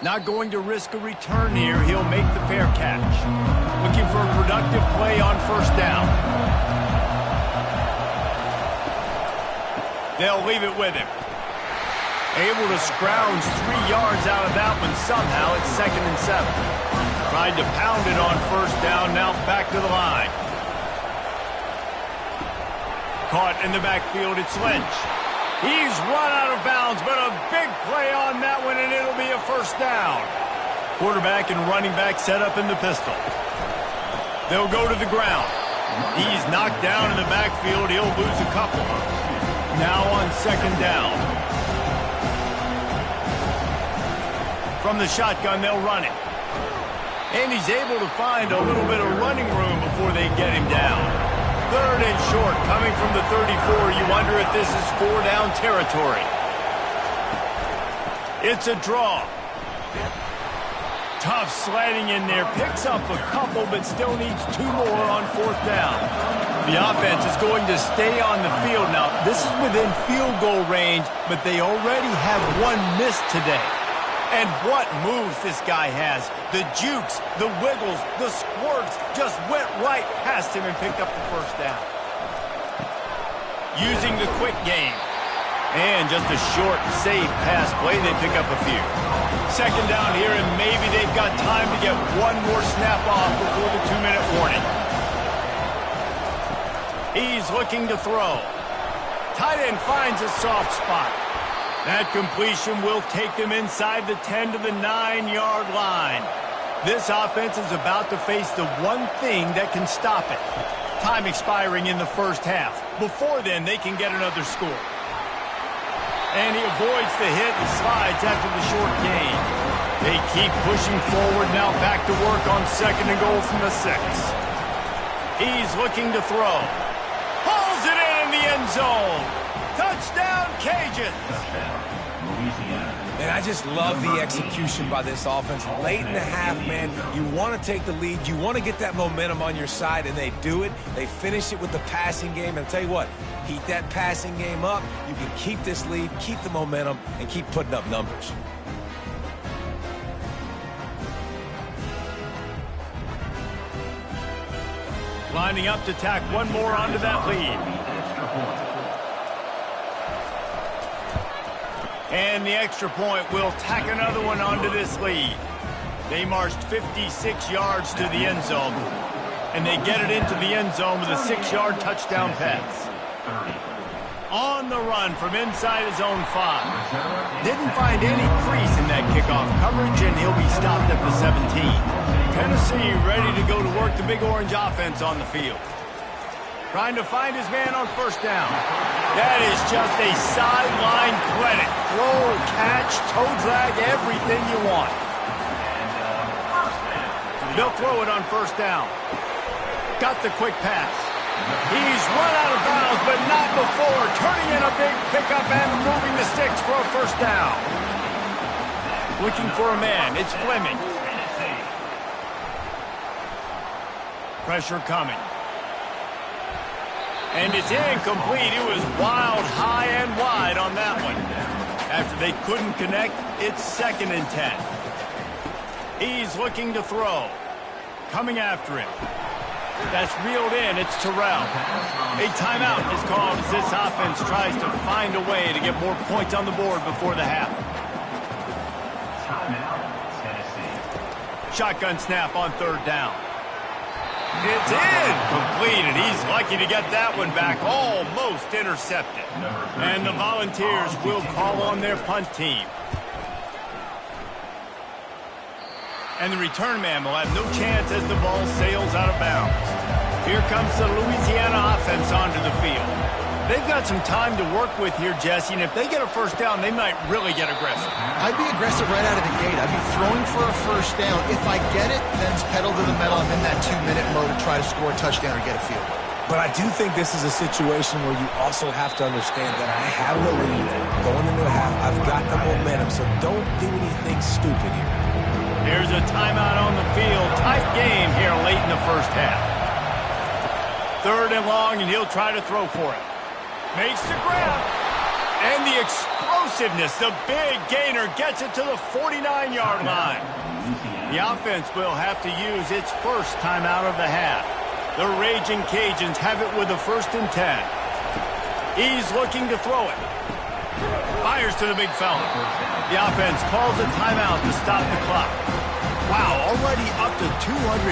Not going to risk a return here. He'll make the fair catch. Looking for a productive play on first down. They'll leave it with him. Able to scrounge 3 yards out of that one somehow. It's 2nd and 7. Tried to pound it on first down. Now back to the line. Caught in the backfield. It's Lynch. He's run out of bounds, but a big play on that one, and it'll be a first down. Quarterback and running back set up in the pistol. They'll go to the ground. He's knocked down in the backfield. He'll lose a couple. Now on second down. From the shotgun, they'll run it. And he's able to find a little bit of running room before they get him down. 3rd and short, coming from the 34. You wonder if this is 4-down territory. It's a draw. Tough sliding in there. Picks up a couple, but still needs 2 more on fourth down. The offense is going to stay on the field. Now, this is within field goal range, but they already have 1 miss today. And what moves this guy has. The jukes, the wiggles, the squirts just went right past him and picked up the first down. Using the quick game. And just a short, safe pass play. They pick up a few. Second down here, and maybe they've got time to get 1 more snap off before the 2-minute warning. He's looking to throw. Tight end finds a soft spot. That completion will take them inside the 10 to the 9-yard line. This offense is about to face the one thing that can stop it. Time expiring in the first half. Before then, they can get another score. And he avoids the hit and slides after the short gain. They keep pushing forward now, back to work on 2nd and goal from the 6. He's looking to throw. Pulls it in the end zone. Touchdown, Cajuns! And I just love the execution by this offense. Late in the half, man, you want to take the lead. You want to get that momentum on your side, and they do it. They finish it with the passing game. And I'll tell you what, heat that passing game up. You can keep this lead, keep the momentum, and keep putting up numbers. Lining up to tack 1 more onto that lead. And the extra point will tack another one onto this lead. They marched 56 yards to the end zone. And they get it into the end zone with a 6-yard touchdown pass. On the run from inside his own 5. Didn't find any crease in that kickoff coverage, and he'll be stopped at the 17. Tennessee ready to go to work the Big Orange offense on the field. Trying to find his man on first down. That is just a sideline credit. Throw, catch, toe drag, everything you want. They'll throw it on first down. Got the quick pass. He's run out of bounds, but not before. Turning in a big pickup and moving the sticks for a first down. Looking for a man. It's Fleming. Pressure coming. And it's incomplete. It was wild, high, and wide on that one. After they couldn't connect, it's 2nd and 10. He's looking to throw. Coming after him. That's reeled in. It's Terrell. A timeout is called as this offense tries to find a way to get more points on the board before the half. Shotgun snap on 3rd down. It's incomplete, and he's lucky to get that one back, almost intercepted. And the Volunteers will call on their punt team. And the return man will have no chance as the ball sails out of bounds. Here comes the Louisiana offense onto the field. They've got some time to work with here, Jesse, and if they get a first down, they might really get aggressive. I'd be aggressive right out of the gate. I'd be throwing for a first down. If I get it, then it's pedal to the metal. I'm in that 2-minute mode to try to score a touchdown or get a field goal. But I do think this is a situation where you also have to understand that I have the lead going into the half. I've got the momentum, so don't do anything stupid here. Here's a timeout on the field. Tight game here late in the first half. 3rd and long, and he'll try to throw for it. Makes the grab. And the explosiveness, the big gainer, gets it to the 49-yard line. The offense will have to use its first timeout of the half. The Raging Cajuns have it with a 1st and 10. He's looking to throw it. Fires to the big fella. The offense calls a timeout to stop the clock. Wow, already up to 250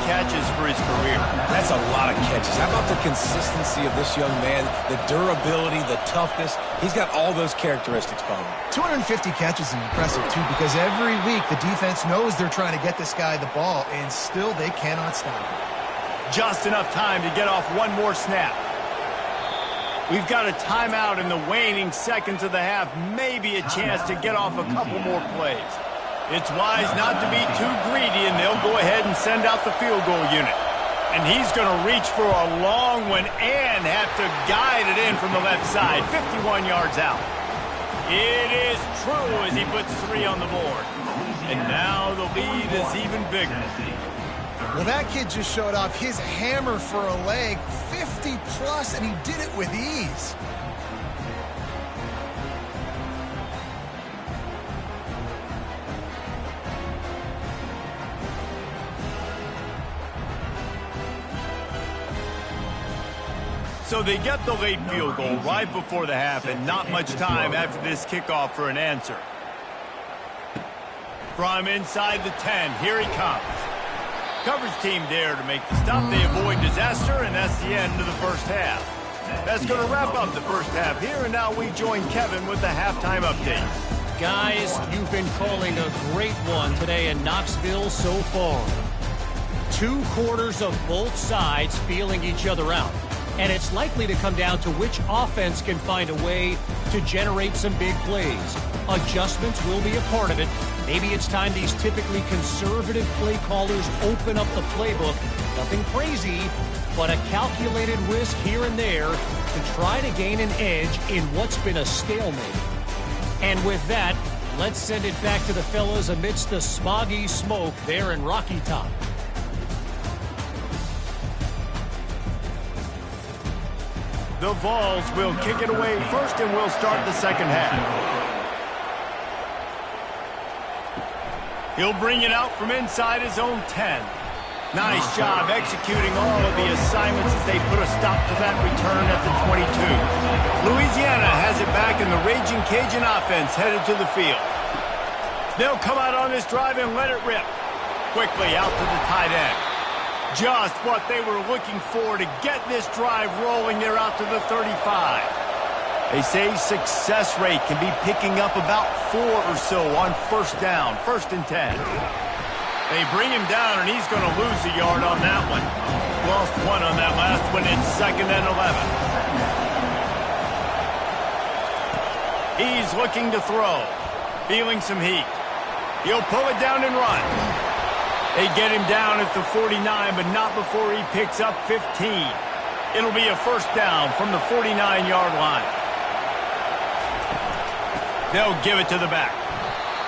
catches for his career. That's a lot of catches. How about the consistency of this young man, the durability, the toughness? He's got all those characteristics for him. 250 catches is impressive, too, because every week the defense knows they're trying to get this guy the ball, and still they cannot stop him. Just enough time to get off one more snap. We've got a timeout in the waning seconds of the half, maybe a chance to get off a couple more plays. It's wise not to be too greedy, and they'll go ahead and send out the field goal unit. And he's going to reach for a long one and have to guide it in from the left side, 51 yards out. It is true as he puts 3 on the board. And now the lead is even bigger. Well, that kid just showed off his hammer for a leg, 50-plus, and he did it with ease. So they get the late field goal right before the half, and not much time after this kickoff for an answer. From inside the 10, here he comes. Coverage team there to make the stop. They avoid disaster, and that's the end of the first half. That's going to wrap up the first half here, and now we join Kevin with the halftime update. Guys, you've been calling a great one today in Knoxville so far. 2 quarters of both sides feeling each other out. And it's likely to come down to which offense can find a way to generate some big plays. Adjustments will be a part of it. Maybe it's time these typically conservative play callers open up the playbook. Nothing crazy, but a calculated risk here and there to try to gain an edge in what's been a stalemate. And with that, let's send it back to the fellas amidst the smoggy smoke there in Rocky Top. The Vols will kick it away first, and we'll start the second half. He'll bring it out from inside his own 10. Nice job executing all of the assignments as they put a stop to that return at the 22. Louisiana has it back, and the Raging Cajun offense headed to the field. They'll come out on this drive and let it rip. Quickly out to the tight end. Just what they were looking for to get this drive rolling. They're out to the 35. They say success rate can be picking up about 4 or so on first down, 1st and 10. They bring him down, and he's going to lose a yard on that one. Lost 1 on that last one. It's 2nd and 11. He's looking to throw, feeling some heat. He'll pull it down and run. They get him down at the 49, but not before he picks up 15. It'll be a first down from the 49-yard line. They'll give it to the back.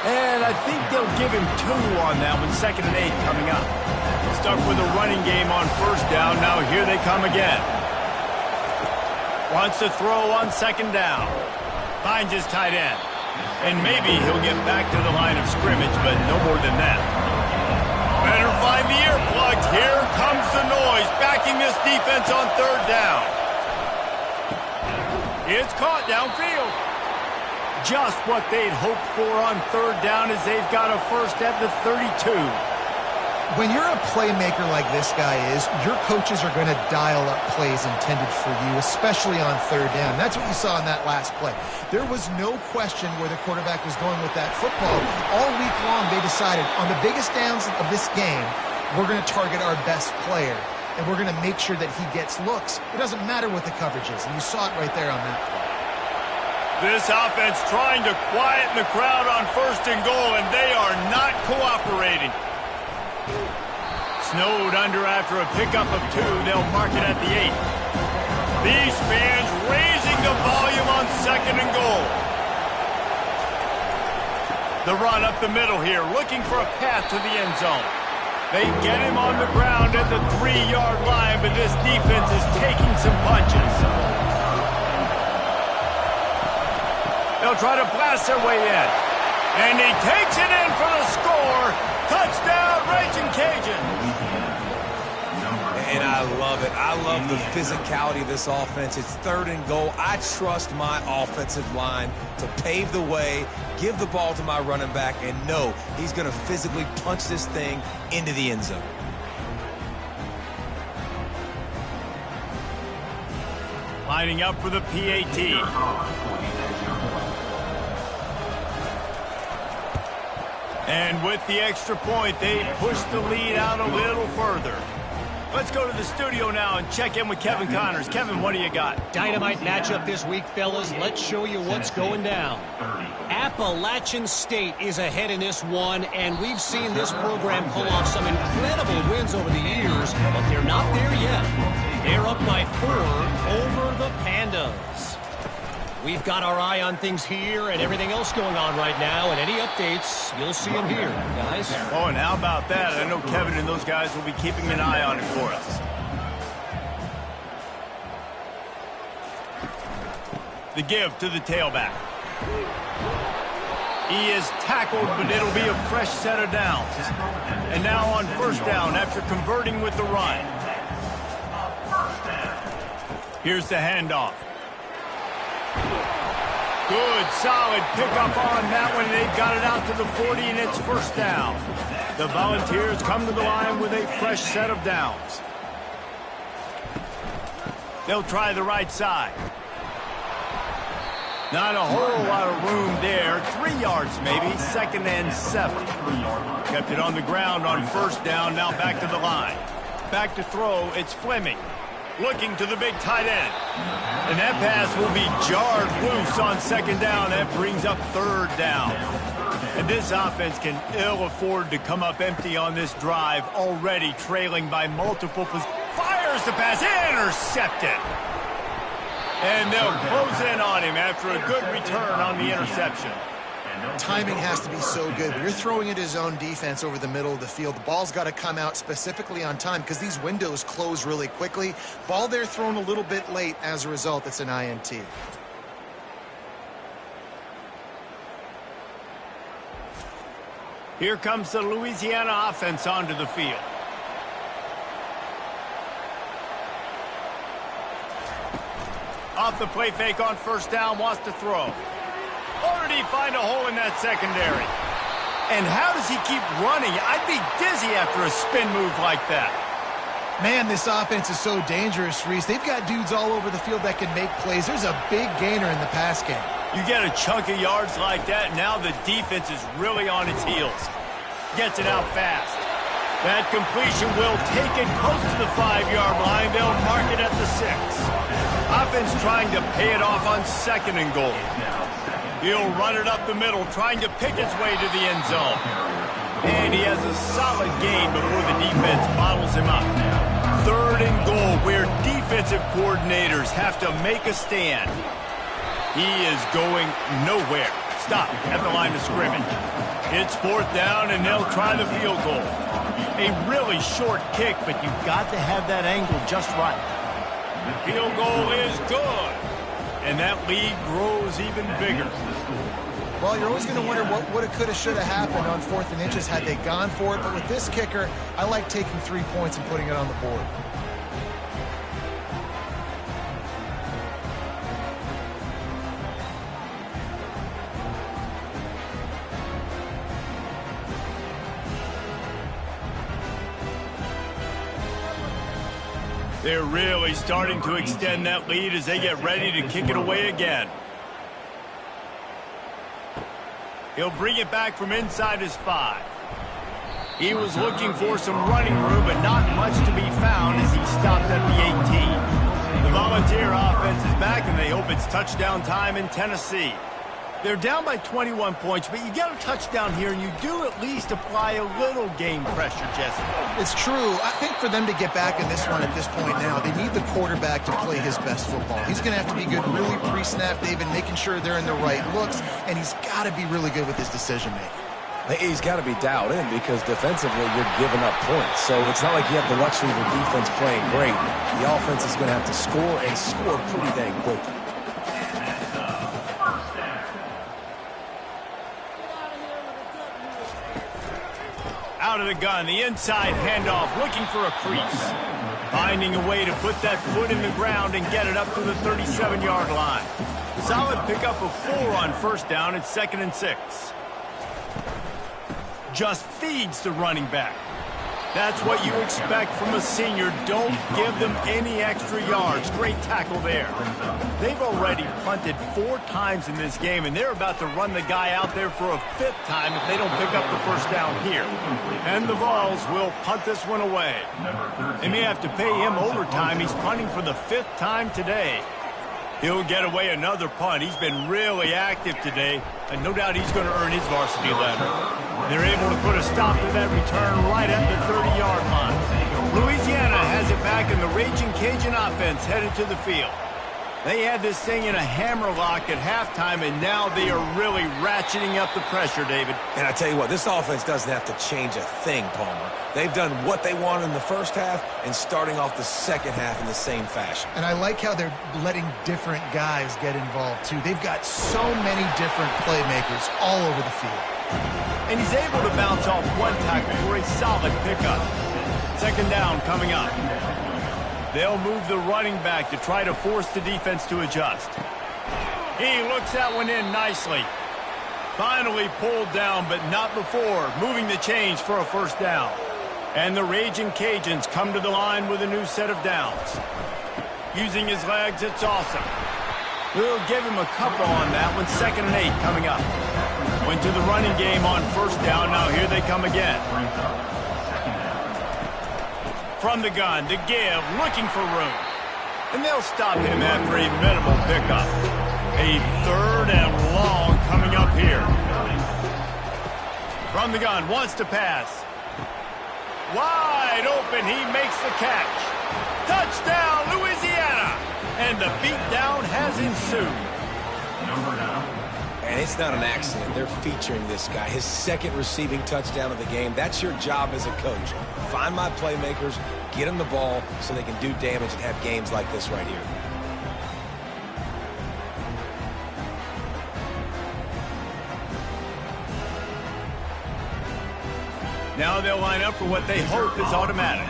And I think they'll give him 2 on that one, 2nd and 8 coming up. Stuck with a running game on first down. Now here they come again. Wants to throw on 2nd down. Finds his tight end. And maybe he'll get back to the line of scrimmage, but no more than that. Better find the earplugs. Here comes the noise, backing this defense on 3rd down. It's caught downfield. Just what they'd hoped for on 3rd down, as they've got a first at the 32. When you're a playmaker like this guy is, your coaches are going to dial up plays intended for you, especially on 3rd down. That's what you saw in that last play. There was no question where the quarterback was going with that football. All week long, they decided on the biggest downs of this game, we're going to target our best player, and we're going to make sure that he gets looks. It doesn't matter what the coverage is, and you saw it right there on that play. This offense trying to quieten the crowd on 1st and goal, and they are not cooperating. Snowed under after a pickup of 2. They'll mark it at the 8. These fans raising the volume on 2nd and goal. The run up the middle here, looking for a path to the end zone. They get him on the ground at the 3-yard line, but this defense is taking some punches. They'll try to blast their way in. And he takes it in for the score. Touchdown, Raging Cajun. And I love it. I love the physicality of this offense. It's 3rd and goal. I trust my offensive line to pave the way, give the ball to my running back, and know he's going to physically punch this thing into the end zone. Lining up for the PAT. And with the extra point, they push the lead out a little further. Let's go to the studio now and check in with Kevin Connors. Kevin, what do you got? Dynamite matchup this week, fellas. Let's show you what's going down. Appalachian State is ahead in this one, and we've seen this program pull off some incredible wins over the years, but they're not there yet. They're up by 4 over the Pandas. We've got our eye on things here and everything else going on right now, and any updates, you'll see them here, guys. Oh, and how about that? I know Kevin and those guys will be keeping an eye on it for us. The give to the tailback. He is tackled, but it'll be a fresh set of downs. And now on first down after converting with the run. Here's the handoff. Good, solid pickup on that one. They've got it out to the 40, and it's first down. The Volunteers come to the line with a fresh set of downs. They'll try the right side. Not a whole lot of room there. 3 yards maybe, 2nd and 7. Kept it on the ground on first down, now back to the line. Back to throw, it's Fleming. Looking to the big tight end. And that pass will be jarred loose on 2nd down. That brings up 3rd down. And this offense can ill afford to come up empty on this drive, already trailing by multiple positions. Fires the pass, intercepted. And they'll close in on him after a good return on the interception. Timing has to be so good. When you're throwing into zone defense over the middle of the field, the ball's got to come out specifically on time because these windows close really quickly. Ball there thrown a little bit late. As a result, it's an INT. Here comes the Louisiana offense onto the field. Off the play fake on first down, wants to throw. Or did he find a hole in that secondary? And how does he keep running? I'd be dizzy after a spin move like that. Man, this offense is so dangerous, Reese. They've got dudes all over the field that can make plays. There's a big gainer in the pass game. You get a chunk of yards like that, now the defense is really on its heels. Gets it out fast. That completion will take it close to the 5-yard line. They'll mark it at the 6. Offense trying to pay it off on 2nd and goal. He'll run it up the middle, trying to pick its way to the end zone. And he has a solid gain before the defense bottles him up. 3rd and goal, where defensive coordinators have to make a stand. He is going nowhere. Stop at the line of scrimmage. It's 4th down, and they'll try the field goal. A really short kick, but you've got to have that angle just right. The field goal is good. And that lead grows even bigger. Well, you're always going to wonder what woulda, coulda, shoulda happened on 4th and inches had they gone for it. But with this kicker, I like taking 3 points and putting it on the board. They're really starting to extend that lead as they get ready to kick it away again. He'll bring it back from inside his 5. He was looking for some running room, but not much to be found as he stopped at the 18. The Volunteer offense is back, and they hope it's touchdown time in Tennessee. They're down by 21 points, but you get a touchdown here, and you do at least apply a little game pressure, Jesse. It's true. I think for them to get back in this one at this point now, they need the quarterback to play his best football. He's going to have to be good really pre-snap, David, making sure they're in the right looks, and he's got to be really good with his decision-making. He's got to be dialed in because defensively you're giving up points. So it's not like you have the luxury of the defense playing great. The offense is going to have to score and score pretty dang quickly. Out of the gun, the inside handoff, looking for a crease. Finding a way to put that foot in the ground and get it up to the 37-yard line. Solid pickup of 4 on first down. It's 2nd and 6. Just feeds the running back. That's what you expect from a senior. Don't give them any extra yards. Great tackle there. They've already punted 4 times in this game, and they're about to run the guy out there for a 5th time if they don't pick up the first down here. And the Vols will punt this one away. They may have to pay him overtime. He's punting for the 5th time today. He'll get away another punt. He's been really active today, and no doubt he's going to earn his varsity letter. They're able to put a stop to that return right at the 30-yard line. Louisiana has it back, and the Raging Cajun offense headed to the field. They had this thing in a hammerlock at halftime, and now they are really ratcheting up the pressure, David. And I tell you what, this offense doesn't have to change a thing, Palmer. They've done what they wanted in the first half and starting off the second half in the same fashion. And I like how they're letting different guys get involved, too. They've got so many different playmakers all over the field. And he's able to bounce off one tackle for a solid pickup. 2nd down coming up. They'll move the running back to try to force the defense to adjust. He looks that one in nicely. Finally pulled down, but not before moving the chains for a first down. And the Raging Cajuns come to the line with a new set of downs. Using his legs, it's awesome. We'll give him a couple on that one. 2nd and 8 coming up. Went to the running game on first down. Now here they come again. From the gun, to give, looking for room. And they'll stop him after a minimal pickup. A 3rd and long coming up here. From the gun, wants to pass. Wide open, he makes the catch. Touchdown, Louisiana! And the beatdown has ensued. And it's not an accident. They're featuring this guy. His 2nd receiving touchdown of the game. That's your job as a coach. Find my playmakers, get them the ball so they can do damage and have games like this right here. Now they'll line up for what they hope is automatic.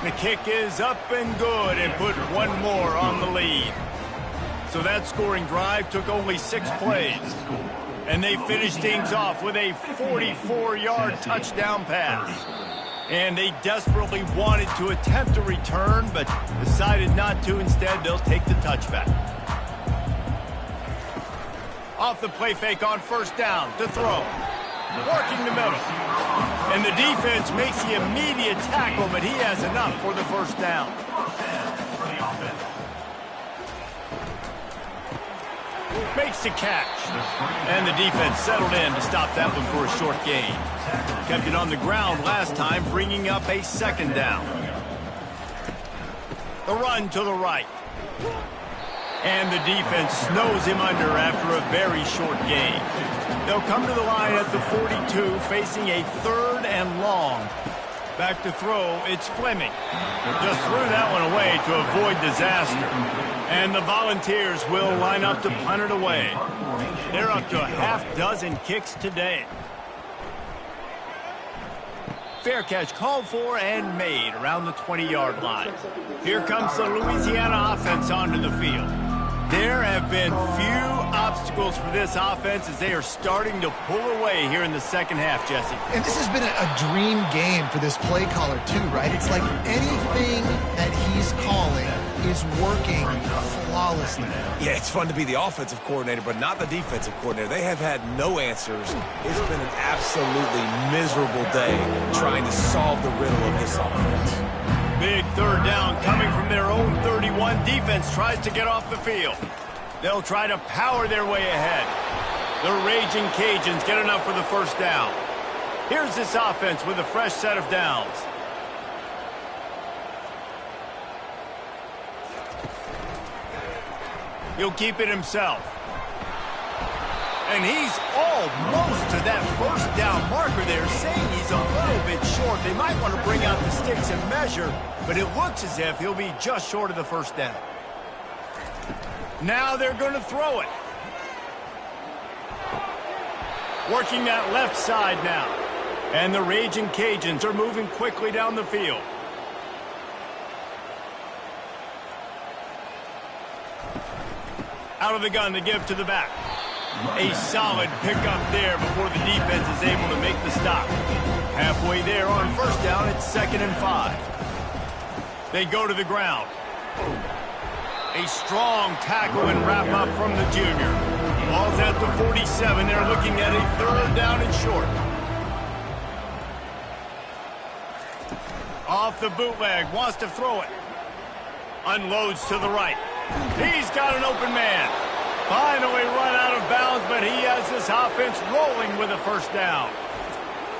The kick is up and good and put one more on the lead. So that scoring drive took only 6 plays. And they finished things off with a 44-yard touchdown pass. And they desperately wanted to attempt a return, but decided not to. Instead, they'll take the touchback. Off the play fake on first down to throw. Working the middle. And the defense makes the immediate tackle, but he has enough for the first down. Makes the catch. And the defense settled in to stop that one for a short gain. Kept it on the ground last time, bringing up a 2nd down. The run to the right. And the defense snows him under after a very short gain. They'll come to the line at the 42, facing a 3rd and long. Back to throw, it's Fleming. Just threw that one away to avoid disaster. And the Volunteers will line up to punt it away. They're up to a half-dozen kicks today. Fair catch called for and made around the 20-yard line. Here comes the Louisiana offense onto the field. There have been few obstacles for this offense as they are starting to pull away here in the second half, Jesse. And this has been a dream game for this play caller, too, right? It's like anything that he's calling is working flawlessly. Yeah, it's fun to be the offensive coordinator, but not the defensive coordinator. They have had no answers. It's been an absolutely miserable day trying to solve the riddle of this offense. Big third down coming from their own 31. Defense tries to get off the field. They'll try to power their way ahead. The Raging Cajuns get enough for the first down. Here's this offense with a fresh set of downs. He'll keep it himself. And he's almost to that first down marker there, saying he's a little bit short. They might want to bring out the sticks and measure, but it looks as if he'll be just short of the first down. Now they're going to throw it. Working that left side now. And the Raging Cajuns are moving quickly down the field. Out of the gun to give to the back. A solid pickup there before the defense is able to make the stop. Halfway there on first down, it's 2nd and 5. They go to the ground. A strong tackle and wrap up from the junior. Ball's at the 47. They're looking at a third down and short. Off the bootleg, wants to throw it. Unloads to the right. He's got an open man. Finally run out of bounds, but he has this offense rolling with a first down.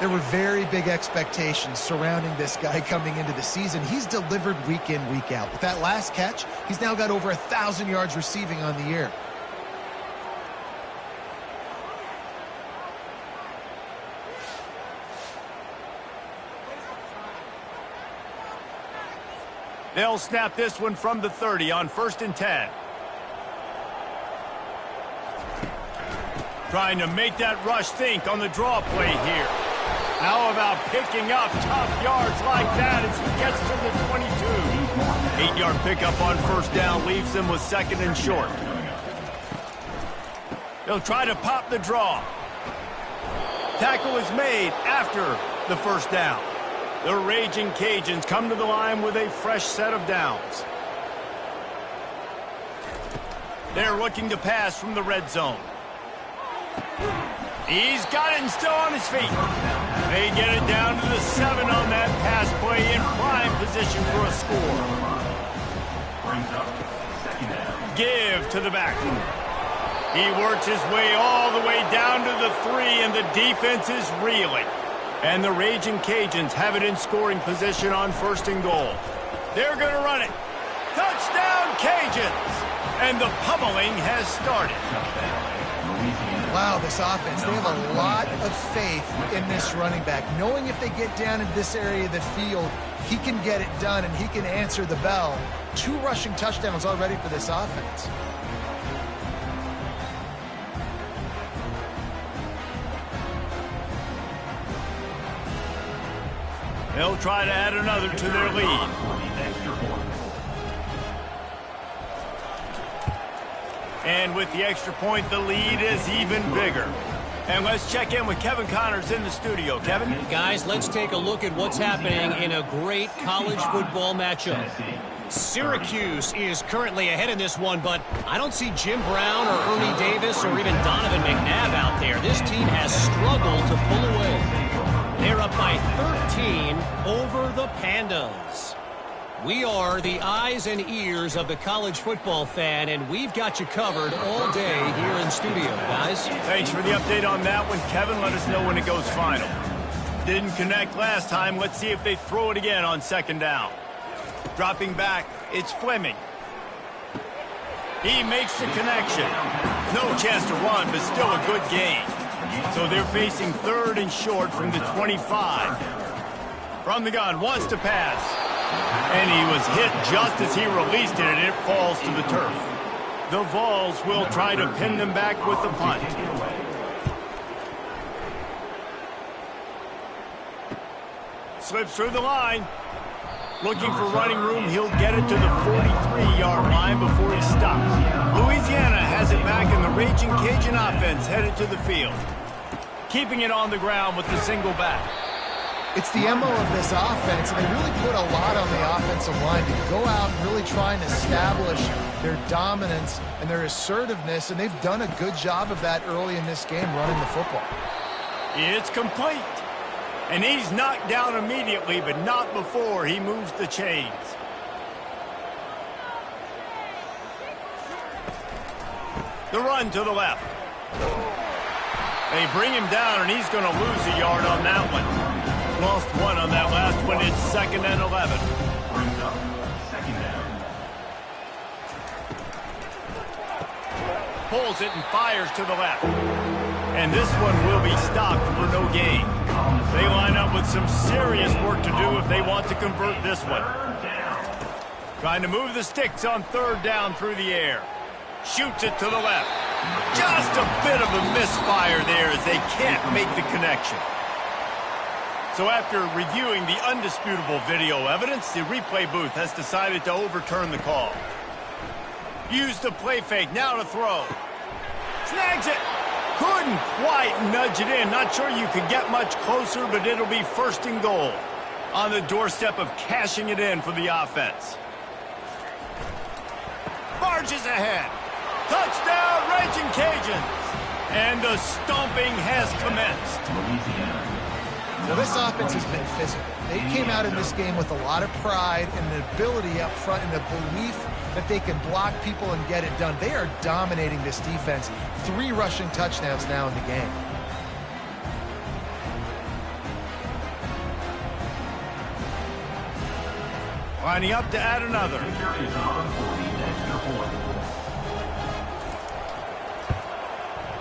There were very big expectations surrounding this guy coming into the season. He's delivered week in, week out. With that last catch, he's now got over 1,000 yards receiving on the year. They'll snap this one from the 30 on 1st and 10. Trying to make that rush think on the draw play here. How about picking up tough yards like that as he gets to the 22? 8-yard pickup on first down leaves them with 2nd and short. They'll try to pop the draw. Tackle is made after the first down. The Raging Cajuns come to the line with a fresh set of downs. They're looking to pass from the red zone. He's got it and still on his feet. They get it down to the 7 on that pass play in prime position for a score. Give to the back. He works his way all the way down to the 3, and the defense is reeling. And the Raging Cajuns have it in scoring position on 1st and goal. They're going to run it. Touchdown, Cajuns! And the pummeling has started. Wow, this offense, they have a lot of faith in this running back, knowing if they get down into this area of the field, he can get it done and he can answer the bell. 2 rushing touchdowns already for this offense. They'll try to add another to their lead. And with the extra point, the lead is even bigger. And let's check in with Kevin Connors in the studio. Kevin? Guys, let's take a look at what's happening in a great college football matchup. Syracuse is currently ahead in this one, but I don't see Jim Brown or Ernie Davis or even Donovan McNabb out there. This team has struggled to pull away. They're up by 13 over the Pandas. We are the eyes and ears of the college football fan, and we've got you covered all day here in studio, guys. Thanks for the update on that one, Kevin. Let us know when it goes final. Didn't connect last time. Let's see if they throw it again on 2nd down. Dropping back, it's Fleming. He makes the connection. No chance to run, but still a good gain. So they're facing 3rd and short from the 25. From the gun, wants to pass. And he was hit just as he released it, and it falls to the turf. The Vols will try to pin them back with the punt. Slips through the line. Looking for running room, he'll get it to the 43-yard line before he stops. Louisiana has it back, and the Raging Cajun offense headed to the field. Keeping it on the ground with the single back. It's the MO of this offense, and they really put a lot on the offensive line to go out and really try and establish their dominance and their assertiveness, and they've done a good job of that early in this game running the football. It's complete. And he's knocked down immediately, but not before he moves the chains. The run to the left. They bring him down, and he's going to lose a yard on that one. Lost one on that last one. It's 2nd and 11. Brings up 2nd down. Pulls it and fires to the left. And this one will be stopped for no gain. They line up with some serious work to do if they want to convert this one. Trying to move the sticks on 3rd down through the air. Shoots it to the left. Just a bit of a misfire there as they can't make the connection. So after reviewing the undisputable video evidence, the replay booth has decided to overturn the call. Use the play fake, now to throw. Snags it. Couldn't quite nudge it in. Not sure you could get much closer, but it'll be 1st and goal. On the doorstep of cashing it in for the offense. Barges ahead. Touchdown, Raging Cajuns. And the stomping has commenced. Well, this offense has been physical. They came out in this game with a lot of pride and the ability up front and the belief that they can block people and get it done. They are dominating this defense. 3 rushing touchdowns now in the game. Lining up to add another. Kicker is on for the extra point.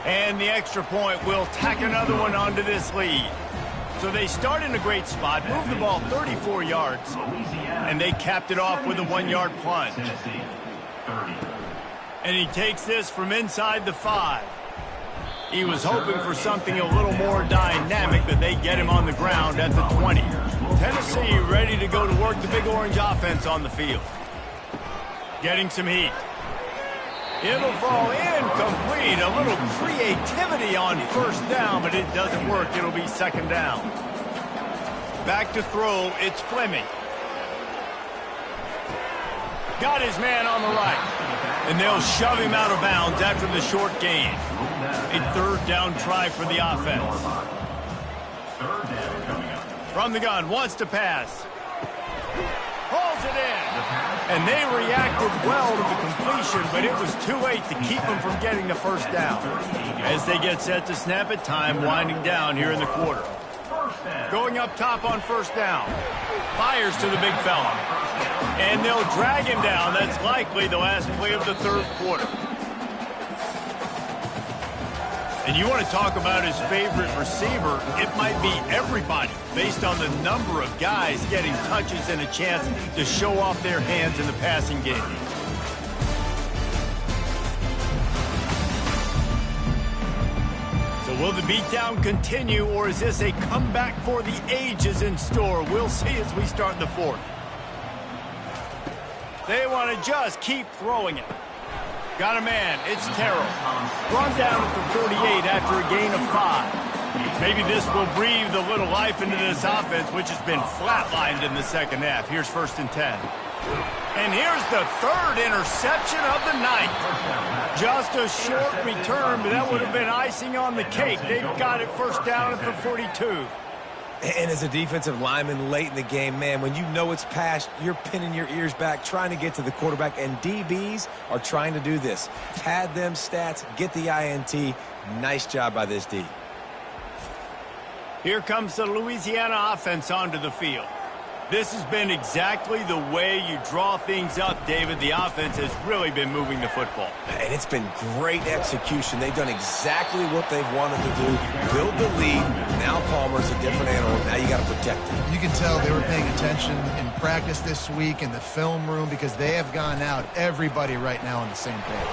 And the extra point will tack another one onto this lead. So they start in a great spot, move the ball 34 yards, and they capped it off with a 1-yard plunge. Tennessee, 30. And he takes this from inside the 5. He was hoping for something a little more dynamic, but they get him on the ground at the 20. Tennessee ready to go to work the Big Orange offense on the field. Getting some heat. It'll fall incomplete. A little creativity on 1st down, but it doesn't work. It'll be 2nd down. Back to throw. It's Fleming. Got his man on the right. And they'll shove him out of bounds after the short gain. A 3rd down try for the offense. 3rd down coming up. From the gun, wants to pass. Pulls it in. And they reacted well to the completion, but it was too late to keep them from getting the 1st down. As they get set to snap it, time winding down here in the quarter. Going up top on 1st down. Fires to the big fella. And they'll drag him down. That's likely the last play of the 3rd quarter. And you want to talk about his favorite receiver, it might be everybody, based on the number of guys getting touches and a chance to show off their hands in the passing game. So will the beatdown continue, or is this a comeback for the ages in store? We'll see as we start the 4th. They want to just keep throwing it. Got a man. It's Terrell. Run down at the 48 after a gain of 5. Maybe this will breathe a little life into this offense, which has been flatlined in the 2nd half. Here's 1st and 10. And here's the 3rd interception of the night. Just a short return, but that would have been icing on the cake. They've got it 1st down at the 42. And as a defensive lineman late in the game, man, when you know it's passed, you're pinning your ears back, trying to get to the quarterback, and DBs are trying to do this. Pad them stats, get the INT. Nice job by this D. Here comes the Louisiana offense onto the field. This has been exactly the way you draw things up, David. The offense has really been moving the football. And it's been great execution. They've done exactly what they've wanted to do. Build the lead. Now Palmer's a different animal. Now you got to protect him. You can tell they were paying attention in practice this week in the film room because they have gone out, everybody right now on the same page.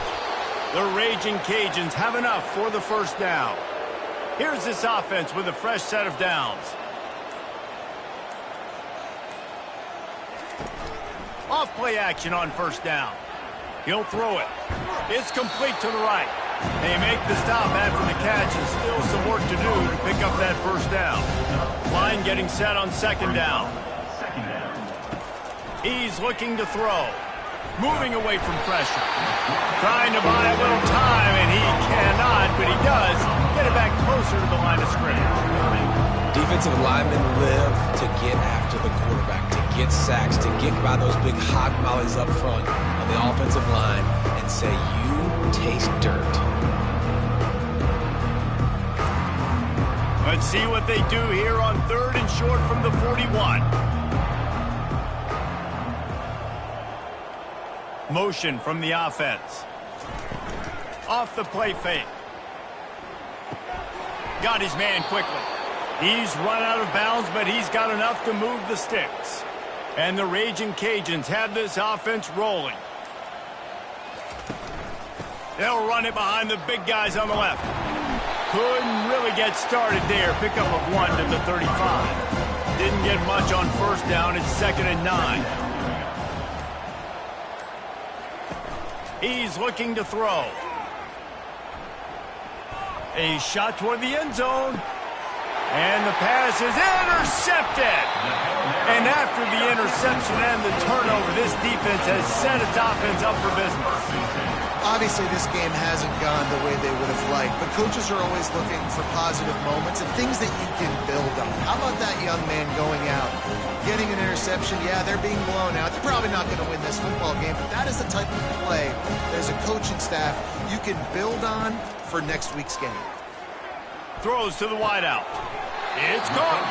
The Raging Cajuns have enough for the 1st down. Here's this offense with a fresh set of downs. Off play action on 1st down. He'll throw it. It's complete to the right. They make the stop after the catch, and still some work to do to pick up that 1st down. Line getting set on 2nd down. He's looking to throw. Moving away from pressure. Trying to buy a little time, and he cannot, but he does get it back closer to the line of scrimmage. offensive linemen live to get after the quarterback, to get sacks, to get by those big hog mollies up front on the offensive line and say, you taste dirt. Let's see what they do here on 3rd and short from the 41. Motion from the offense. Off the play fake. Got his man quickly. He's run out of bounds, but he's got enough to move the sticks. And the Raging Cajuns have this offense rolling. They'll run it behind the big guys on the left. Couldn't really get started there. Pickup of 1 to the 35. Didn't get much on 1st down. It's 2nd and 9. He's looking to throw. A shot toward the end zone. And the pass is intercepted. And after the interception and the turnover, this defense has set its offense up for business. Obviously, this game hasn't gone the way they would have liked, but coaches are always looking for positive moments and things that you can build on. How about that young man going out, getting an interception? Yeah, they're being blown out. They're probably not going to win this football game, but that is the type of play that as a coaching staff you can build on for next week's game. Throws to the wideout. It's caught.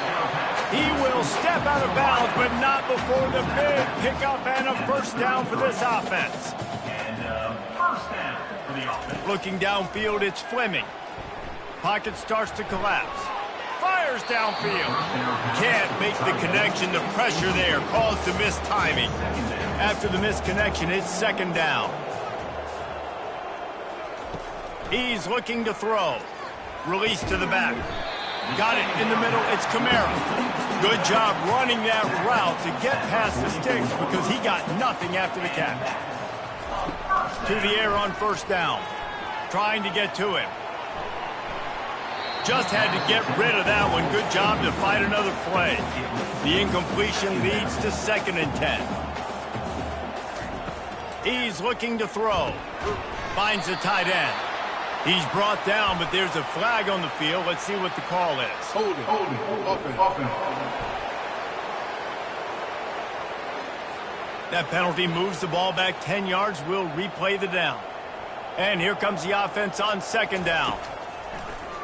He will step out of bounds, but not before the big pickup and a 1st down for this offense. First down for the offense. Looking downfield, it's Fleming. Pocket starts to collapse. Fires downfield. Can't make the connection. The pressure there caused the missed timing. After the missed connection, it's 2nd down. He's looking to throw. Release to the back. Got it in the middle. It's Kamara. Good job running that route to get past the sticks because he got nothing after the catch. To the air on 1st down. Trying to get to him. Just had to get rid of that one. Good job to fight another play. The incompletion leads to 2nd and 10. He's looking to throw. Finds the tight end. He's brought down, but there's a flag on the field. Let's see what the call is. Holding. Offense. That penalty moves the ball back 10 yards. We'll replay the down. And here comes the offense on 2nd down.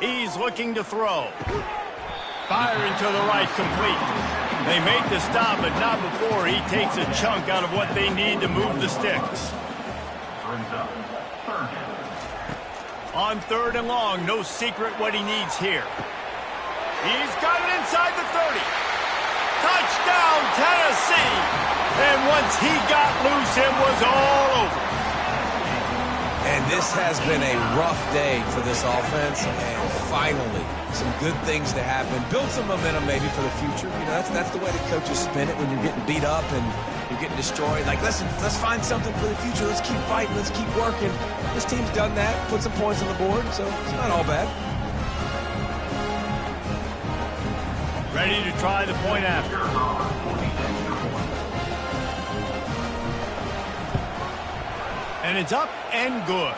He's looking to throw. Firing to the right, complete. They make the stop, but not before he takes a chunk out of what they need to move the sticks. Brings up 3rd down. On 3rd and long, no secret what he needs here. He's got it inside the 30. Touchdown, Tennessee! And once he got loose, it was all over. And this has been a rough day for this offense, and finally, some good things to happen. Build some momentum maybe for the future. You know, that's the way the coaches spin it when you're getting beat up and you're getting destroyed. Like, listen, let's find something for the future. Let's keep fighting. Let's keep working. This team's done that, put some points on the board, so it's not all bad. Ready to try the point after. And it's up and good.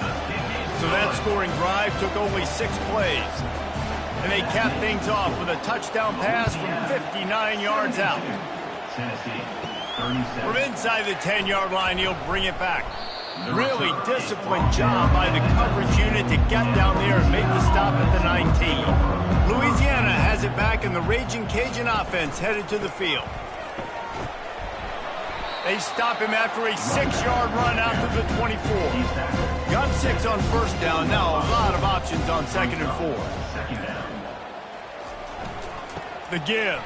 So that scoring drive took only 6 plays. And they capped things off with a touchdown pass from 59 yards out. Tennessee, 37. From inside the 10-yard line, he'll bring it back. Really disciplined job by the coverage unit to get down there and make the stop at the 19. Louisiana has it back, and the Raging Cajun offense headed to the field. They stop him after a 6-yard run out to the 24. Got 6 on 1st down. Now a lot of options on 2nd and 4. 2nd down. The give.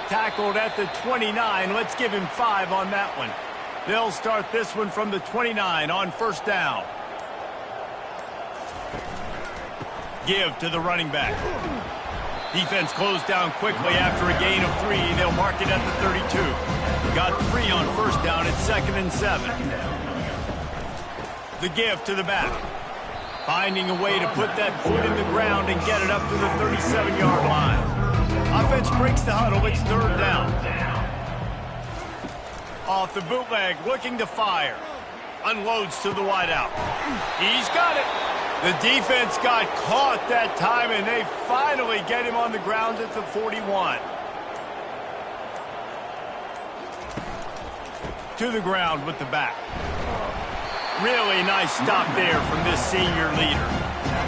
Tackled at the 29. Let's give him 5 on that one. They'll start this one from the 29 on 1st down. Give to the running back. Defense closed down quickly after a gain of 3. They'll mark it at the 32. Got 3 on 1st down. It's 2nd and 7. The give to the back. Finding a way to put that foot in the ground and get it up to the 37-yard line. Offense breaks the huddle. It's 3rd down. Off the bootleg, looking to fire. Unloads to the wideout. He's got it. The defense got caught that time, and they finally get him on the ground at the 41. To the ground with the back. Really nice stop there from this senior leader.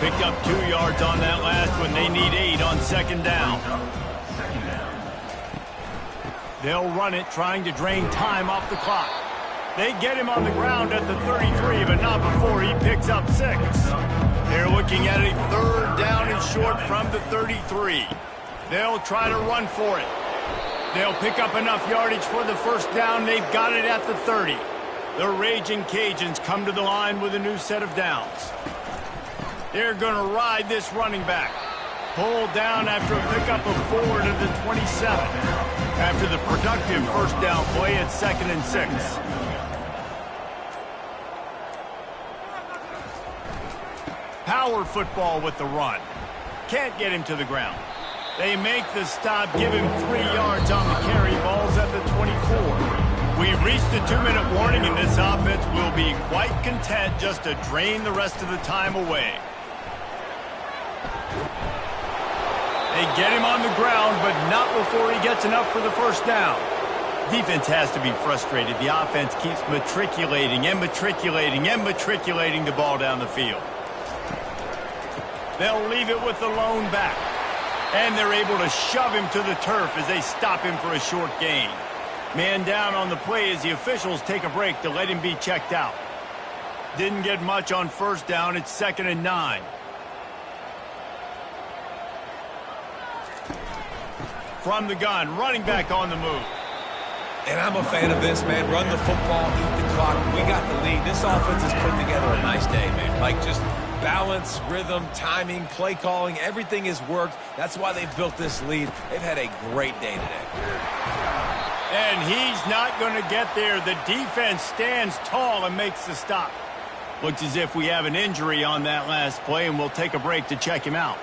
Picked up 2 yards on that last one. They need 8 on second down. They'll run it, trying to drain time off the clock. They get him on the ground at the 33, but not before he picks up 6. They're looking at a 3rd down and short from the 33. They'll try to run for it. They'll pick up enough yardage for the 1st down. They've got it at the 30. The Raging Cajuns come to the line with a new set of downs. They're going to ride this running back. Pulled down after a pickup of 4 to the 27. After the productive 1st down play at 2nd and 6. Power football with the run. Can't get him to the ground. They make the stop, give him 3 yards on the carry. Ball's at the 24. We've reached the 2-minute warning, and this offense will be quite content just to drain the rest of the time away. They get him on the ground, but not before he gets enough for the 1st down. Defense has to be frustrated. The offense keeps matriculating and matriculating and matriculating the ball down the field. They'll leave it with the lone back. And they're able to shove him to the turf as they stop him for a short gain. Man down on the play as the officials take a break to let him be checked out. Didn't get much on 1st down. It's 2nd and 9. From the gun, running back on the move. And I'm a fan of this, man. Run the football, eat the clock. We got the lead. This offense has put together a nice day, man. Like, just balance, rhythm, timing, play calling, everything has worked. That's why they've built this lead. They've had a great day today. And he's not going to get there. The defense stands tall and makes the stop. Looks as if we have an injury on that last play, and we'll take a break to check him out.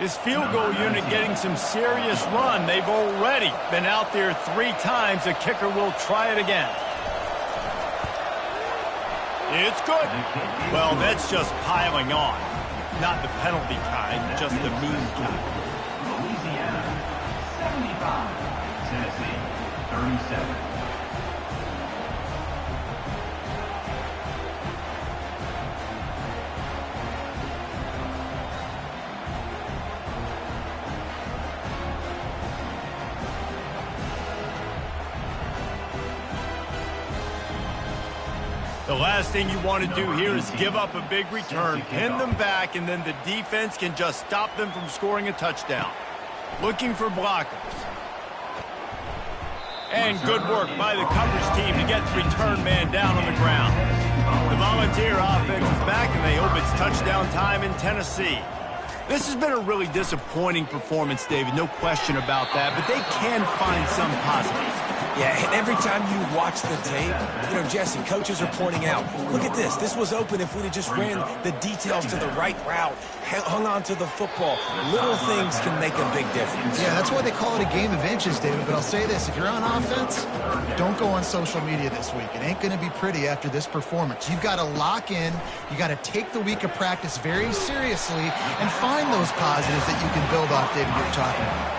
This field goal unit getting some serious run. They've already been out there 3 times. The kicker will try it again. It's good. Well, that's just piling on. Not the penalty kind, just the mean kind. Louisiana, 75. Tennessee, 37. The last thing you want to do here is give up a big return, pin them back, and then the defense can just stop them from scoring a touchdown. Looking for blockers. And good work by the coverage team to get the return man down on the ground. The Volunteer offense is back, and they hope it's touchdown time in Tennessee. This has been a really disappointing performance, David, no question about that, but they can find some positives. Yeah, and every time you watch the tape, you know, Jesse, coaches are pointing out, look at this. This was open if we'd have just ran the details to the right route, hung on to the football. Little things can make a big difference. Yeah, that's why they call it a game of inches, David. But I'll say this, if you're on offense, don't go on social media this week. It ain't going to be pretty after this performance. You've got to lock in. You got to take the week of practice very seriously and find those positives that you can build off, David, you're talking about.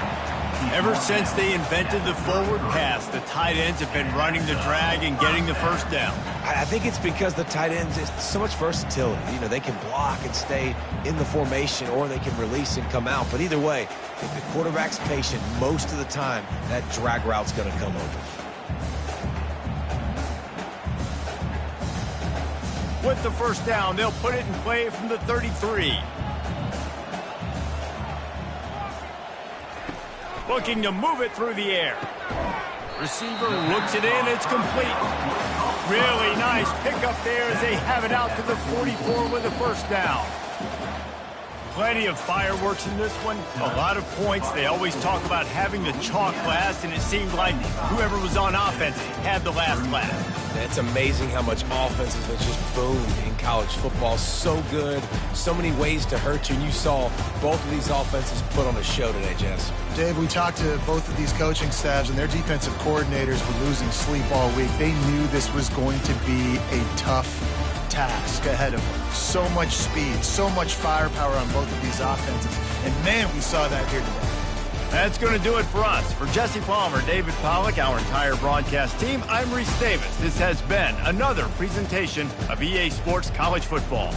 Ever since they invented the forward pass, the tight ends have been running the drag and getting the 1st down. I think it's because the tight ends, is so much versatility. You know, they can block and stay in the formation, or they can release and come out. But either way, if the quarterback's patient, most of the time, that drag route's going to come open. With the 1st down, they'll put it in play from the 33. Looking to move it through the air. Receiver looks it in. It's complete. Really nice pickup there as they have it out to the 44 with the 1st down. Plenty of fireworks in this one. A lot of points. They always talk about having the chalk last, and it seemed like whoever was on offense had the last laugh. It's amazing how much offense has just boomed in college football. So good, so many ways to hurt you. And you saw both of these offenses put on a show today, Jess. Dave, we talked to both of these coaching staffs, and their defensive coordinators were losing sleep all week. They knew this was going to be a tough task ahead of them. So much speed, so much firepower on both of these offenses. And, man, we saw that here today. That's going to do it for us. For Jesse Palmer, David Pollack, our entire broadcast team, I'm Reese Davis. This has been another presentation of EA Sports College Football.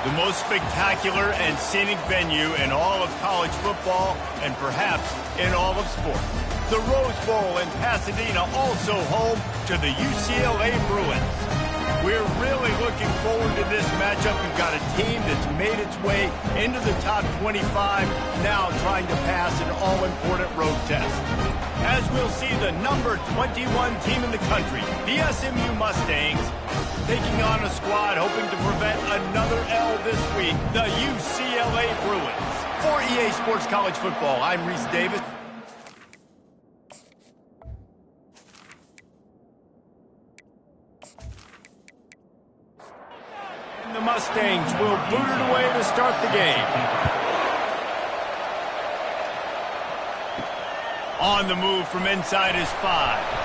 The most spectacular and scenic venue in all of college football and perhaps in all of sports. The Rose Bowl in Pasadena, also home to the UCLA Bruins. We're really looking forward to this matchup. We've got a team that's made its way into the top 25, now trying to pass an all-important road test. As we'll see the number 21 team in the country, the SMU Mustangs, taking on a squad hoping to prevent another L this week, the UCLA Bruins. For EA Sports College Football, I'm Reese Davis. And the Mustangs will boot it away to start the game. On the move from inside his 5.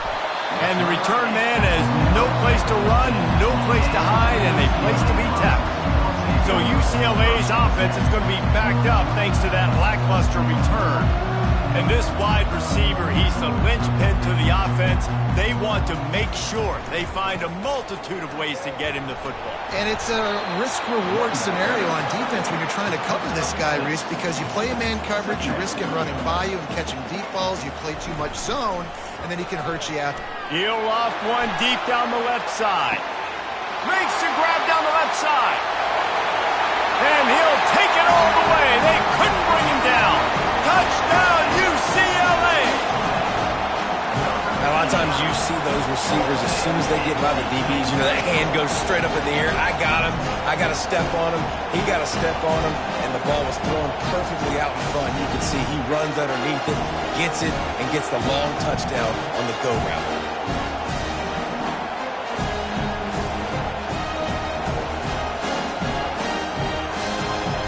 And the return man has no place to run, no place to hide, and a place to be tackled. So UCLA's offense is going to be backed up thanks to that lackluster return. And this wide receiver, he's the linchpin to the offense. They want to make sure they find a multitude of ways to get him the football. And it's a risk-reward scenario on defense when you're trying to cover this guy, Reese, because you play man coverage, you risk him running by you and catching deep balls, you play too much zone, and then he can hurt you after. He'll loft one deep down the left side. Makes the grab down the left side. And he'll take it all the way. They couldn't bring him down. Touchdown, UCLA! Now, a lot of times you see those receivers, as soon as they get by the DBs, you know, that hand goes straight up in the air. I got him. I got to step on him. He got to step on him. And the ball was thrown perfectly out in front. You can see he runs underneath it, gets it, and gets the long touchdown on the go route.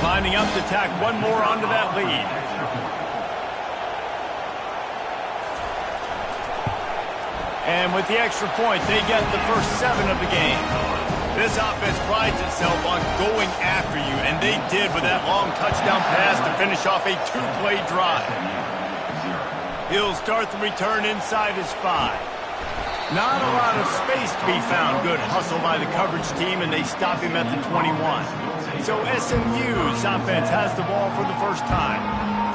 Lining up to tack one more onto that lead. And with the extra point, they get the first 7 of the game. This offense prides itself on going after you, and they did with that long touchdown pass to finish off a 2-play drive. He'll start the return inside his 5. Not a lot of space to be found. Good hustle by the coverage team, and they stop him at the 21. So SMU's offense has the ball for the first time.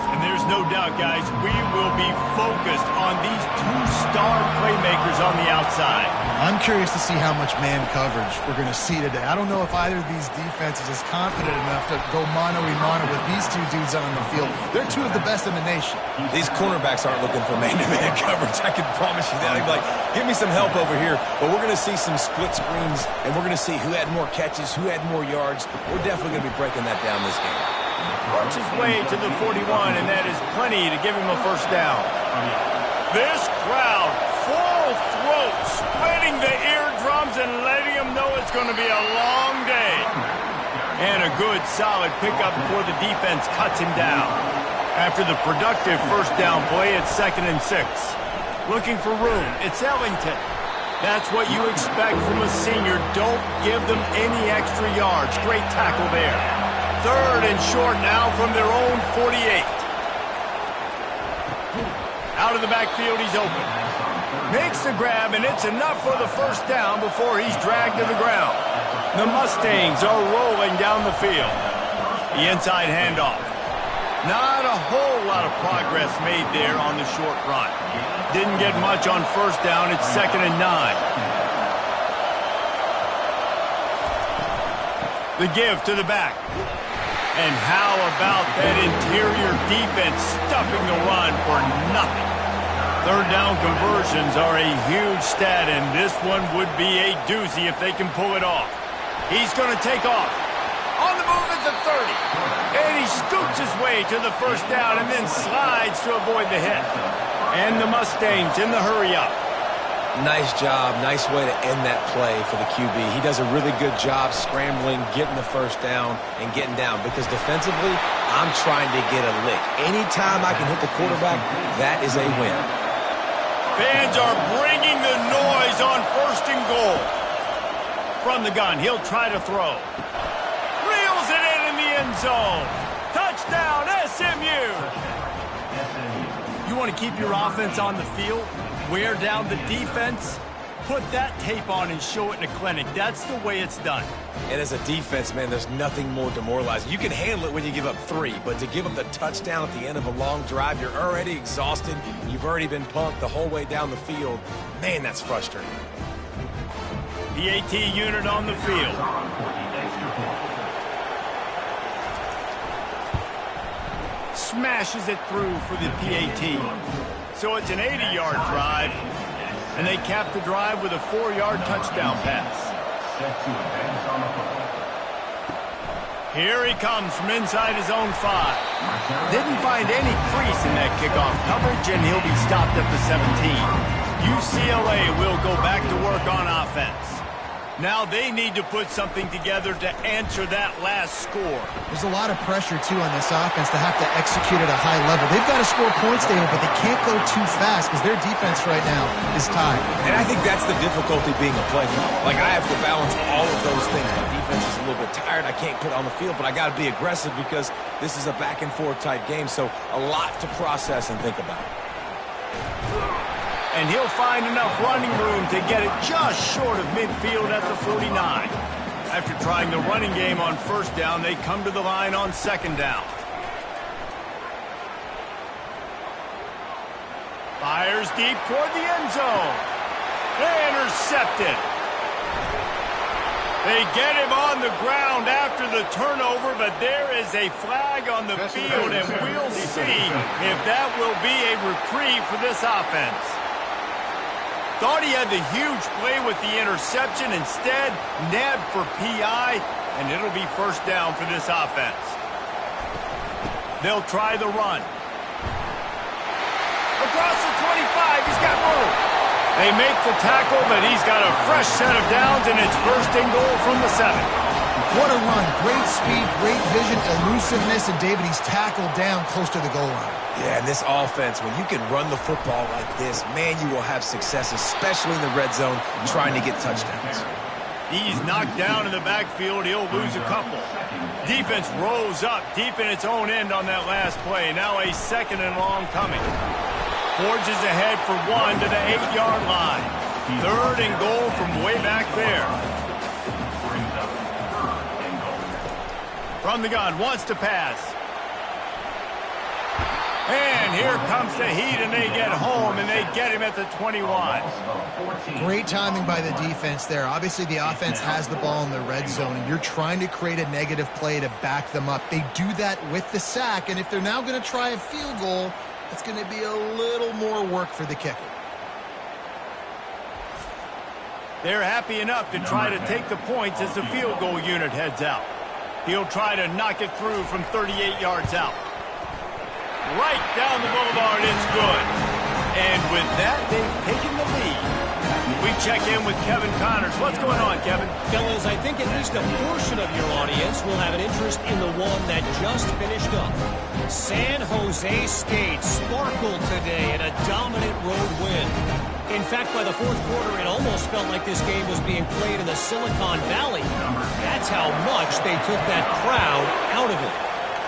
And there's no doubt, guys, we will be focused on these 2 star playmakers on the outside. I'm curious to see how much man coverage we're going to see today. I don't know if either of these defenses is confident enough to go mano-a-mano with these 2 dudes on the field. They're 2 of the best in the nation. These cornerbacks aren't looking for man-to-man coverage. I can promise you that. I'd be like, give me some help over here. But we're going to see some split screens, and we're going to see who had more catches, who had more yards. We're definitely going to be breaking that down this game. Works his way to the 41, and that is plenty to give him a first down. This crowd, full throat, splitting the eardrums and letting them know it's going to be a long day. And a good, solid pickup before the defense cuts him down. After the productive first down play, it's 2nd and 6. Looking for room, it's Ellington. That's what you expect from a senior. Don't give them any extra yards. Great tackle there. 3rd and short now from their own 48. Out of the backfield, he's open. Makes the grab, and it's enough for the first down before he's dragged to the ground. The Mustangs are rolling down the field. The inside handoff. Not a whole lot of progress made there on the short run. Didn't get much on first down. It's 2nd and 9. The give to the back. And how about that interior defense stuffing the run for nothing? 3rd down conversions are a huge stat, and this one would be a doozy if they can pull it off. He's going to take off. On the move at the 30. And he scoots his way to the first down and then slides to avoid the hit. And the Mustangs in the hurry-up. Nice job. Nice way to end that play for the QB. He does a really good job scrambling, getting the first down, and getting down. Because defensively, I'm trying to get a lick. Anytime I can hit the quarterback, that is a win. Fans are bringing the noise on 1st and goal. From the gun, he'll try to throw. Reels it in the end zone. Touchdown, SMU. You want to keep your offense on the field? Wear down the defense? put that tape on and show it in a clinic. That's the way it's done. And as a defense, man, there's nothing more demoralizing. You can handle it when you give up 3, but to give up the touchdown at the end of a long drive, you're already exhausted. You've already been punked the whole way down the field. Man, that's frustrating. PAT unit on the field. Smashes it through for the PAT. So it's an 80-yard drive, and they cap the drive with a 4-yard touchdown pass. Here he comes from inside his own 5. Didn't find any crease in that kickoff coverage, and he'll be stopped at the 17. UCLA will go back to work on offense. Now they need to put something together to answer that last score. There's a lot of pressure, too, on this offense to have to execute at a high level. They've got to score points, David, but they can't go too fast because their defense right now is tied. And I think that's the difficulty being a playmaker. Like, I have to balance all of those things. My defense is a little bit tired. I can't put it on the field, but I got to be aggressive because this is a back-and-forth type game, so a lot to process and think about. And he'll find enough running room to get it just short of midfield at the 49. After trying the running game on first down, they come to the line on second down. Fires deep toward the end zone. Intercepted. They get him on the ground after the turnover, but there is a flag on the field, and we'll see if that will be a reprieve for this offense. Thought he had the huge play with the interception. Instead, nabbed for PI, and it'll be first down for this offense. They'll try the run. Across the 25, he's got room. They make the tackle, but he's got a fresh set of downs, and it's first and goal from the 7. What a run. Great speed, great vision, elusiveness, and David, he's tackled down close to the goal line. Yeah, and this offense, when you can run the football like this, man, you will have success, especially in the red zone, trying to get touchdowns. He's knocked down in the backfield. He'll lose a couple. Defense rose up deep in its own end on that last play. Now a second and long coming. Forges ahead for 1 to the 8-yard line. Third and goal from way back there. From the gun, wants to pass. And here comes the heat, and they get home, and they get him at the 21. Great timing by the defense there. Obviously, the offense has the ball in the red zone, and you're trying to create a negative play to back them up. They do that with the sack, and if they're now going to try a field goal, it's going to be a little more work for the kicker. They're happy enough to try to take the points as the field goal unit heads out. He'll try to knock it through from 38 yards out. Right down the boulevard, it's good. And with that, they've taken the lead. We check in with Kevin Connors. What's going on, Kevin? Fellas, I think at least a portion of your audience will have an interest in the one that just finished up. San Jose State sparkled today in a dominant road win. In fact, by the fourth quarter, it almost felt like this game was being played in the Silicon Valley. That's how much they took that crowd out of it.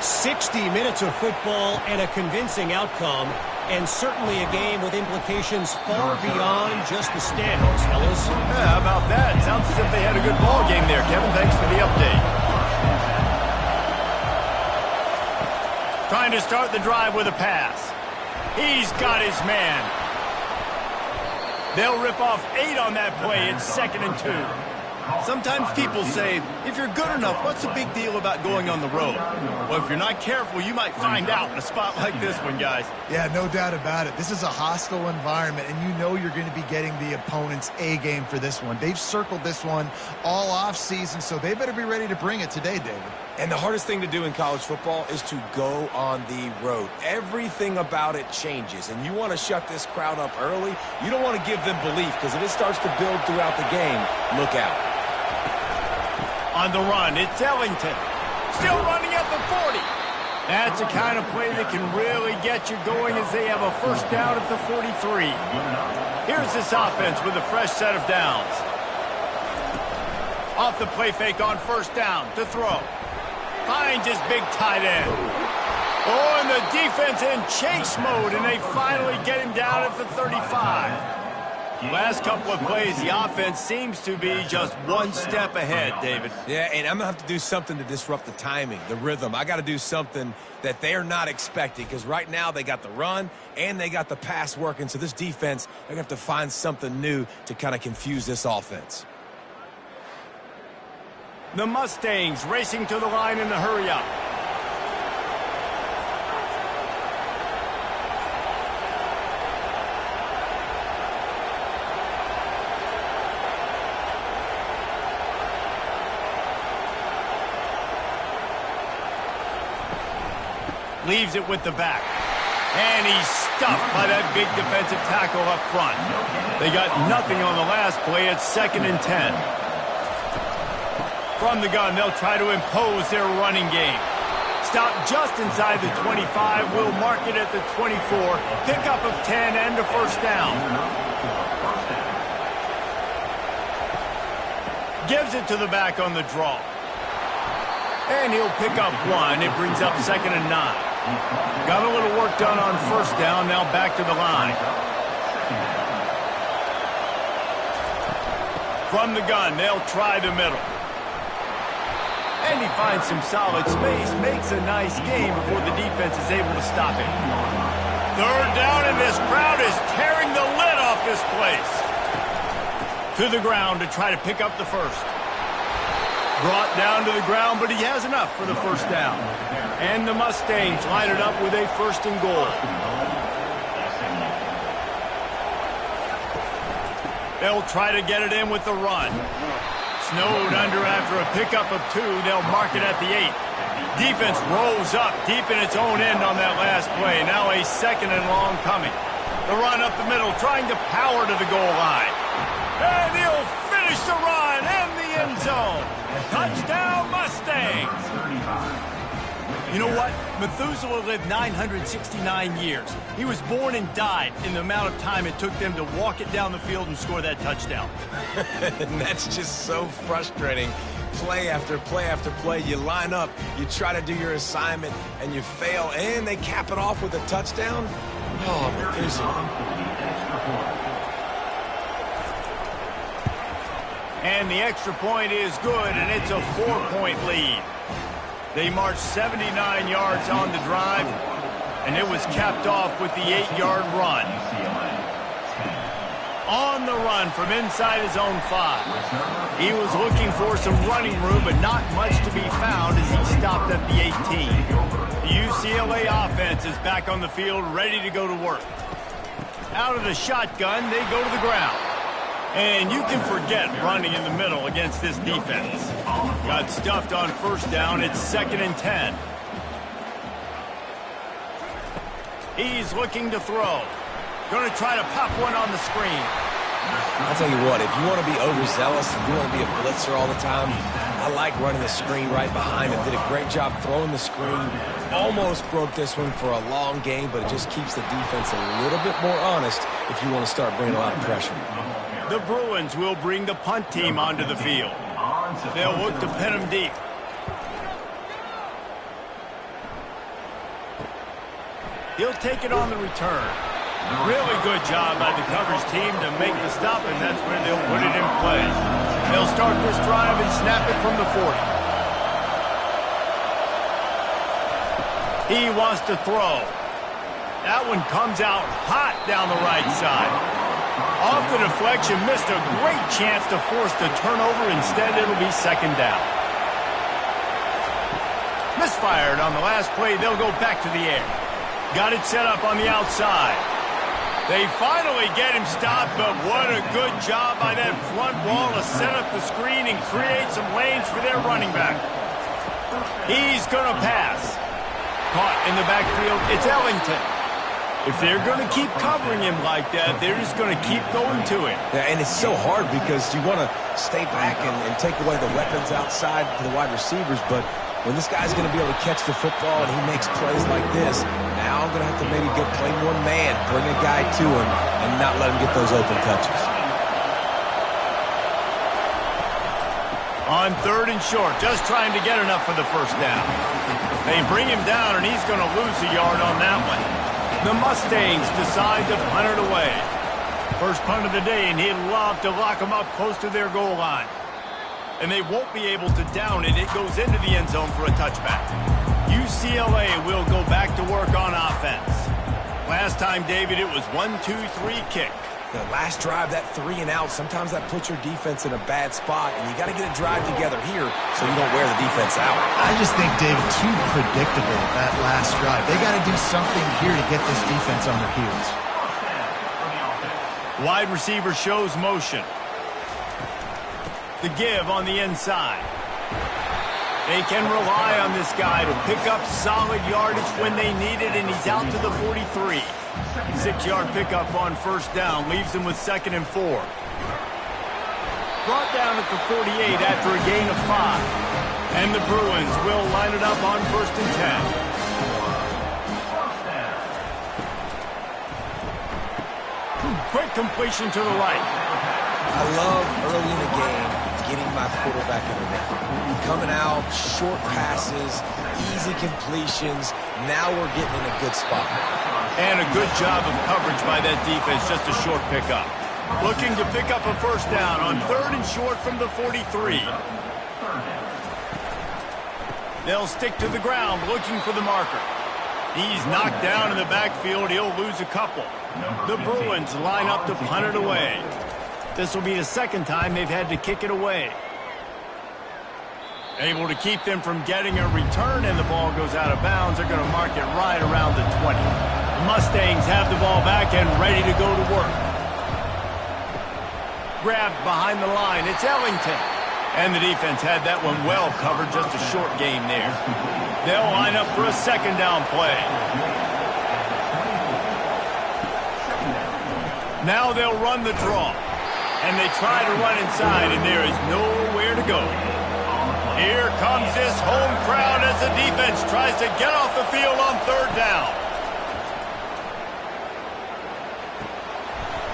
60 minutes of football and a convincing outcome, and certainly a game with implications far beyond just the standings, fellas. Yeah, how about that? Sounds as if they had a good ball game there, Kevin. Thanks for the update. Trying to start the drive with a pass. He's got his man. They'll rip off 8 on that play. It's 2nd and 2. Sometimes people say, if you're good enough, what's the big deal about going on the road? Well, if you're not careful, you might find out in a spot like this one, guys. Yeah, no doubt about it. This is a hostile environment, and you know you're going to be getting the opponent's A game for this one. They've circled this one all offseason, so they better be ready to bring it today, David. And the hardest thing to do in college football is to go on the road. Everything about it changes, and you want to shut this crowd up early. You don't want to give them belief, because if it starts to build throughout the game, look out. On the run, it's Ellington. Still running at the 40. That's the kind of play that can really get you going as they have a first down at the 43. Here's this offense with a fresh set of downs. Off the play fake on first down to throw. Finds his big tight end. Oh, and the defense in chase mode, and they finally get him down at the 35. Last couple of plays, the offense seems to be just one step ahead, David. Yeah, and I'm going to have to do something to disrupt the timing, the rhythm. I got to do something that they're not expecting, because right now they got the run and they got the pass working. So this defense, they're going to have to find something new to kind of confuse this offense. The Mustangs racing to the line in the hurry-up. Leaves it with the back. And he's stuffed by that big defensive tackle up front. They got nothing on the last play. It's 2nd and 10. From the gun, they'll try to impose their running game. Stop just inside the 25. We'll mark it at the 24. Pickup of 10 and a first down. Gives it to the back on the draw. And he'll pick up 1. It brings up 2nd and 9. Got a little work done on first down. Now back to the line. From the gun, they'll try the middle. And he finds some solid space, makes a nice game before the defense is able to stop it. 3rd down, and this crowd is tearing the lid off this place. To the ground to try to pick up the first. Brought down to the ground, but he has enough for the first down. And the Mustangs line it up with a 1st and goal. They'll try to get it in with the run. Snowed under after a pickup of 2. They'll mark it at the 8. Defense rolls up deep in its own end on that last play. Now a 2nd and long coming. The run up the middle, trying to power to the goal line. And he'll finish the run in the end zone. Touchdown, Mustangs! You know what? Methuselah lived 969 years. He was born and died in the amount of time it took them to walk it down the field and score that touchdown. And that's just so frustrating. Play after play after play, you line up, you try to do your assignment, and you fail, and they cap it off with a touchdown? Oh, Methuselah. And the extra point is good, and it's a 4-point lead. They marched 79 yards on the drive, and it was capped off with the 8-yard run. On the run from inside his own 5. He was looking for some running room, but not much to be found as he stopped at the 18. The UCLA offense is back on the field, ready to go to work. Out of the shotgun, they go to the ground. And you can forget running in the middle against this defense. Got stuffed on first down. It's 2nd and 10. He's looking to throw. Going to try to pop one on the screen. I'll tell you what, if you want to be overzealous and you want to be a blitzer all the time, I like running the screen right behind him. Did a great job throwing the screen. Almost broke this one for a long game, but it just keeps the defense a little bit more honest if you want to start bringing a lot of pressure. The Bruins will bring the punt team onto the field. They'll look to pin them deep. He'll take it on the return. Really good job by the coverage team to make the stop, and that's where they'll put it in play. They'll start this drive and snap it from the 40. He wants to throw. That one comes out hot down the right side. Off the deflection, missed a great chance to force the turnover. Instead, it'll be 2nd down. Misfired on the last play. They'll go back to the air. Got it set up on the outside. They finally get him stopped, but what a good job by that front wall to set up the screen and create some lanes for their running back. He's going to pass. Caught in the backfield. It's Ellington. If they're going to keep covering him like that, they're just going to keep going to it. Yeah, and it's so hard because you want to stay back and take away the weapons outside to the wide receivers, but when this guy's going to be able to catch the football and he makes plays like this, now I'm going to have to maybe play more man, bring a guy to him, and not let him get those open touches. On 3rd and short, just trying to get enough for the first down. They bring him down, and he's going to lose a yard on that one. The Mustangs decide to punt it away. First punt of the day, and he'd love to lock them up close to their goal line. And they won't be able to down it. It goes into the end zone for a touchback. UCLA will go back to work on offense. Last time, David, it was 1-2-3 kick. The last drive, that 3 and out, sometimes that puts your defense in a bad spot, and you got to get a drive together here so you don't wear the defense out. I just think, David, too predictable, that last drive. They got to do something here to get this defense on their heels. Wide receiver shows motion. The give on the inside. They can rely on this guy to pick up solid yardage when they need it, and he's out to the 43. 6-yard pickup on first down leaves them with 2nd and 4. Brought down at the 48 after a gain of 5. And the Bruins will line it up on 1st and 10. Quick completion to the right. I love early in the game getting my quarterback in the rhythm. Coming out, short passes, easy completions. Now we're getting in a good spot. And a good job of coverage by that defense, just a short pickup. Looking to pick up a first down on 3rd and short from the 43. They'll stick to the ground looking for the marker. He's knocked down in the backfield. He'll lose a couple. The Bruins line up to punt it away. This will be the 2nd time they've had to kick it away. Able to keep them from getting a return, and the ball goes out of bounds. They're going to mark it right around the 20. The Mustangs have the ball back and ready to go to work. Grabbed behind the line. It's Ellington. And the defense had that one well covered. Just a short game there. They'll line up for a 2nd down play. Now they'll run the draw. And they try to run inside, and there is nowhere to go. Here comes this home crowd as the defense tries to get off the field on 3rd down.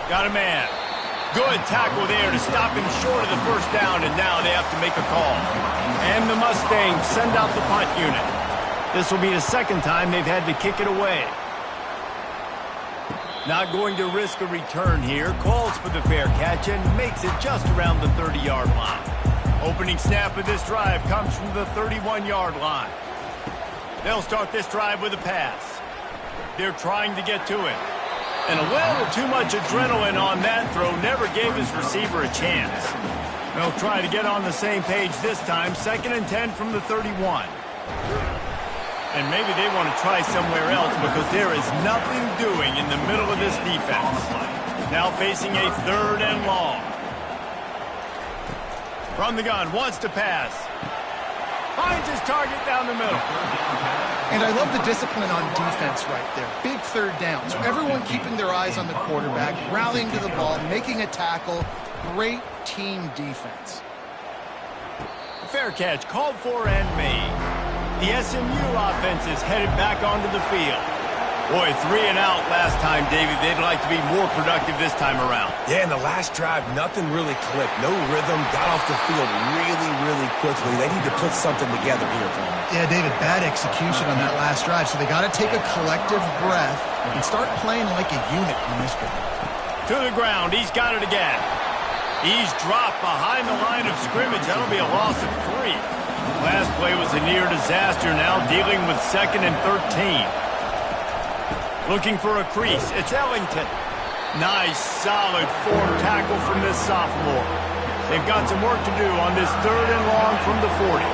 Got a man. Good tackle there to stop him short of the first down, and now they have to make a call. And the Mustangs send out the punt unit. This will be the 2nd time they've had to kick it away. Not going to risk a return here. Calls for the fair catch and makes it just around the 30-yard line. Opening snap of this drive comes from the 31-yard line. They'll start this drive with a pass. They're trying to get to it. And a little too much adrenaline on that throw never gave his receiver a chance. They'll try to get on the same page this time. 2nd and 10 from the 31. And maybe they want to try somewhere else because there is nothing doing in the middle of this defense. Now facing a 3rd and long. From the gun, wants to pass. Finds his target down the middle. And I love the discipline on defense right there. Big 3rd down. So everyone keeping their eyes on the quarterback, rallying to the ball, making a tackle. Great team defense. Fair catch called for and made. The SMU offense is headed back onto the field. Boy, 3 and out last time, David. They'd like to be more productive this time around. Yeah, in the last drive, nothing really clicked. No rhythm, got off the field really, really quickly. They need to put something together here, Tom. Yeah, David, bad execution on that last drive. So they got to take a collective breath and start playing like a unit on this one. To the ground. He's got it again. He's dropped behind the line of scrimmage. That'll be a loss of 3. Last play was a near disaster, now dealing with 2nd and 13. Looking for a crease. It's Ellington. Nice, solid form tackle from this sophomore. They've got some work to do on this 3rd and long from the 40.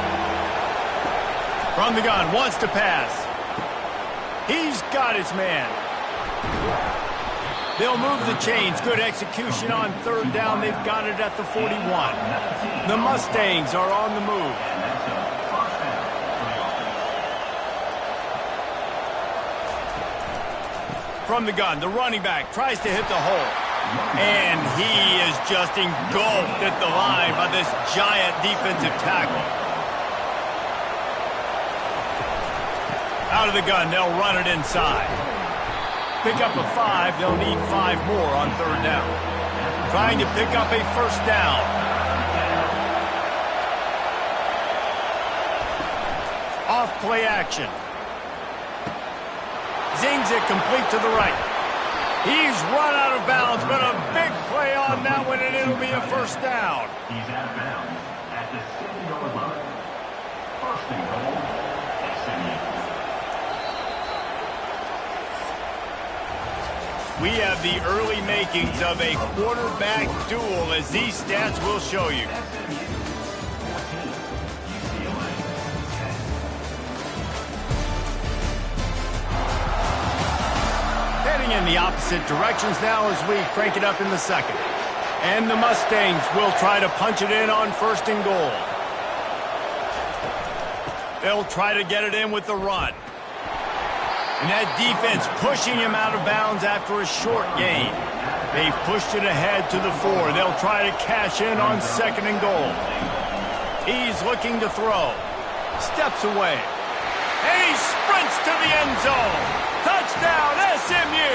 From the gun, wants to pass. He's got his man. They'll move the chains. Good execution on 3rd down. They've got it at the 41. The Mustangs are on the move. From the gun, the running back tries to hit the hole. And he is just engulfed at the line by this giant defensive tackle. Out of the gun, they'll run it inside. Pick up a 5, they'll need 5 more on 3rd down. Trying to pick up a first down. Off play action. Zings it complete to the right. He's run out of bounds, but a big play on that one, and it'll be a first down. He's out of bounds at the 7-yard line. First and goal, SMU. We have the early makings of a quarterback duel, as these stats will show you. Heading in the opposite directions now as we crank it up in the second. And the Mustangs will try to punch it in on first and goal. They'll try to get it in with the run. And that defense pushing him out of bounds after a short gain. They've pushed it ahead to the 4. They'll try to cash in on second and goal. He's looking to throw. Steps away. And he sprints to the end zone. Touchdown, SMU!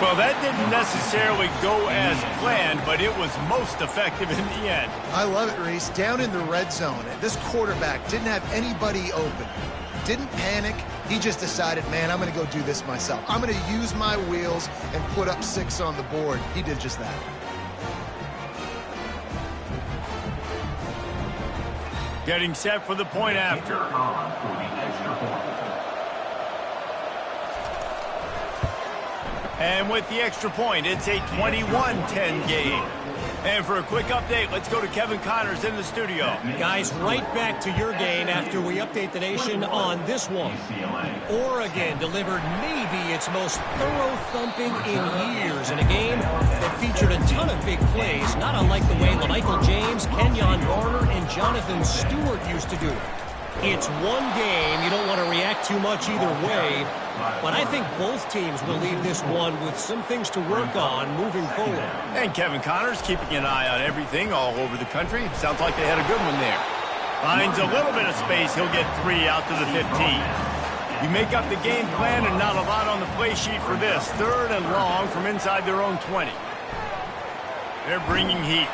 Well, that didn't necessarily go as planned, but it was most effective in the end. I love it, Reese. Down in the red zone, this quarterback didn't have anybody open. Didn't panic. He just decided, man, I'm going to go do this myself. I'm going to use my wheels and put up 6 on the board. He did just that. Getting set for the point after. And with the extra point, it's a 21-10 game. And for a quick update, let's go to Kevin Connors in the studio. Guys, right back to your game after we update the nation on this one. Oregon delivered maybe its most thorough thumping in years in a game that featured a ton of big plays, not unlike the way LaMichael James, Kenyon Garner, and Jonathan Stewart used to do it. It's one game. You don't want to react too much either way. But I think both teams will leave this one with some things to work on moving forward. And Kevin Connors keeping an eye on everything all over the country. Sounds like they had a good one there. Finds a little bit of space. He'll get 3 out to the 15. You make up the game plan and not a lot on the play sheet for this. 3rd and long from inside their own 20. They're bringing heat.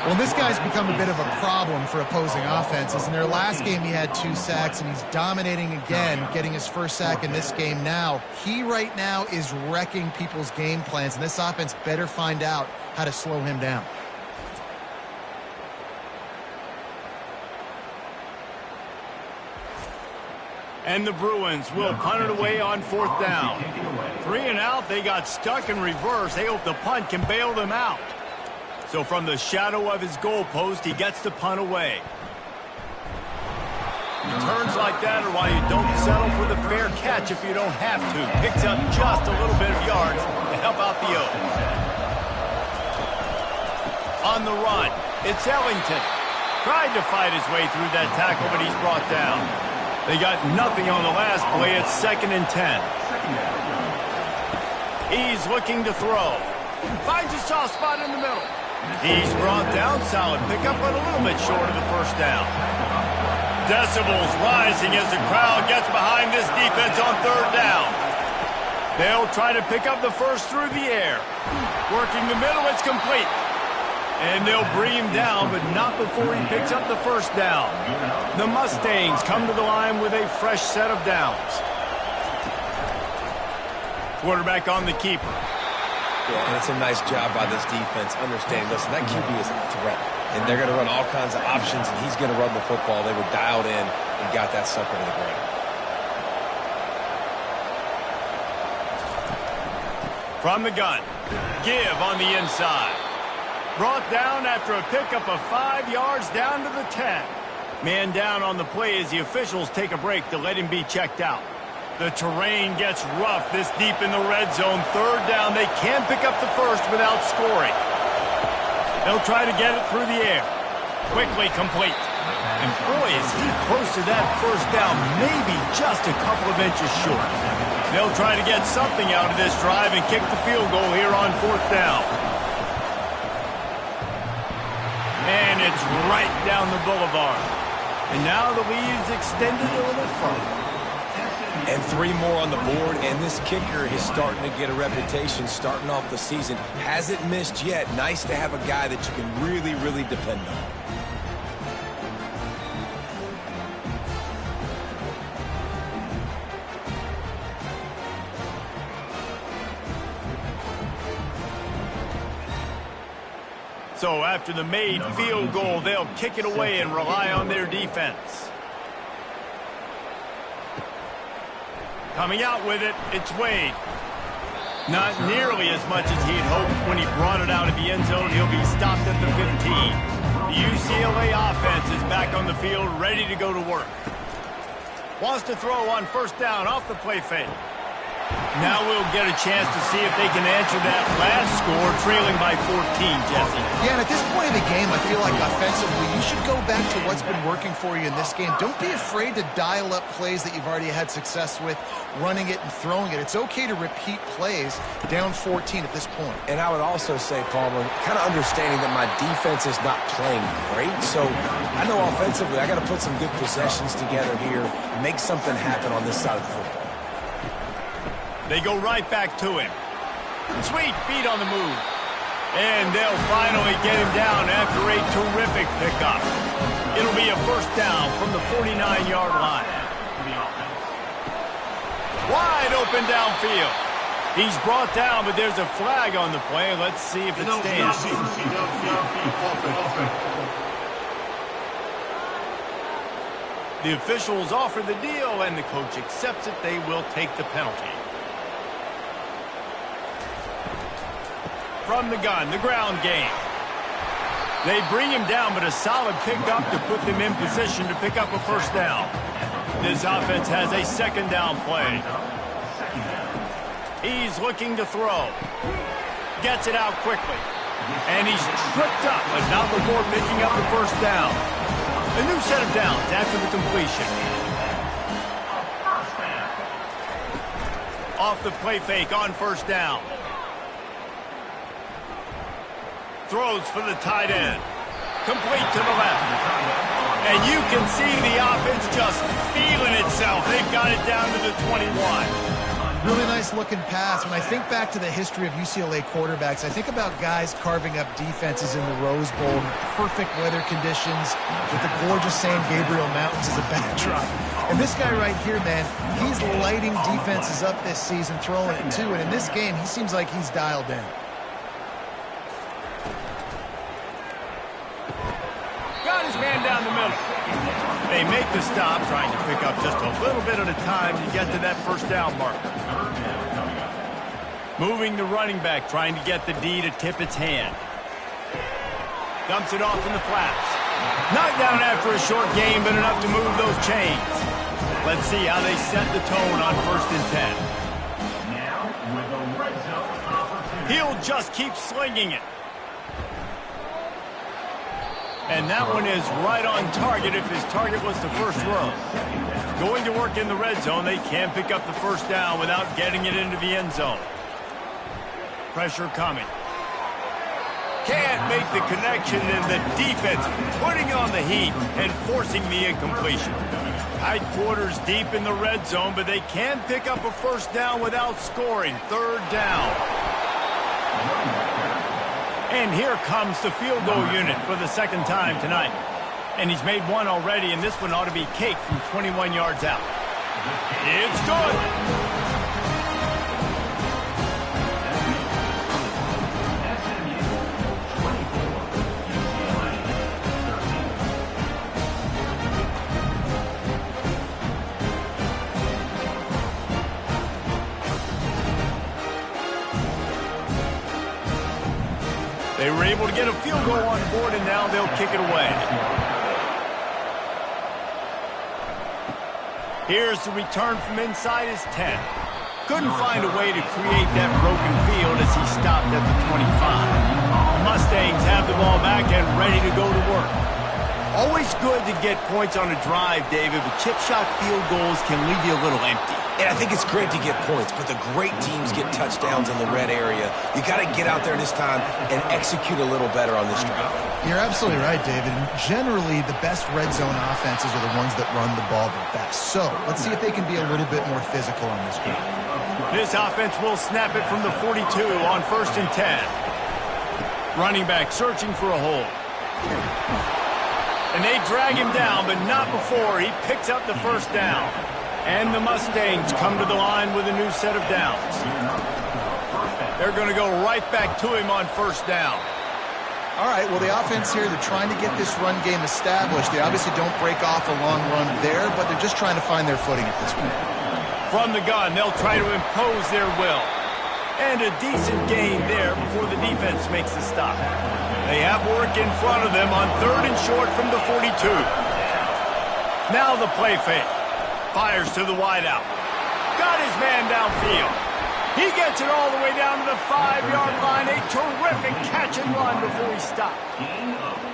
Well, this guy's become a bit of a problem for opposing offenses. In their last game, he had 2 sacks, and he's dominating again, getting his first sack in this game now. He right now is wrecking people's game plans, and this offense better find out how to slow him down. And the Bruins will punt it away on 4th down. 3 and out, they got stuck in reverse. They hope the punt can bail them out. So from the shadow of his goalpost, he gets the punt away. Returns like that are why you don't settle for the fair catch if you don't have to. Picks up just a little bit of yards to help out the Oaks. On the run, it's Ellington. Tried to fight his way through that tackle, but he's brought down. They got nothing on the last play. It's 2nd and 10. He's looking to throw. Finds a soft spot in the middle. He's brought down. Solid pickup, but a little bit short of the first down. Decibels rising as the crowd gets behind this defense on 3rd down. They'll try to pick up the first through the air. Working the middle, it's complete. And they'll bring him down, but not before he picks up the first down. The Mustangs come to the line with a fresh set of downs. Quarterback on the keeper. Yeah, and it's a nice job by this defense understanding, listen, that QB is a threat. And they're going to run all kinds of options, and he's going to run the football. They were dialed in and got that sucker to the ground. From the gun, give on the inside. Brought down after a pickup of 5 yards down to the 10. Man down on the play as the officials take a break to let him be checked out. The terrain gets rough this deep in the red zone. 3rd down, they can't pick up the first without scoring. They'll try to get it through the air. Quickly complete. And boy, is he close to that first down, maybe just a couple of inches short. They'll try to get something out of this drive and kick the field goal here on 4th down. And it's right down the boulevard. And now the lead is extended a little further. And 3 more on the board, and this kicker is starting to get a reputation starting off the season. Hasn't missed yet. Nice to have a guy that you can really, really depend on. So after the made field goal, they'll kick it away and rely on their defense. Coming out with it, it's Wade. Not nearly as much as he had hoped when he brought it out of the end zone. He'll be stopped at the 15. The UCLA offense is back on the field, ready to go to work. Wants to throw on first down off the play fake. Now we'll get a chance to see if they can answer that last score, trailing by 14, Jesse. Yeah, and at this point in the game, I feel like offensively, you should go back to what's been working for you in this game. Don't be afraid to dial up plays that you've already had success with, running it and throwing it. It's okay to repeat plays down 14 at this point. And I would also say, Palmer, kind of understanding that my defense is not playing great, so I know offensively I got to put some good possessions together here, make something happen on this side of the football. They go right back to him. Sweet feet on the move. And they'll finally get him down after a terrific pickup. It'll be a first down from the 49-yard line. Wide open downfield. He's brought down, but there's a flag on the play. Let's see if it stands. The officials offer the deal, and the coach accepts it. They will take the penalty. From the gun, the ground game. They bring him down, but a solid pickup to put them in position to pick up a first down. This offense has a second down play. He's looking to throw. Gets it out quickly. And he's tripped up, but not before picking up the first down. A new set of downs after the completion. Off the play fake on first down. Throws for the tight end. Complete to the left. And you can see the offense just feeling itself. They've got it down to the 21. Really nice looking pass. When I think back to the history of UCLA quarterbacks, I think about guys carving up defenses in the Rose Bowl in perfect weather conditions with the gorgeous San Gabriel Mountains as a backdrop. And this guy right here, man, he's lighting defenses up this season, throwing it too. And in this game, he seems like he's dialed in. Got his man down the middle. They make the stop, trying to pick up just a little bit at a time to get to that first down marker. Moving the running back, trying to get the D to tip its hand. Dumps it off in the flats. Knocked down after a short gain, but enough to move those chains. Let's see how they set the tone on 1st and 10. He'll just keep slinging it. And that one is right on target if his target was the first row. Going to work in the red zone, they can't pick up the first down without getting it into the end zone. Pressure coming. Can't make the connection, and the defense putting on the heat and forcing the incompletion. Tight quarters deep in the red zone, but they can pick up a first down without scoring. 3rd down. And here comes the field goal unit for the second time tonight. And he's made one already, and this one ought to be cake from 21 yards out. It's good. They were able to get a field goal on the board, and now they'll kick it away. Here's the return from inside his 10. Couldn't find a way to create that broken field as he stopped at the 25. The Mustangs have the ball back and ready to go to work. Always good to get points on a drive, David, but chip shot field goals can leave you a little empty. And I think it's great to get points, but the great teams get touchdowns in the red area. You got to get out there this time and execute a little better on this drive. You're absolutely right, David. And generally, the best red zone offenses are the ones that run the ball the best. So let's see if they can be a little bit more physical on this drive. This offense will snap it from the 42 on 1st and 10. Running back searching for a hole. And they drag him down, but not before he picks up the first down. And the Mustangs come to the line with a new set of downs. They're going to go right back to him on 1st down. All right, well, the offense here, they're trying to get this run game established. They obviously don't break off a long run there, but they're just trying to find their footing at this point. From the gun, they'll try to impose their will. And a decent gain there before the defense makes the stop. They have work in front of them on 3rd and short from the 42. Now the play fake. Fires to the wideout. Got his man downfield. He gets it all the way down to the 5-yard line. A terrific catch and run before he stopped.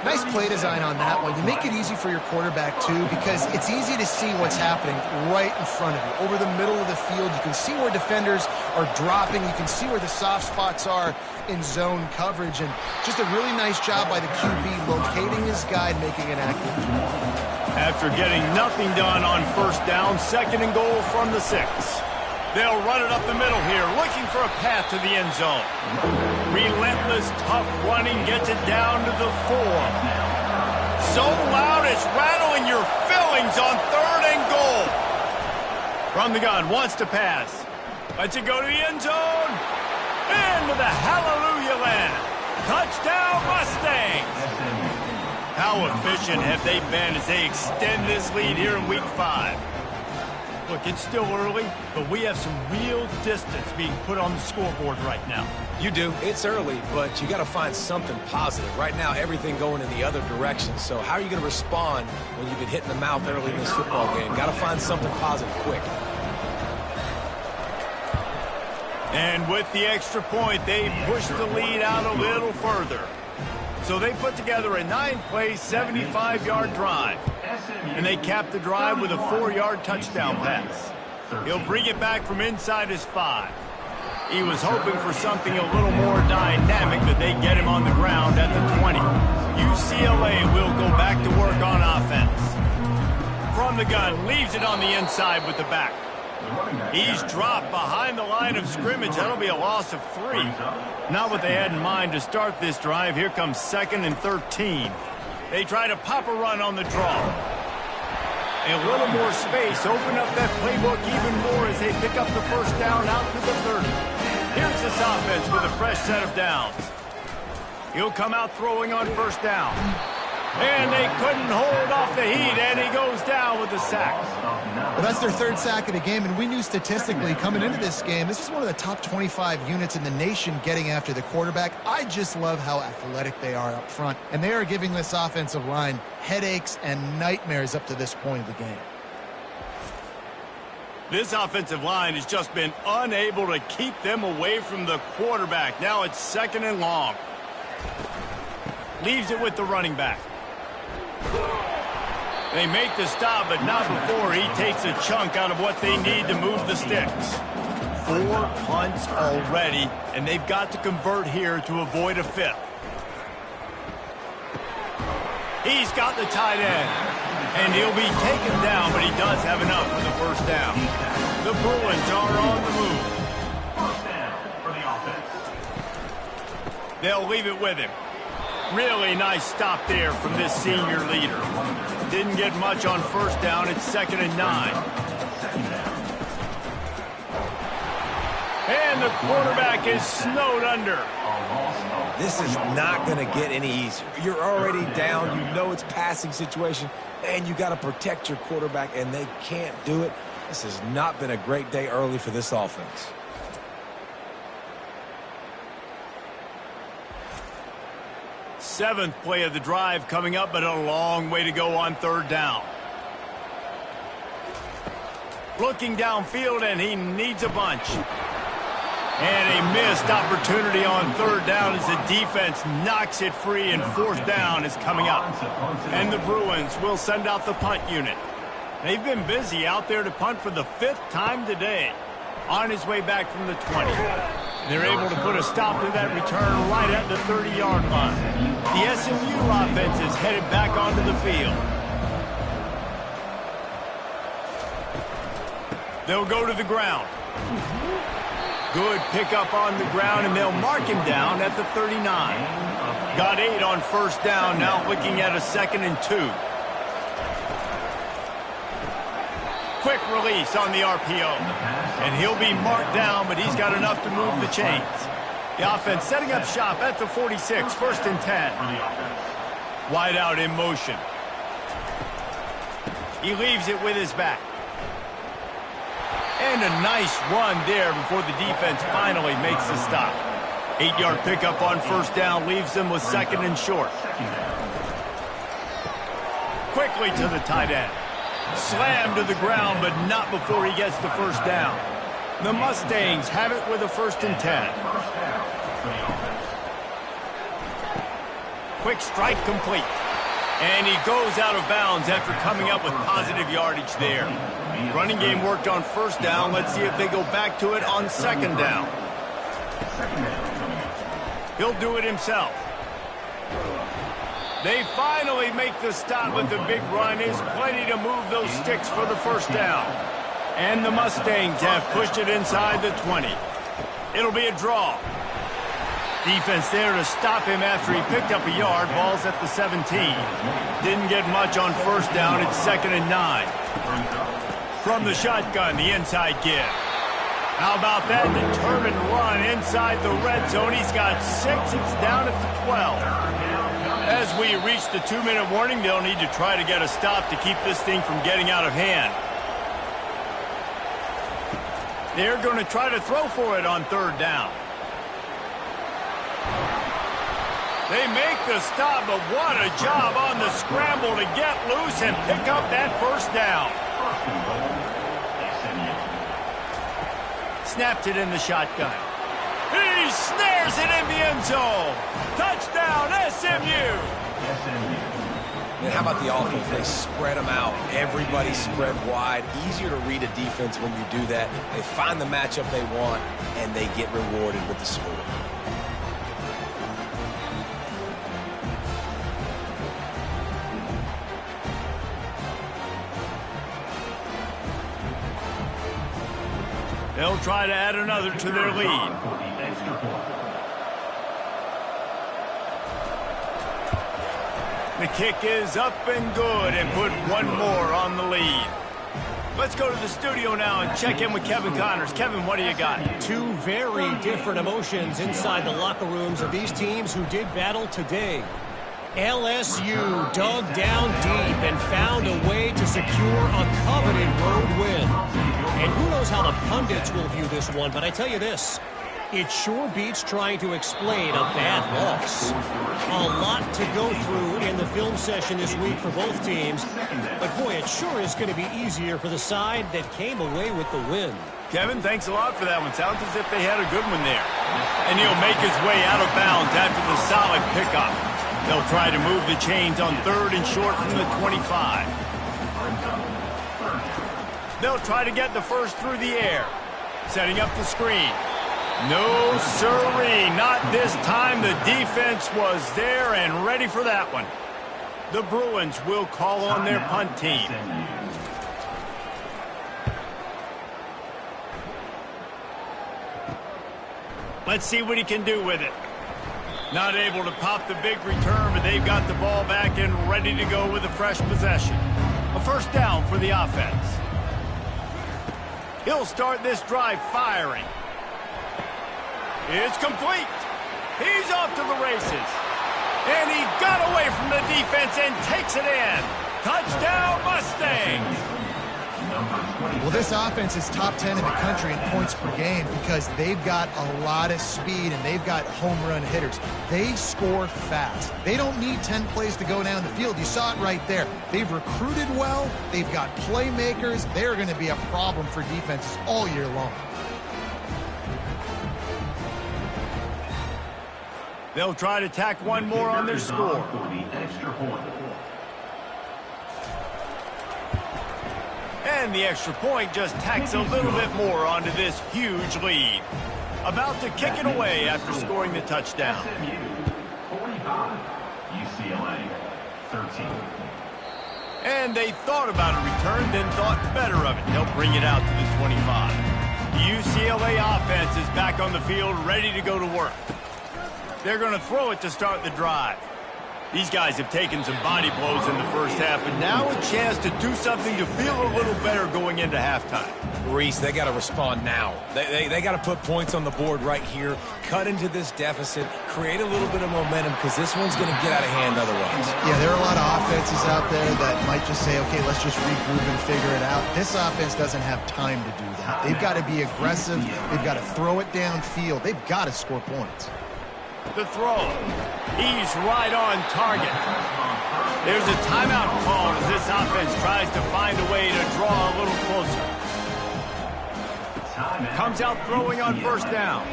Nice play design on that one. You make it easy for your quarterback, too, because it's easy to see what's happening right in front of you. Over the middle of the field, you can see where defenders are dropping. You can see where the soft spots are in zone coverage. And just a really nice job by the QB locating his guy and making an accurate throw. After getting nothing done on 1st down, 2nd and goal from the 6. They'll run it up the middle here, looking for a path to the end zone. Relentless, tough running gets it down to the 4. So loud it's rattling your fillings on 3rd and goal. From the gun, wants to pass. Lets it go to the end zone. Into the hallelujah land. Touchdown Mustangs. How efficient have they been as they extend this lead here in Week 5? Look, it's still early, but we have some real distance being put on the scoreboard right now. You do. It's early, but you got to find something positive. Right now, everything going in the other direction. So how are you going to respond when you've been hit in the mouth early in this football game? Got to find something positive quick. And with the extra point, they push the lead out a little further. So they put together a 9-play, 75-yard drive. And they cap the drive with a 4-yard touchdown pass. He'll bring it back from inside his 5. He was hoping for something a little more dynamic, but they get him on the ground at the 20. UCLA will go back to work on offense. From the gun, leaves it on the inside with the back. He's dropped behind the line of scrimmage. That'll be a loss of 3. Not what they had in mind to start this drive. Here comes 2nd and 13. They try to pop a run on the draw. A little more space. Open up that playbook even more as they pick up the 1st down out to the 30. Here's this offense with a fresh set of downs. He'll come out throwing on 1st down. And they couldn't hold off the heat, and he goes down with the sack. Well, that's their 3rd sack of the game, and we knew statistically coming into this game, this is one of the top 25 units in the nation getting after the quarterback. I just love how athletic they are up front, and they are giving this offensive line headaches and nightmares up to this point of the game. This offensive line has just been unable to keep them away from the quarterback. Now it's 2nd and long. Leaves it with the running back. They make the stop, but not before he takes a chunk out of what they need to move the sticks. 4 punts already, and they've got to convert here to avoid a 5th. He's got the tight end, and he'll be taken down, but he does have enough for the 1st down. The Bruins are on the move. 1st down for the offense. They'll leave it with him. Really nice stop there from this senior leader. Didn't get much on 1st down. It's 2nd and 9. And the quarterback is snowed under. This is not going to get any easier. You're already down. You know it's passing situation, and you got to protect your quarterback, and they can't do it. This has not been a great day early for this offense. 7th play of the drive coming up, but a long way to go on 3rd down. Looking downfield, and he needs a bunch. And a missed opportunity on 3rd down as the defense knocks it free, and 4th down is coming up. And the Bruins will send out the punt unit. They've been busy out there to punt for the 5th time today. On his way back from the 20. They're able to put a stop to that return right at the 30-yard line. The SMU offense is headed back onto the field. They'll go to the ground. Good pickup on the ground, and they'll mark him down at the 39. Got 8 on 1st down, now looking at a 2nd and 2. Quick release on the RPO. And he'll be marked down, but he's got enough to move the chains. The offense setting up shop at the 46, 1st and 10. Wide out in motion. He leaves it with his back. And a nice run there before the defense finally makes the stop. 8-yard pickup on 1st down leaves them with 2nd and short. Quickly to the tight end. Slammed to the ground, but not before he gets the 1st down. The Mustangs have it with a 1st and 10. Quick strike complete. And he goes out of bounds after coming up with positive yardage there. Running game worked on 1st down. Let's see if they go back to it on 2nd down. He'll do it himself. They finally make the stop, but the big run is plenty to move those sticks for the 1st down. And the Mustangs have pushed it inside the 20. It'll be a draw. Defense there to stop him after he picked up a yard. Ball's at the 17. Didn't get much on 1st down. It's 2nd and 9. From the shotgun, the inside give. How about that determined run inside the red zone? He's got 6. It's down at the 12. As we reach the 2-minute warning, they'll need to try to get a stop to keep this thing from getting out of hand. They're going to try to throw for it on 3rd down. They make the stop, but what a job on the scramble to get loose and pick up that 1st down. Snapped it in the shotgun. He snares it in the end zone. Touchdown, SMU. And how about the offense? They spread them out. Everybody spread wide. Easier to read a defense when you do that. They find the matchup they want, and they get rewarded with the score. They'll try to add another to their lead. The kick is up and good and put one more on the lead. Let's go to the studio now and check in with Kevin Connors. Kevin, what do you got? Two very different emotions inside the locker rooms of these teams who did battle today. LSU dug down deep and found a way to secure a coveted road win. And who knows how the pundits will view this one, but I tell you this, it sure beats trying to explain a bad loss. A lot to go through in the film session this week for both teams, but boy, it sure is going to be easier for the side that came away with the win. Kevin, thanks a lot for that one. Sounds as if they had a good one there. And he'll make his way out of bounds after the solid pickup. They'll try to move the chains on 3rd and short from the 25. They'll try to get the 1st through the air. Setting up the screen. No siree, not this time. The defense was there and ready for that one. The Bruins will call on their punt team. Let's see what he can do with it. Not able to pop the big return, but they've got the ball back and ready to go with a fresh possession. A 1st down for the offense. He'll start this drive firing. It's complete. He's off to the races. And he got away from the defense and takes it in. Touchdown, Mustangs. Well, this offense is top 10 in the country in points per game because they've got a lot of speed and they've got home run hitters. They score fast. They don't need 10 plays to go down the field. You saw it right there. They've recruited well. They've got playmakers. They're going to be a problem for defenses all year long. They'll try to tack one more on their score. And the extra point just tacks a little bit more onto this huge lead. About to kick it away after scoring the touchdown. 45, UCLA 13. And they thought about a return, then thought better of it. They'll bring it out to the 25. The UCLA offense is back on the field, ready to go to work. They're going to throw it to start the drive. These guys have taken some body blows in the first half, but now a chance to do something to feel a little better going into halftime. Reese, they got to respond now. They got to put points on the board right here, cut into this deficit, create a little bit of momentum, because this one's going to get out of hand otherwise. Yeah, there are a lot of offenses out there that might just say, okay, let's just regroup and figure it out. This offense doesn't have time to do that. They've got to be aggressive. They've got to throw it downfield. They've got to score points. The throw. He's right on target. There's a timeout call as this offense tries to find a way to draw a little closer. Comes out throwing on first down.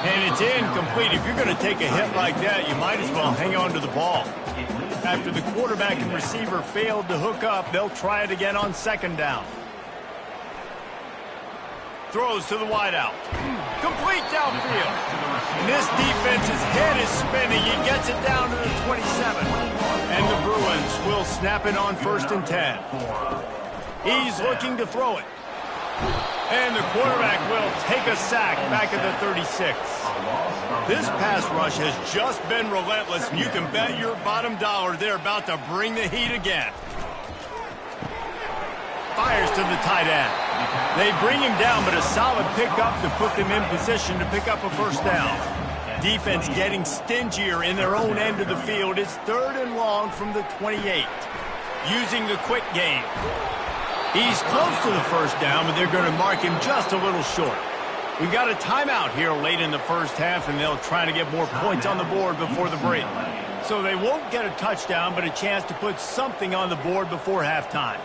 And it's incomplete. If you're going to take a hit like that, you might as well hang on to the ball. After the quarterback and receiver failed to hook up, they'll try it again on second down. Throws to the wideout. Complete downfield. And this defense's head is spinning. He gets it down to the 27. And the Bruins will snap it on 1st and 10. He's looking to throw it. And the quarterback will take a sack back at the 36. This pass rush has just been relentless, and you can bet your bottom dollar they're about to bring the heat again. Fires to the tight end. They bring him down, but a solid pickup to put them in position to pick up a first down. Defense getting stingier in their own end of the field. It's 3rd and long from the 28. Using the quick game. He's close to the first down, but they're going to mark him just a little short. We've got a timeout here late in the first half, and they'll try to get more points on the board before the break. So they won't get a touchdown, but a chance to put something on the board before halftime.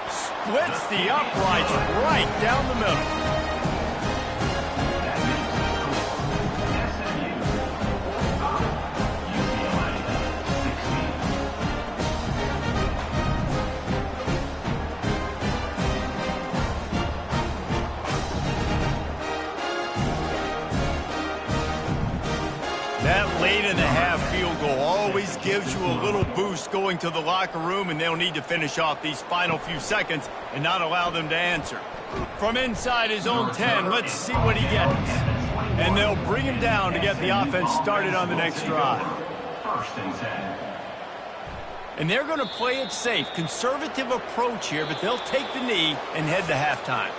Splits the uprights right down the middle. That late-in-the-half field goal always gives you a little boost going to the locker room, and they'll need to finish off these final few seconds and not allow them to answer. From inside his own 10, let's see what he gets. And they'll bring him down to get the offense started on the next drive. And they're going to play it safe. Conservative approach here, but they'll take the knee and head to halftime.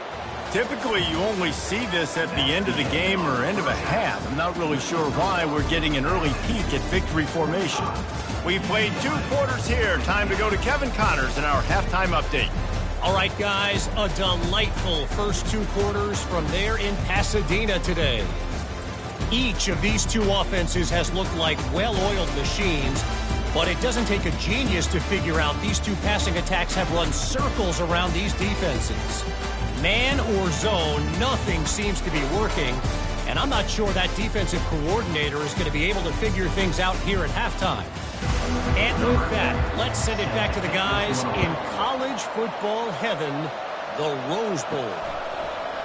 Typically, you only see this at the end of the game or end of a half. I'm not really sure why we're getting an early peek at victory formation. We've played 2 quarters here. Time to go to Kevin Connors in our halftime update. All right, guys, a delightful first 2 quarters from there in Pasadena today. Each of these 2 offenses has looked like well-oiled machines, but it doesn't take a genius to figure out these 2 passing attacks have run circles around these defenses. Man or zone, nothing seems to be working, and I'm not sure that defensive coordinator is going to be able to figure things out here at halftime. And with that, let's send it back to the guys in college football heaven, the Rose Bowl.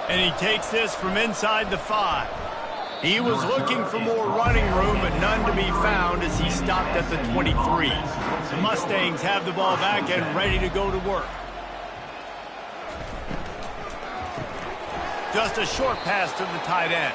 And he takes this from inside the 5. He was looking for more running room, but none to be found as he stopped at the 23. The Mustangs have the ball back and ready to go to work. Just a short pass to the tight end.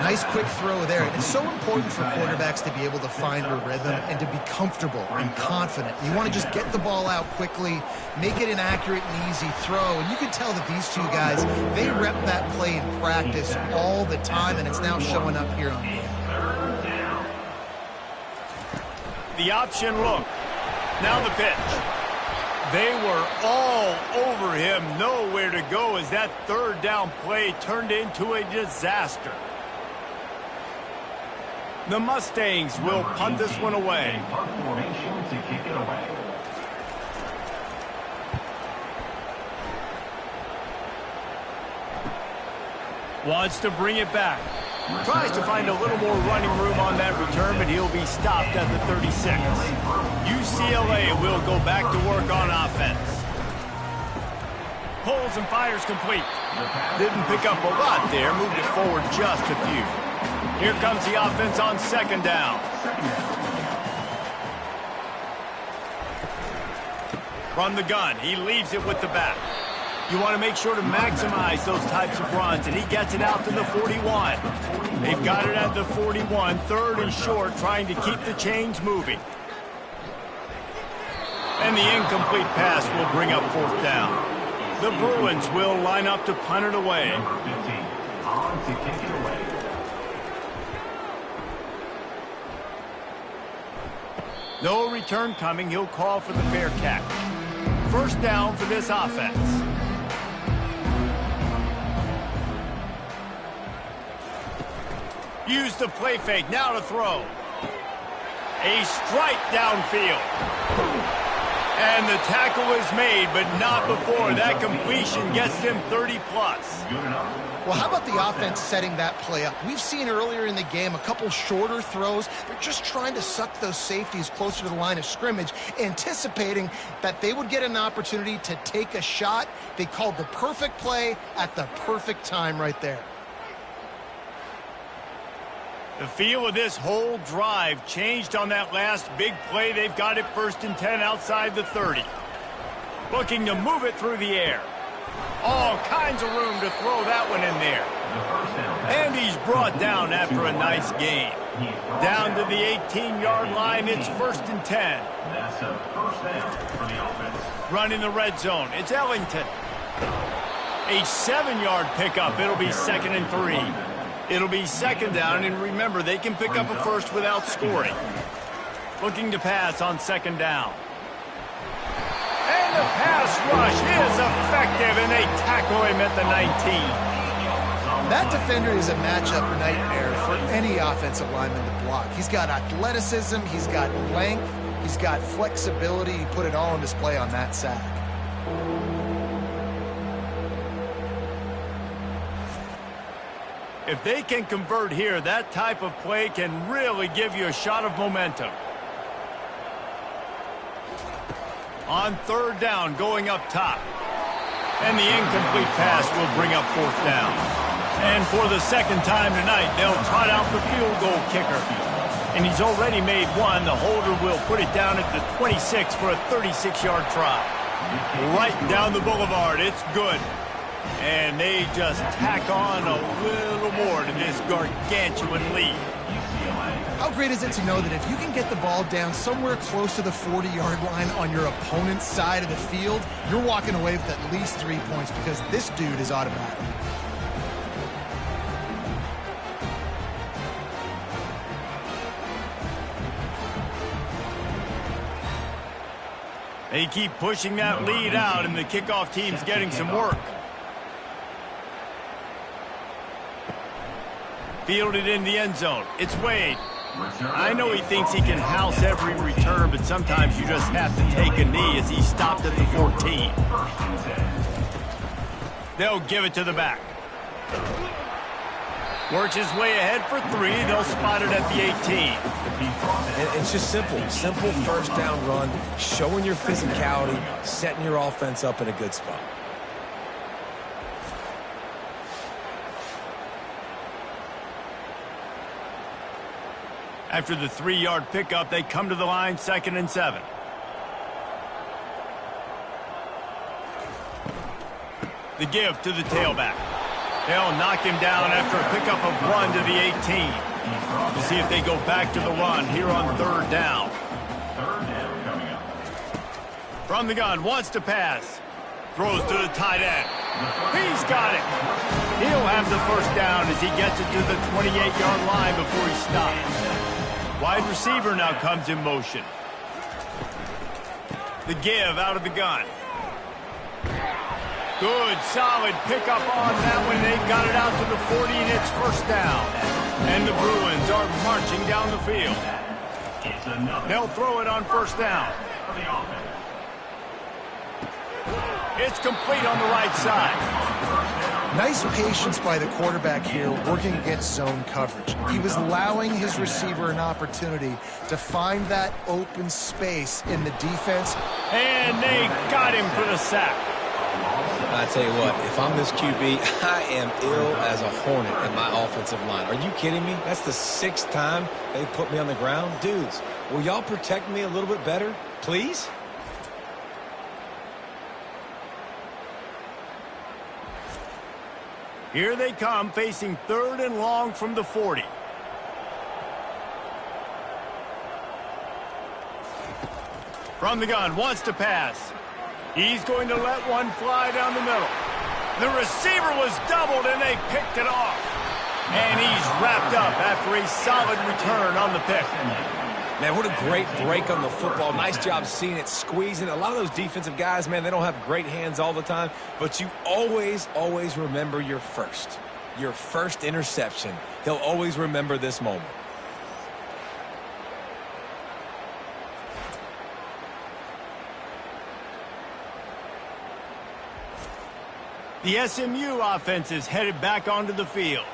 Nice quick throw there. And it's so important for quarterbacks to be able to find a rhythm and to be comfortable and confident. You want to just get the ball out quickly, make it an accurate and easy throw. And you can tell that these 2 guys, they rep that play in practice all the time, and it's now showing up here on game. The option look. Now the pitch. They were all over him, nowhere to go as that 3rd down play turned into a disaster. The Mustangs will punt this one away. Wants to bring it back. Tries to find a little more running room on that return, but he'll be stopped at the 36. UCLA will go back to work on offense. Pulls and fires complete. Didn't pick up a lot there, moved it forward just a few. Here comes the offense on second down. From the gun, he leaves it with the back. You want to make sure to maximize those types of runs, and he gets it out to the 41. They've got it at the 41, third and short, trying to keep the chains moving. And the incomplete pass will bring up fourth down. The Bruins will line up to punt it away. Number 15, on to kick it away. No return coming. He'll call for the fair catch. First down for this offense. Use the play fake. Now to throw. A strike downfield. And the tackle is made, but not before. That completion gets them 30-plus. Good enough. Well, how about the offense setting that play up? We've seen earlier in the game a couple shorter throws. They're just trying to suck those safeties closer to the line of scrimmage, anticipating that they would get an opportunity to take a shot. They called the perfect play at the perfect time right there. The feel of this whole drive changed on that last big play. They've got it 1st and 10 outside the 30. Looking to move it through the air. All kinds of room to throw that one in there. And he's brought down after a nice gain. Down to the 18-yard line, it's 1st and 10. That's a first down for the offense. Running the red zone, it's Ellington. A 7-yard pickup, it'll be 2nd and 3. It'll be 2nd down, and remember, they can pick up a first without scoring. Looking to pass on 2nd down. And the pass rush is effective, and they tackle him at the 19. That defender is a matchup nightmare for any offensive lineman to block. He's got athleticism, he's got length, he's got flexibility. He put it all on display on that sack. If they can convert here, that type of play can really give you a shot of momentum. On 3rd down, going up top. And the incomplete pass will bring up 4th down. And for the 2nd time tonight, they'll trot out the field goal kicker. And he's already made one. The holder will put it down at the 26 for a 36-yard try. Right down the boulevard. It's good. And they just tack on a little more to this gargantuan lead. How great is it to know that if you can get the ball down somewhere close to the 40-yard line on your opponent's side of the field, you're walking away with at least 3 points because this dude is automatic. They keep pushing that lead out, and the kickoff team's getting some work. Fielded in the end zone. It's Wade. I know he thinks he can house every return, but sometimes you just have to take a knee as he stopped at the 14. They'll give it to the back. Works his way ahead for 3. They'll spot it at the 18. And it's just simple. Simple first down run, showing your physicality, setting your offense up in a good spot. After the 3-yard pickup, they come to the line, 2nd and 7. The give to the tailback. They'll knock him down after a pickup of 1 to the 18. We'll see if they go back to the run here on 3rd down. 3rd down coming up. From the gun, wants to pass. Throws to the tight end. He's got it. He'll have the first down as he gets it to the 28-yard line before he stops. Wide receiver now comes in motion. The give out of the gun. Good, solid pickup on that one. They've got it out to the 40, and it's first down. And the Bruins are marching down the field. They'll throw it on first down. It's complete on the right side. Nice patience by the quarterback here working against zone coverage. He was allowing his receiver an opportunity to find that open space in the defense. And they got him for the sack. I tell you what, if I'm this QB, I am ill as a hornet in my offensive line. Are you kidding me? That's the 6th time they put me on the ground. Dudes, will y'all protect me a little bit better, please? Here they come, facing 3rd and long from the 40. From the gun, wants to pass. He's going to let one fly down the middle. The receiver was doubled, and they picked it off. And he's wrapped up after a solid return on the pick. Man, what a great break on the football. Nice job seeing it, squeezing. A lot of those defensive guys, man, they don't have great hands all the time, but you always, always remember your first interception. He'll always remember this moment. The SMU offense is headed back onto the field.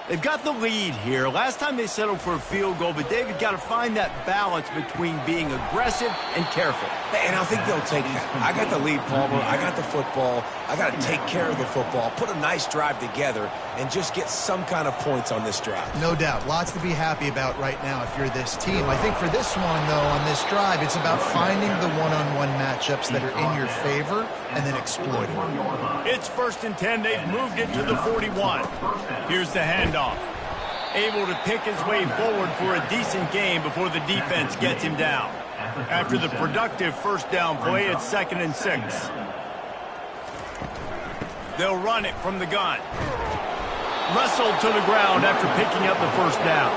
They've got the lead here. Last time they settled for a field goal, but David got to find that balance between being aggressive and careful. And I think they'll take that. I got the lead, Palmer. I got the football. I got to take care of the football, put a nice drive together, and just get some kind of points on this drive. No doubt. Lots to be happy about right now if you're this team. I think for this one, though, on this drive, it's about finding the one-on-one matchups that are in your favor and then exploiting them. It's 1st and 10. They've moved it to the 41. Here's the handoff. Able to pick his way forward for a decent game before the defense gets him down. After the productive first down play, it's 2nd and 6. They'll run it from the gun. Wrestled to the ground after picking up the first down.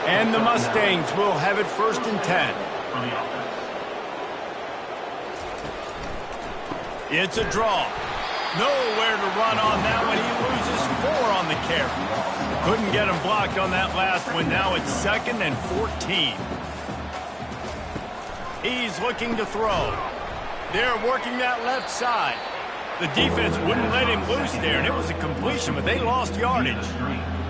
And the Mustangs will have it 1st and 10. It's a draw. Nowhere to run on that one. He loses 4 on the carry. Couldn't get him blocked on that last one. Now it's 2nd and 14. He's looking to throw. They're working that left side. The defense wouldn't let him loose there, and it was a completion, but they lost yardage.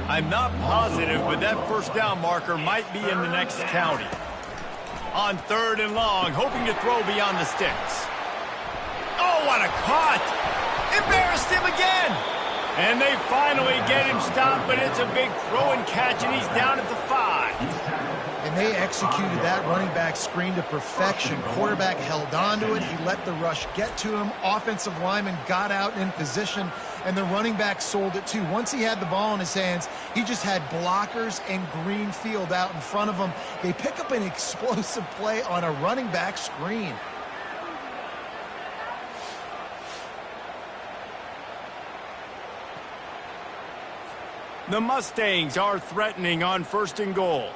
I'm not positive, but that first down marker might be in the next county. On 3rd and long, hoping to throw beyond the sticks. Oh, what a caught! Embarrassed him again! And they finally get him stopped, but it's a big throw and catch, and he's down at the 5. And they executed that running back screen to perfection. Quarterback held on to it. He let the rush get to him. Offensive lineman got out in position, and the running back sold it too. Once he had the ball in his hands, he just had blockers and green field out in front of him. They pick up an explosive play on a running back screen. The Mustangs are threatening on 1st and goal.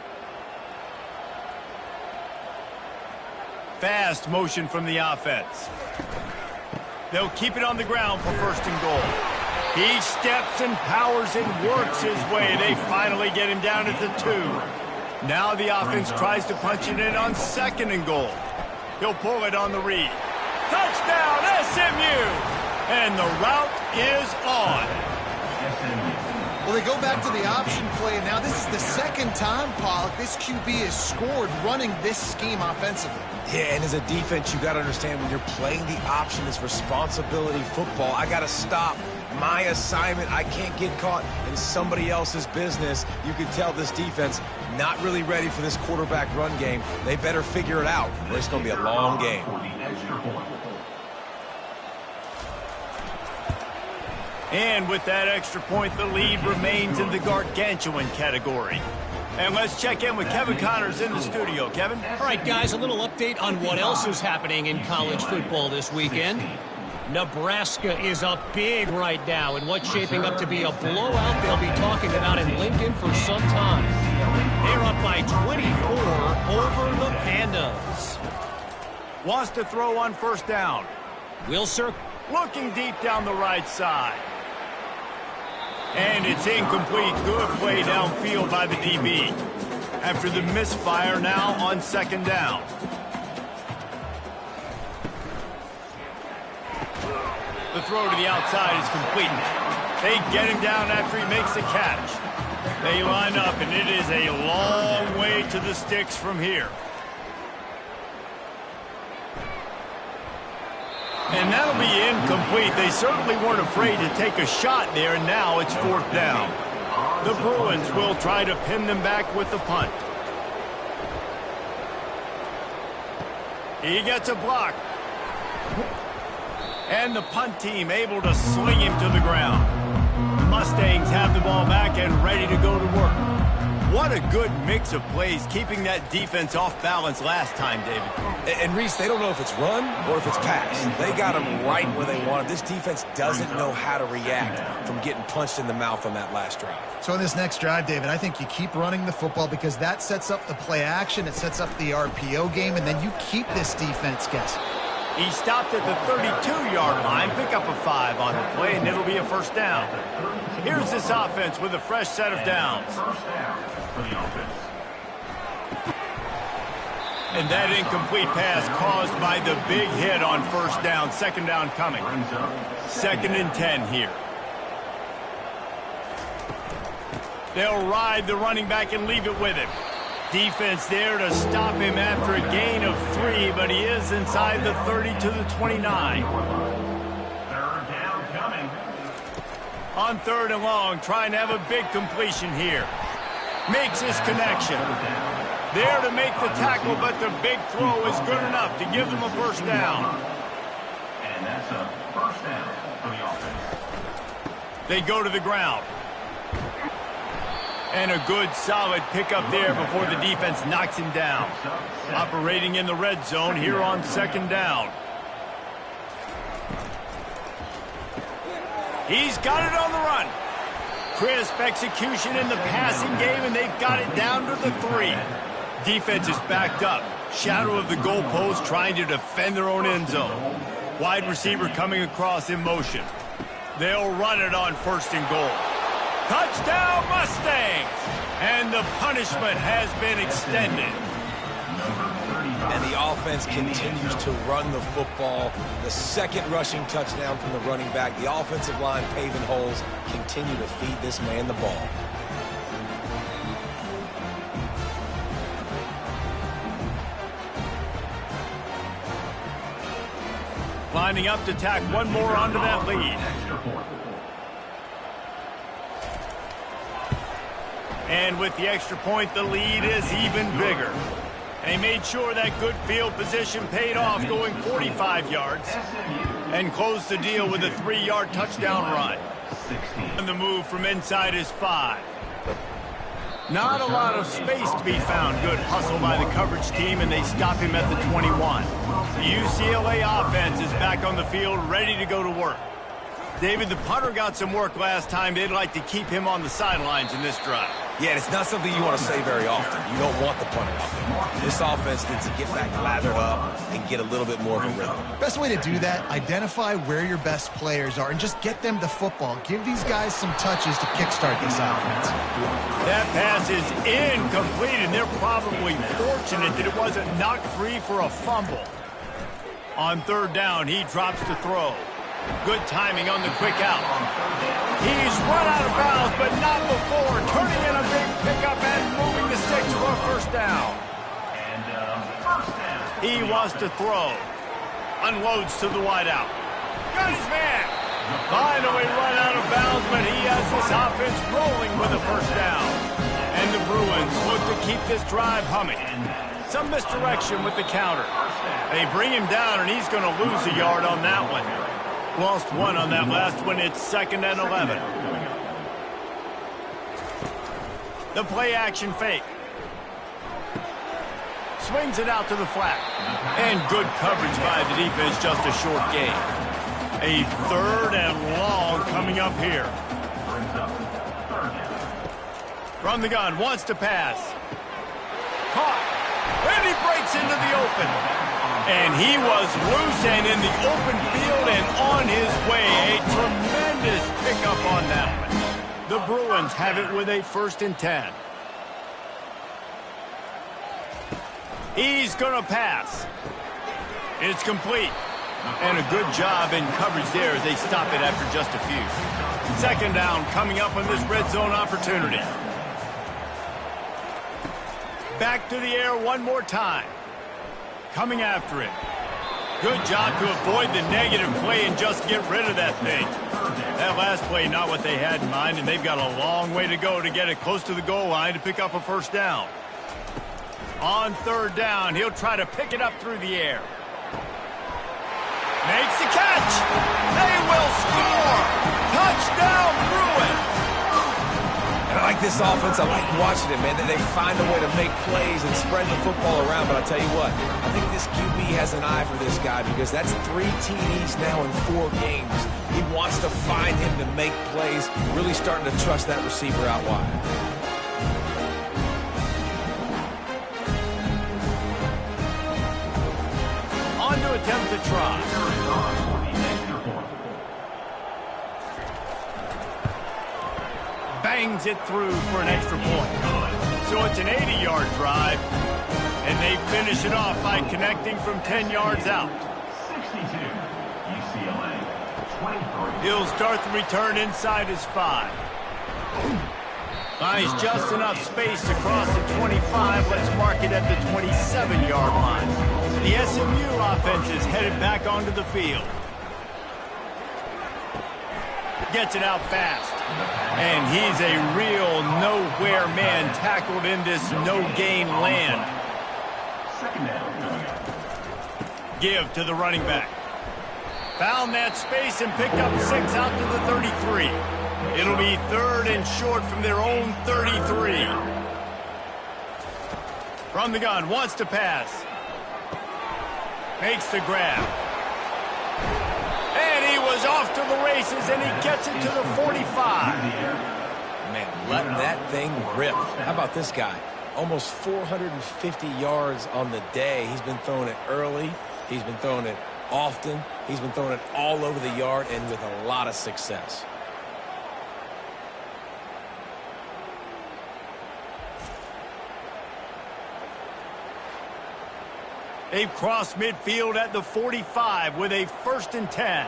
Fast motion from the offense. They'll keep it on the ground for 1st and goal. He steps and powers and works his way. They finally get him down at the 2. Now the offense tries to punch it in on 2nd and goal. He'll pull it on the read. Touchdown, SMU! And the route is on. Well, they go back to the option play, and now this is the 2nd time, Pollock, this QB has scored running this scheme offensively. Yeah, and as a defense, you got to understand when you're playing the option, it's responsibility football. I got to stop my assignment. I can't get caught in somebody else's business. You can tell this defense not really ready for this quarterback run game. They better figure it out, or it's going to be a long game. And with that extra point, the lead remains in the gargantuan category. And let's check in with Kevin Connors in the studio. Kevin? All right, guys, a little update on what else is happening in college football this weekend. Nebraska is up big right now in what's shaping up to be a blowout they'll be talking about in Lincoln for some time. They're up by 24 over the Pandas. Wants to throw on 1st down. Wilser looking deep down the right side. And it's incomplete. Good play downfield by the DB. After the misfire, now on 2nd down. The throw to the outside is complete. They get him down after he makes the catch. They line up, and it is a long way to the sticks from here. And that'll be incomplete. They certainly weren't afraid to take a shot there, and now it's 4th down. The Bruins will try to pin them back with the punt. He gets a block. And the punt team able to sling him to the ground. The Mustangs have the ball back and ready to go to work. What a good mix of plays, keeping that defense off balance last time, David. And Reese, they don't know if it's run or if it's pass. They got them right where they want it. This defense doesn't know how to react from getting punched in the mouth on that last drive. So in this next drive, David, I think you keep running the football because that sets up the play action, it sets up the RPO game, and then you keep this defense guessing. He stopped at the 32-yard line, pick up a 5 on the play, and it'll be a first down. Here's this offense with a fresh set of downs. And that incomplete pass caused by the big hit on first down. Second down coming. 2nd and 10 here. They'll ride the running back and leave it with him. Defense there to stop him after a gain of 3, but he is inside the 30 to the 29. 3rd down coming. On 3rd and long, trying to have a big completion here. Makes his connection. There to make the tackle, but the big throw is good enough to give them a first down. And that's a first down for the offense. They go to the ground. And a good, solid pickup there before the defense knocks him down. Operating in the red zone here on 2nd down. He's got it on the run. Crisp execution in the passing game, and they've got it down to the 3. Defense is backed up. Shadow of the goalpost trying to defend their own end zone. Wide receiver coming across in motion. They'll run it on 1st and goal. Touchdown Mustangs! And the punishment has been extended. And the offense continues to run the football. The 2nd rushing touchdown from the running back. The offensive line paving holes. Continue to feed this man the ball. Lining up to tack one more onto that lead. And with the extra point, the lead is even bigger. They made sure that good field position paid off, going 45 yards. And closed the deal with a 3-yard touchdown run. And the move from inside is 5. Not a lot of space to be found. Good hustle by the coverage team, and they stop him at the 21. The UCLA offense is back on the field, ready to go to work. David, the punter got some work last time. They'd like to keep him on the sidelines in this drive. Yeah, it's not something you want to say very often. You don't want the punter out there. This offense needs to get back lathered up and get a little bit more of a rhythm. Best way to do that, identify where your best players are and just get them the football. Give these guys some touches to kickstart this offense. That pass is incomplete, and they're probably fortunate that it wasn't knocked free for a fumble. On 3rd down, he drops to throw. Good timing on the quick out. He's run out of bounds, but not before. Turning in a big pickup and moving the sticks for a first down. And first down. He wants to throw. Unloads to the wideout. Got his man. Finally run out of bounds, but he has this offense rolling with a first down. And the Bruins look to keep this drive humming. Some misdirection with the counter. They bring him down, and he's going to lose a yard on that one. Lost 1 on that last one. It's 2nd and 11. The play action fake. Swings it out to the flat. And good coverage by the defense, just a short gain. A 3rd and long coming up here. From the gun, wants to pass. Caught. And he breaks into the open. And he was loose and in the open field and on his way. A tremendous pickup on that one. The Bruins have it with a 1st and 10. He's going to pass. It's complete. And a good job in coverage there as they stop it after just a few. 2nd down coming up on this red zone opportunity. Back to the air one more time. Coming after it. Good job to avoid the negative play and just get rid of that thing. That last play, not what they had in mind, and they've got a long way to go to get it close to the goal line to pick up a first down. On 3rd down, he'll try to pick it up through the air. Makes the catch. They will score. Touchdown, Bruins. like this offense. I like watching it, man. They find a way to make plays and spread the football around. But I'll tell you what, I think this QB has an eye for this guy because that's 3 TDs now in 4 games. He wants to find him to make plays, really starting to trust that receiver out wide. On to attempt to try. Bangs it through for an extra point. So it's an 80-yard drive, and they finish it off by connecting from 10 yards out. 62, UCLA, 23. He'll start the return inside his 5. Finds just enough space to cross the 25. Let's mark it at the 27-yard line. The SMU offense is headed back onto the field. Gets it out fast. And he's a real nowhere man tackled in this no-gain land. Second down coming up. Give to the running back. Found that space and picked up 6 out to the 33. It'll be 3rd and short from their own 33. From the gun, wants to pass. Makes the grab. And he was off to the races, and he gets it to the 45. Man, let that thing rip. How about this guy? Almost 450 yards on the day. He's been throwing it early. He's been throwing it often. He's been throwing it all over the yard and with a lot of success. They've crossed midfield at the 45 with a 1st and 10.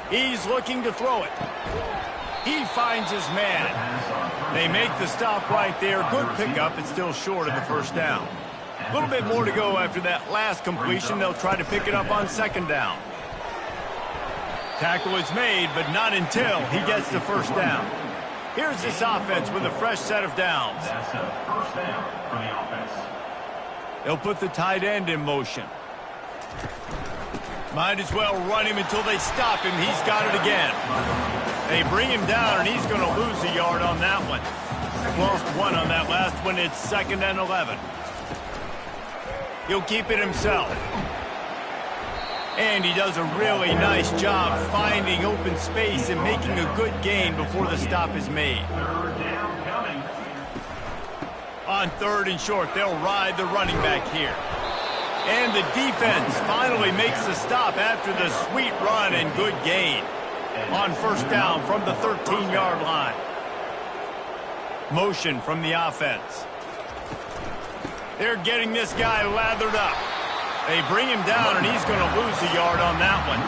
He's looking to throw it. He finds his man. They make the stop right there. Good pickup. It's still short of the 1st down. A little bit more to go after that last completion. They'll try to pick it up on 2nd down. Tackle is made, but not until he gets the 1st down. Here's this offense with a fresh set of downs. That's a 1st down for the offense. They'll put the tight end in motion. Might as well run him until they stop him. He's got it again. They bring him down, and he's going to lose a yard on that one. Lost 1 on that last one. It's 2nd and 11. He'll keep it himself. And he does a really nice job finding open space and making a good gain before the stop is made. 3rd down coming. On 3rd and short, they'll ride the running back here. And the defense finally makes the stop after the sweet run and good gain. On 1st down from the 13-yard line. Motion from the offense. They're getting this guy lathered up. They bring him down, and he's going to lose a yard on that one.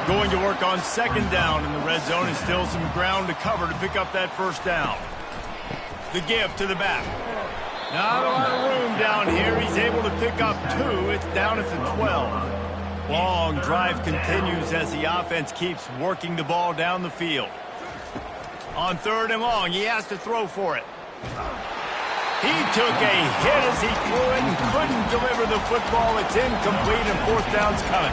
Going to work on 2nd down in the red zone, and still some ground to cover to pick up that 1st down. The give to the back. Not a lot of room down here. He's able to pick up 2. It's down at the 12. Long drive continues as the offense keeps working the ball down the field. On 3rd and long, he has to throw for it. He took a hit as he threw it and couldn't deliver the football. It's incomplete, and 4th down's coming.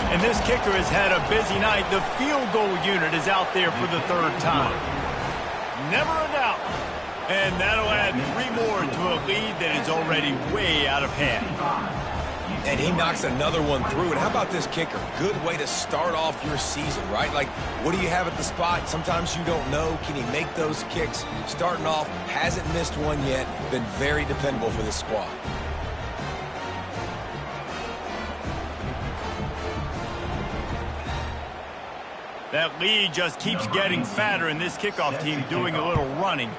And this kicker has had a busy night. The field goal unit is out there for the 3rd time. Never a doubt. And that'll add 3 more to a lead that is already way out of hand. And he knocks another one through. And how about this kicker? Good way to start off your season, right? Like, what do you have at the spot? Sometimes you don't know. Can he make those kicks? Starting off, hasn't missed one yet. Been very dependable for this squad. That lead just keeps getting fatter, and this kickoff team doing a little running.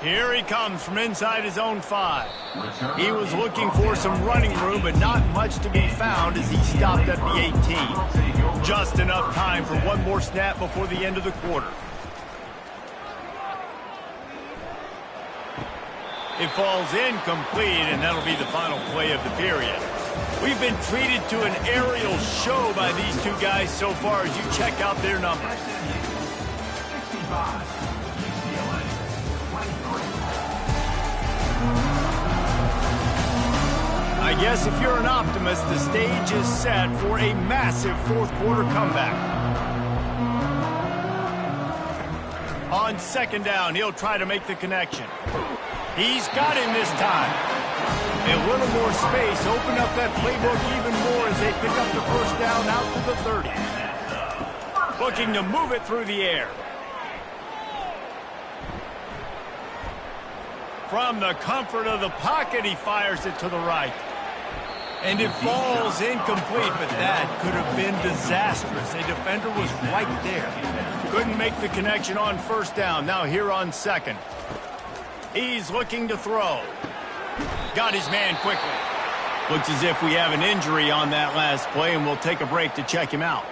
Here he comes from inside his own 5. He was looking for some running room, but not much to be found as he stopped at the 18. Just enough time for one more snap before the end of the quarter. It falls incomplete, and that'll be the final play of the period. We've been treated to an aerial show by these two guys so far as you check out their numbers. 65. I guess if you're an optimist, the stage is set for a massive 4th quarter comeback. On second down, he'll try to make the connection. He's got him this time. A little more space, open up that playbook even more as they pick up the first down out to the 30. Looking to move it through the air. From the comfort of the pocket, he fires it to the right. And it falls incomplete, but that could have been disastrous. A defender was right there. Couldn't make the connection on first down. Now here on second. He's looking to throw. Got his man quickly. Looks as if we have an injury on that last play, and we'll take a break to check him out.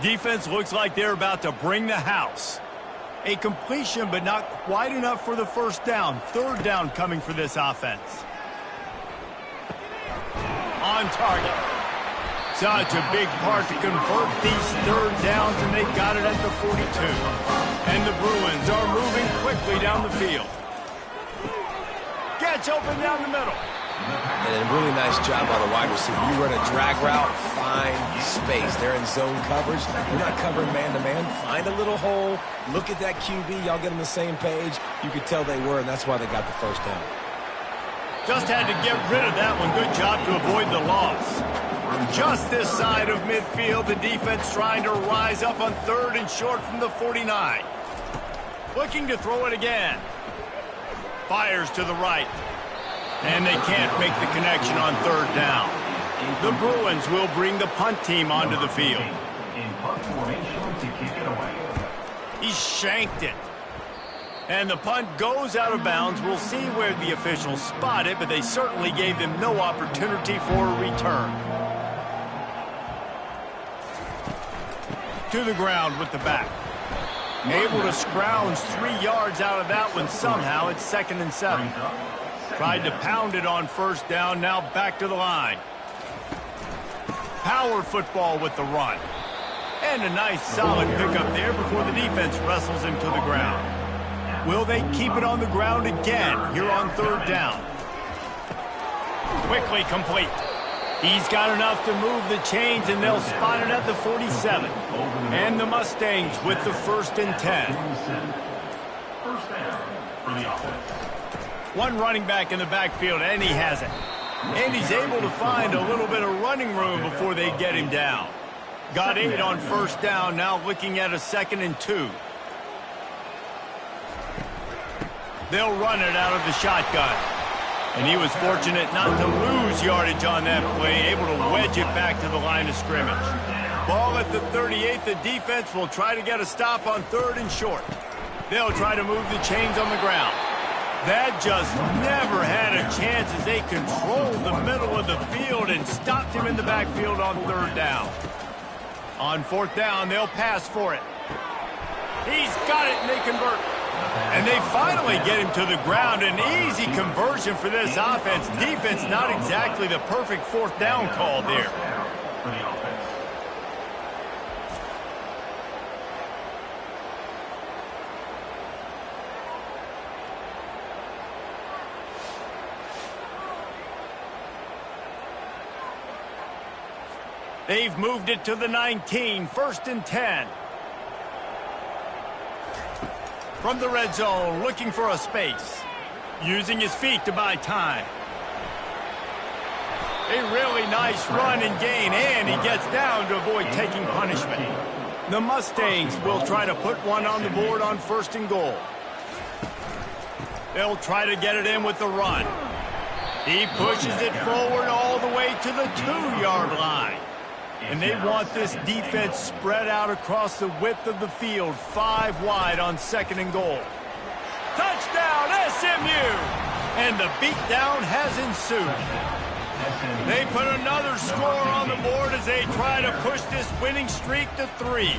Defense looks like they're about to bring the house. A completion, but not quite enough for the first down. Third down coming for this offense. On target. Such a big part to convert these third downs, and they got it at the 42. And the Bruins are moving quickly down the field. Gets open down the middle. And a really nice job by the wide receiver. You run a drag route, find space. They're in zone coverage. You're not covering man-to-man. Find a little hole. Look at that QB. Y'all get on the same page. You could tell they were, and that's why they got the first down. Just had to get rid of that one. Good job to avoid the loss. Just this side of midfield, the defense trying to rise up on third and short from the 49. Looking to throw it again. Fires to the right. And they can't make the connection on third down. The Bruins will bring the punt team onto the field. In punt formation to kick it away. He shanked it. And the punt goes out of bounds. We'll see where the officials spot it, but they certainly gave them no opportunity for a return. To the ground with the back. Able to scrounge 3 yards out of that one somehow. It's 2nd and 7. Tried to pound it on first down, now back to the line. Power football with the run. And a nice solid pickup there before the defense wrestles him to the ground. Will they keep it on the ground again here on third down? Quickly complete. He's got enough to move the chains, and they'll spot it at the 47. And the Mustangs with the 1st and 10. First down for the offense. One running back in the backfield, and he has it. And he's able to find a little bit of running room before they get him down. Got 8 on first down, now looking at a 2nd and 2. They'll run it out of the shotgun. And he was fortunate not to lose yardage on that play, able to wedge it back to the line of scrimmage. Ball at the 38, the defense will try to get a stop on third and short. They'll try to move the chains on the ground. That just never had a chance as they controlled the middle of the field and stopped him in the backfield on third down. On fourth down, they'll pass for it. He's got it, and they convert. And they finally get him to the ground. An easy conversion for this offense. Defense not exactly the perfect fourth down call there. For the offense. They've moved it to the 19, 1st and 10. From the red zone, looking for a space. Using his feet to buy time. A really nice run and gain, and he gets down to avoid taking punishment. The Mustangs will try to put one on the board on 1st and goal. They'll try to get it in with the run. He pushes it forward all the way to the 2-yard line. And they want this defense spread out across the width of the field, 5 wide on 2nd and goal. Touchdown, SMU! And the beatdown has ensued. They put another score on the board as they try to push this winning streak to 3.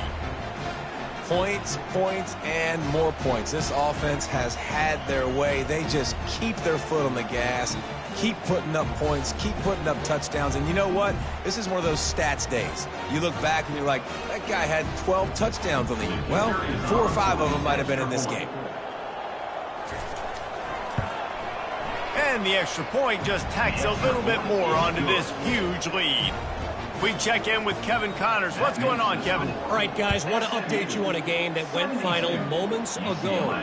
Points, points, and more points. This offense has had their way. They just keep their foot on the gas, keep putting up points, keep putting up touchdowns. And you know what? This is one of those stats days. You look back and you're like, that guy had 12 touchdowns on the year. Well, 4 or 5 of them might have been in this game. And the extra point just tacks a little bit more onto this huge lead. We check in with Kevin Connors. What's going on, Kevin? All right, guys, want to update you on a game that went final moments ago.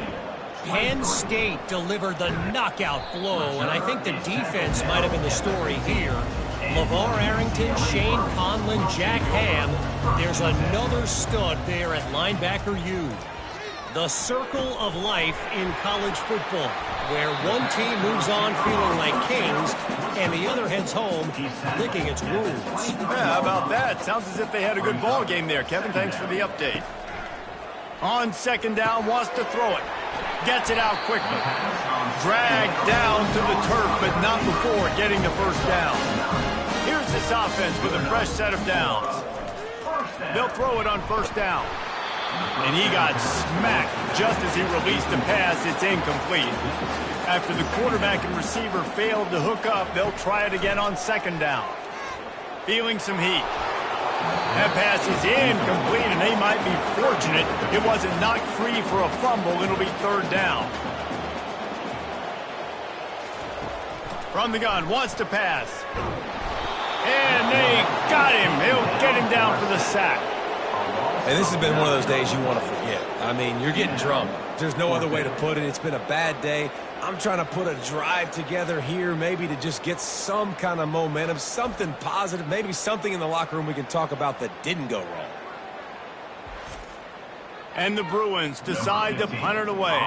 Penn State delivered the knockout blow, and I think the defense might have been the story here. LeVar Arrington, Shane Conlon, Jack Ham. There's another stud there at linebacker U. The circle of life in college football, where one team moves on feeling like kings, and the other heads home licking its wounds. Yeah, how about that? Sounds as if they had a good ball game there, Kevin. Thanks for the update. On second down, wants to throw it. Gets it out quickly. Dragged down to the turf, but not before getting the first down. Here's this offense with a fresh set of downs. They'll throw it on first down. And he got smacked just as he released the pass. It's incomplete. After the quarterback and receiver failed to hook up, they'll try it again on second down. Feeling some heat. That pass is incomplete, and they might be fortunate it wasn't knocked free for a fumble. It'll be third down. From the gun, wants to pass. And they got him. He'll get him down for the sack. And this has been one of those days you want to forget. I mean, you're getting drunk. There's no other way to put it. It's been a bad day. I'm trying to put a drive together here, maybe to just get some kind of momentum, something positive, maybe something in the locker room we can talk about that didn't go wrong. And the Bruins decide to punt it away.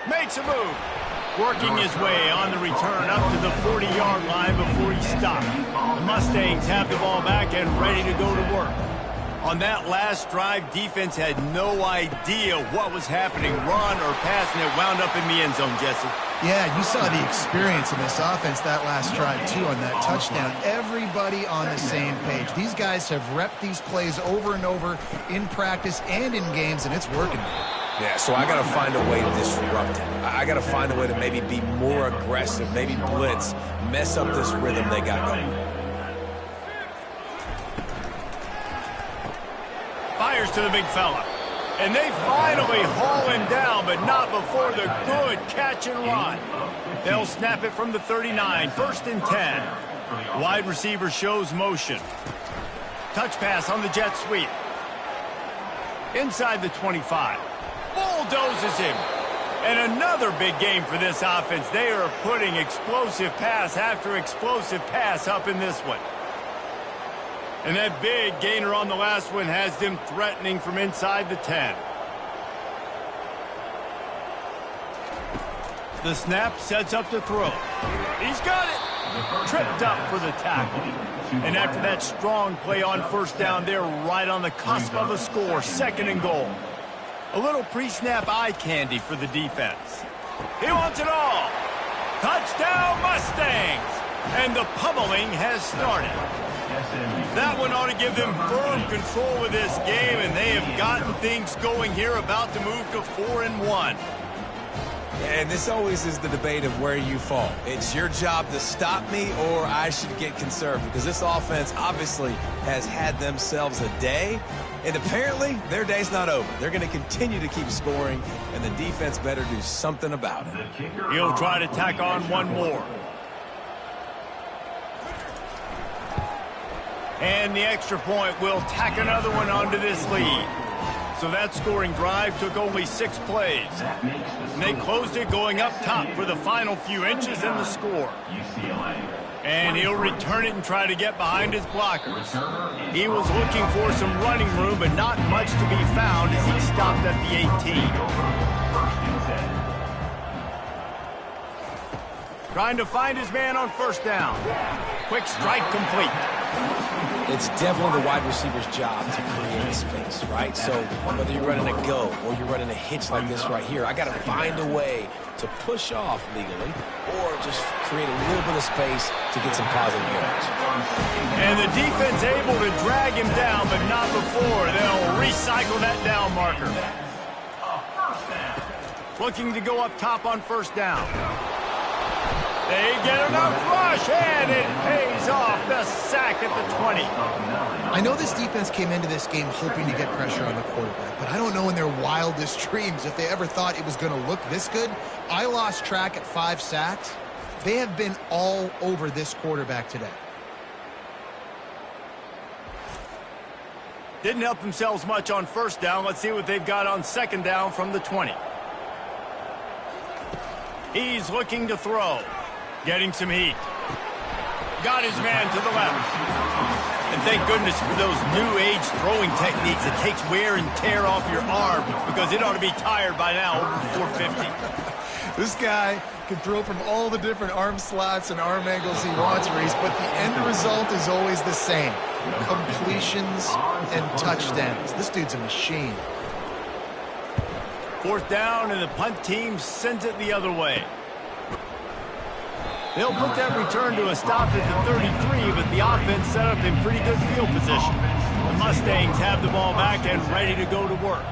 Makes a move. Working his way on the return up to the 40-yard line before he stopped. The Mustangs have the ball back and ready to go to work. On that last drive, defense had no idea what was happening, run or pass, and it wound up in the end zone, Jesse. Yeah, you saw the experience in this offense that last drive, too, on that touchdown. Everybody on the same page. These guys have repped these plays over and over in practice and in games, and it's working. Yeah, so I got to find a way to disrupt it. I got to find a way to maybe be more aggressive, maybe blitz, mess up this rhythm they got going. Fires to the big fella. And they finally haul him down, but not before the good catch and run. They'll snap it from the 39, 1st and 10. Wide receiver shows motion. Touch pass on the jet sweep. Inside the 25. Bulldozes him. And another big game for this offense. They are putting explosive pass after explosive pass up in this one. And that big gainer on the last one has them threatening from inside the 10. The snap sets up to throw. He's got it. Tripped up for the tackle. And after that strong play on first down, they're right on the cusp of a score. 2nd and goal. A little pre-snap eye candy for the defense. He wants it all. Touchdown Mustangs. And the pummeling has started. That one ought to give them firm control of this game, and they have gotten things going here, about to move to 4-1. And this always is the debate of where you fall. It's your job to stop me, or I should get conservative, because this offense obviously has had themselves a day, and apparently their day's not over. They're going to continue to keep scoring, and the defense better do something about it. He'll try to tack on one more. And the extra point will tack another one onto this lead. So that scoring drive took only 6 plays. And they closed it going up top for the final few inches in the score. And he'll return it and try to get behind his blockers. He was looking for some running room, but not much to be found as he stopped at the 18. Trying to find his man on first down. Quick strike complete. It's definitely the wide receiver's job to create space, right? So whether you're running a go or you're running a hitch like this right here, I got to find a way to push off legally or just create a little bit of space to get some positive yards. And the defense able to drag him down, but not before. They'll recycle that down marker. Looking to go up top on first down. They get enough rush, and it pays off. The sack at the 20. I know this defense came into this game hoping to get pressure on the quarterback, but I don't know in their wildest dreams if they ever thought it was going to look this good. I lost track at 5 sacks. They have been all over this quarterback today. Didn't help themselves much on first down. Let's see what they've got on second down from the 20. He's looking to throw. Getting some heat. Got his man to the left. And thank goodness for those new age throwing techniques. It takes wear and tear off your arm because it ought to be tired by now, over 450. This guy can throw from all the different arm slots and arm angles he wants, Reese, but the end result is always the same. Completions and touchdowns. This dude's a machine. Fourth down, and the punt team sends it the other way. They'll put that return to a stop at the 33, but the offense set up in pretty good field position. The Mustangs have the ball back and ready to go to work.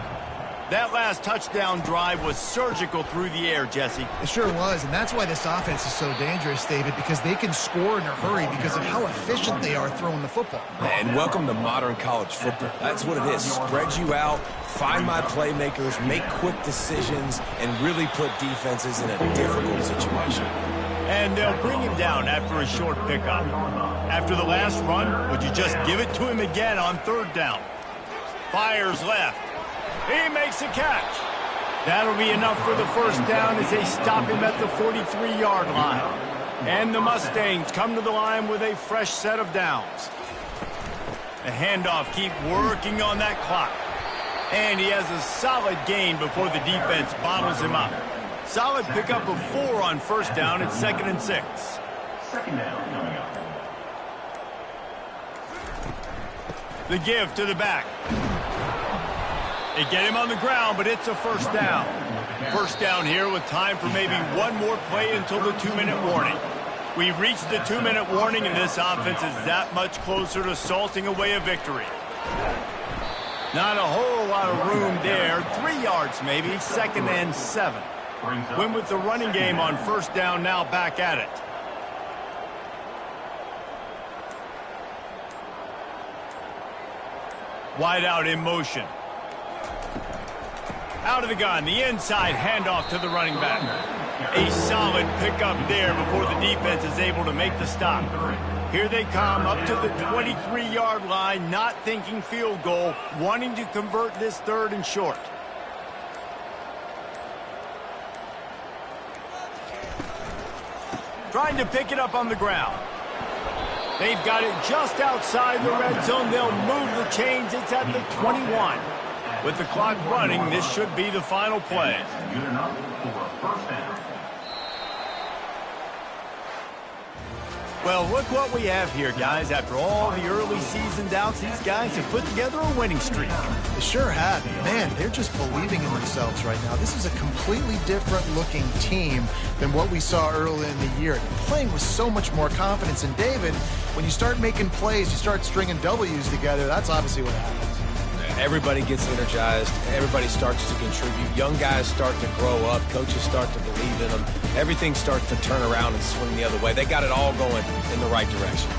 That last touchdown drive was surgical through the air, Jesse. It sure was, and that's why this offense is so dangerous, David, because they can score in a hurry because of how efficient they are throwing the football. And welcome to modern college football. That's what it is. Spread you out, find my playmakers, make quick decisions, and really put defenses in a difficult situation. And they'll bring him down after a short pickup. After the last run, would you just give it to him again on third down? Fires left. He makes a catch. That'll be enough for the first down as they stop him at the 43-yard line. And the Mustangs come to the line with a fresh set of downs. The handoff, keep working on that clock. And he has a solid gain before the defense bottles him up. Solid pickup of 4 on first down. It's 2nd and 6. Second down coming up. The give to the back. They get him on the ground, but it's a first down. First down here with time for maybe one more play until the 2-minute warning. We've reached the 2-minute warning, and this offense is that much closer to salting away a victory. Not a whole lot of room there. 3 yards maybe, 2nd and 7. Win with the running game on first down, now back at it. Wide out in motion. Out of the gun, the inside handoff to the running back. A solid pickup there before the defense is able to make the stop. Here they come up to the 23-yard line, not thinking field goal, wanting to convert this 3rd and short. Trying to pick it up on the ground. They've got it just outside the red zone. They'll move the chains. It's at the 21. With the clock running, this should be the final play. Good enough for a first down. Well, look what we have here, guys. After all the early season doubts, these guys have put together a winning streak. They sure have. Man, they're just believing in themselves right now. This is a completely different looking team than what we saw early in the year. They're playing with so much more confidence. And David, when you start making plays, you start stringing W's together, that's obviously what happens. Everybody gets energized. Everybody starts to contribute. Young guys start to grow up. Coaches start to believe in them. Everything starts to turn around and swing the other way. They got it all going in the right direction.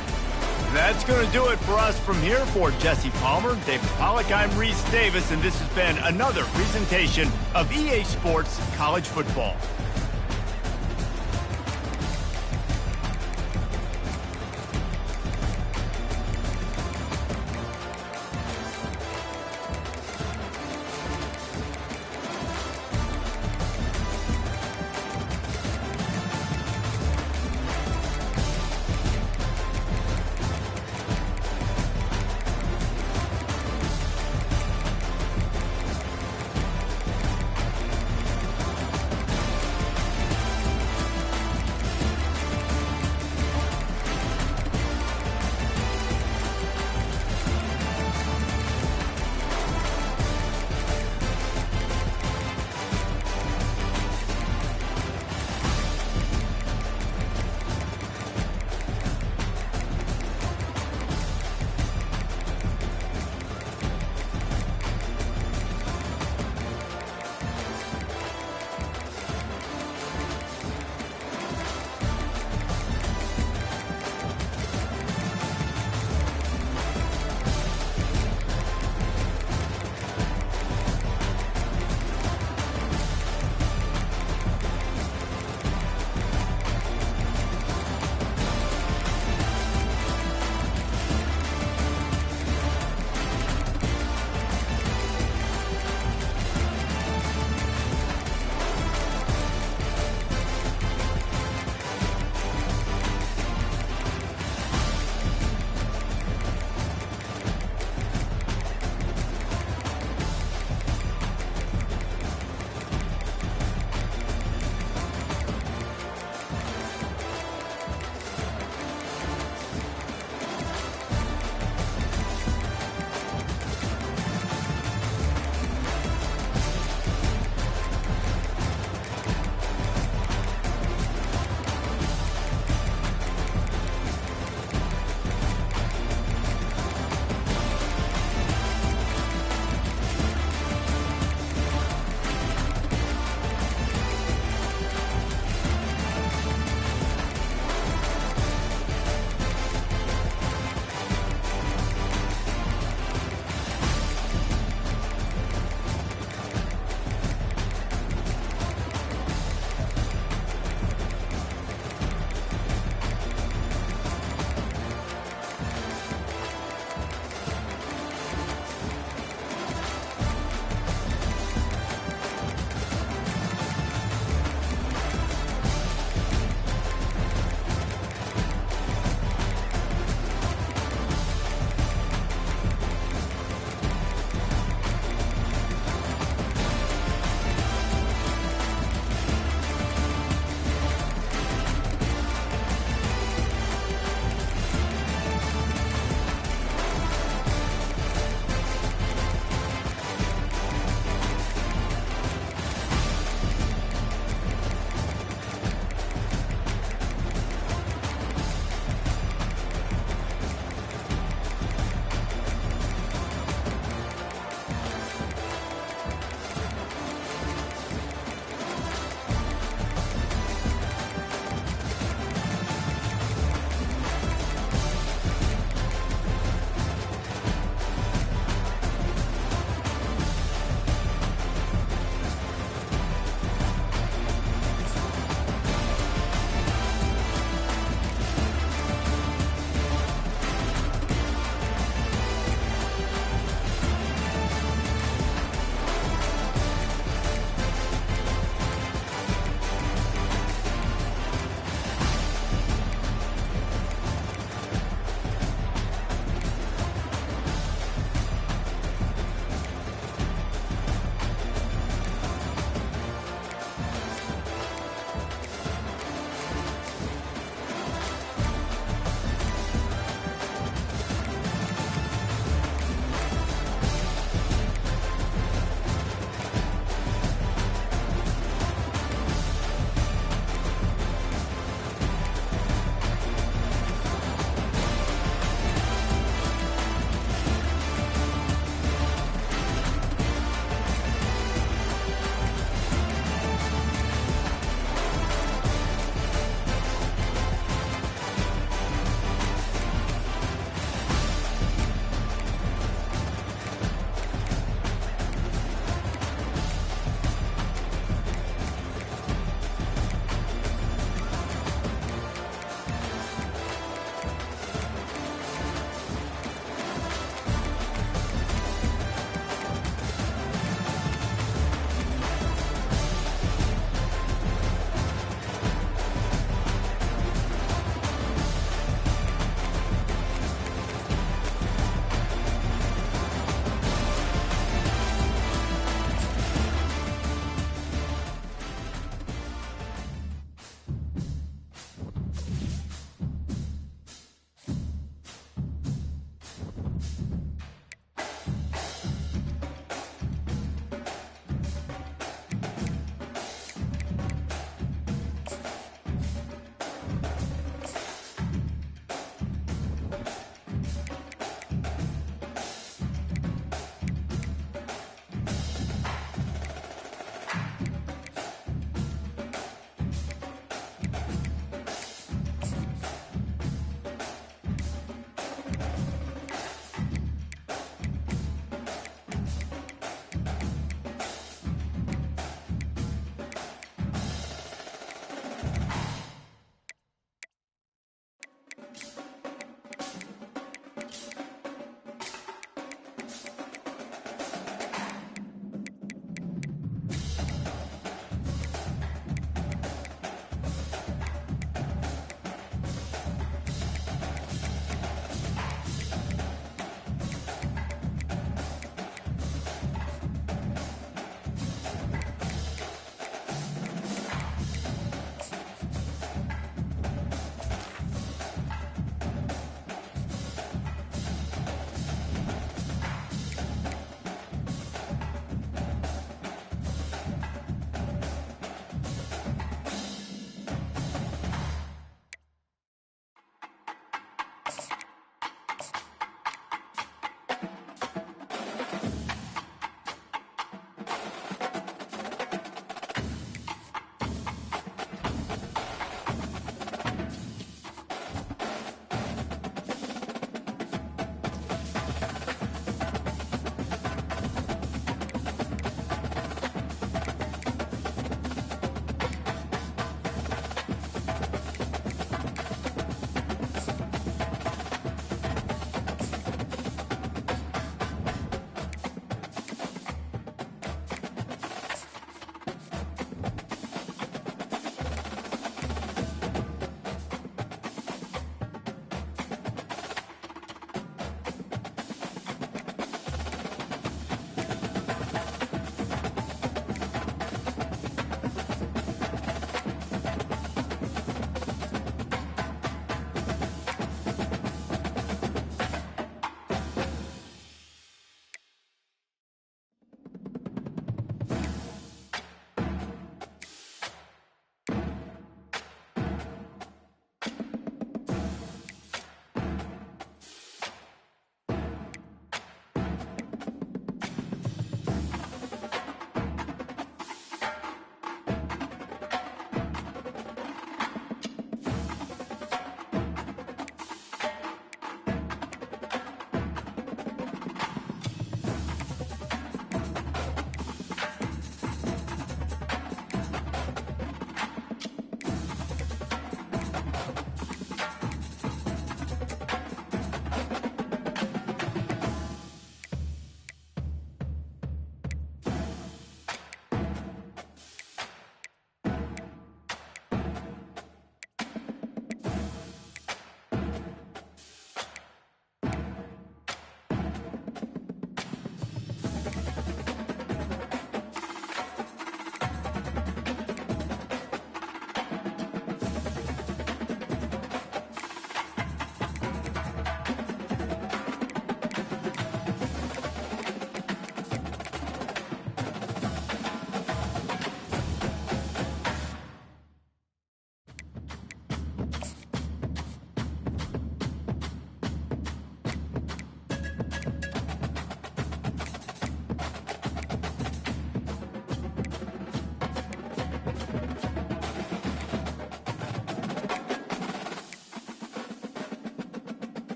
That's going to do it for us from here. For Jesse Palmer, David Pollack, I'm Reese Davis, and this has been another presentation of EA Sports College Football.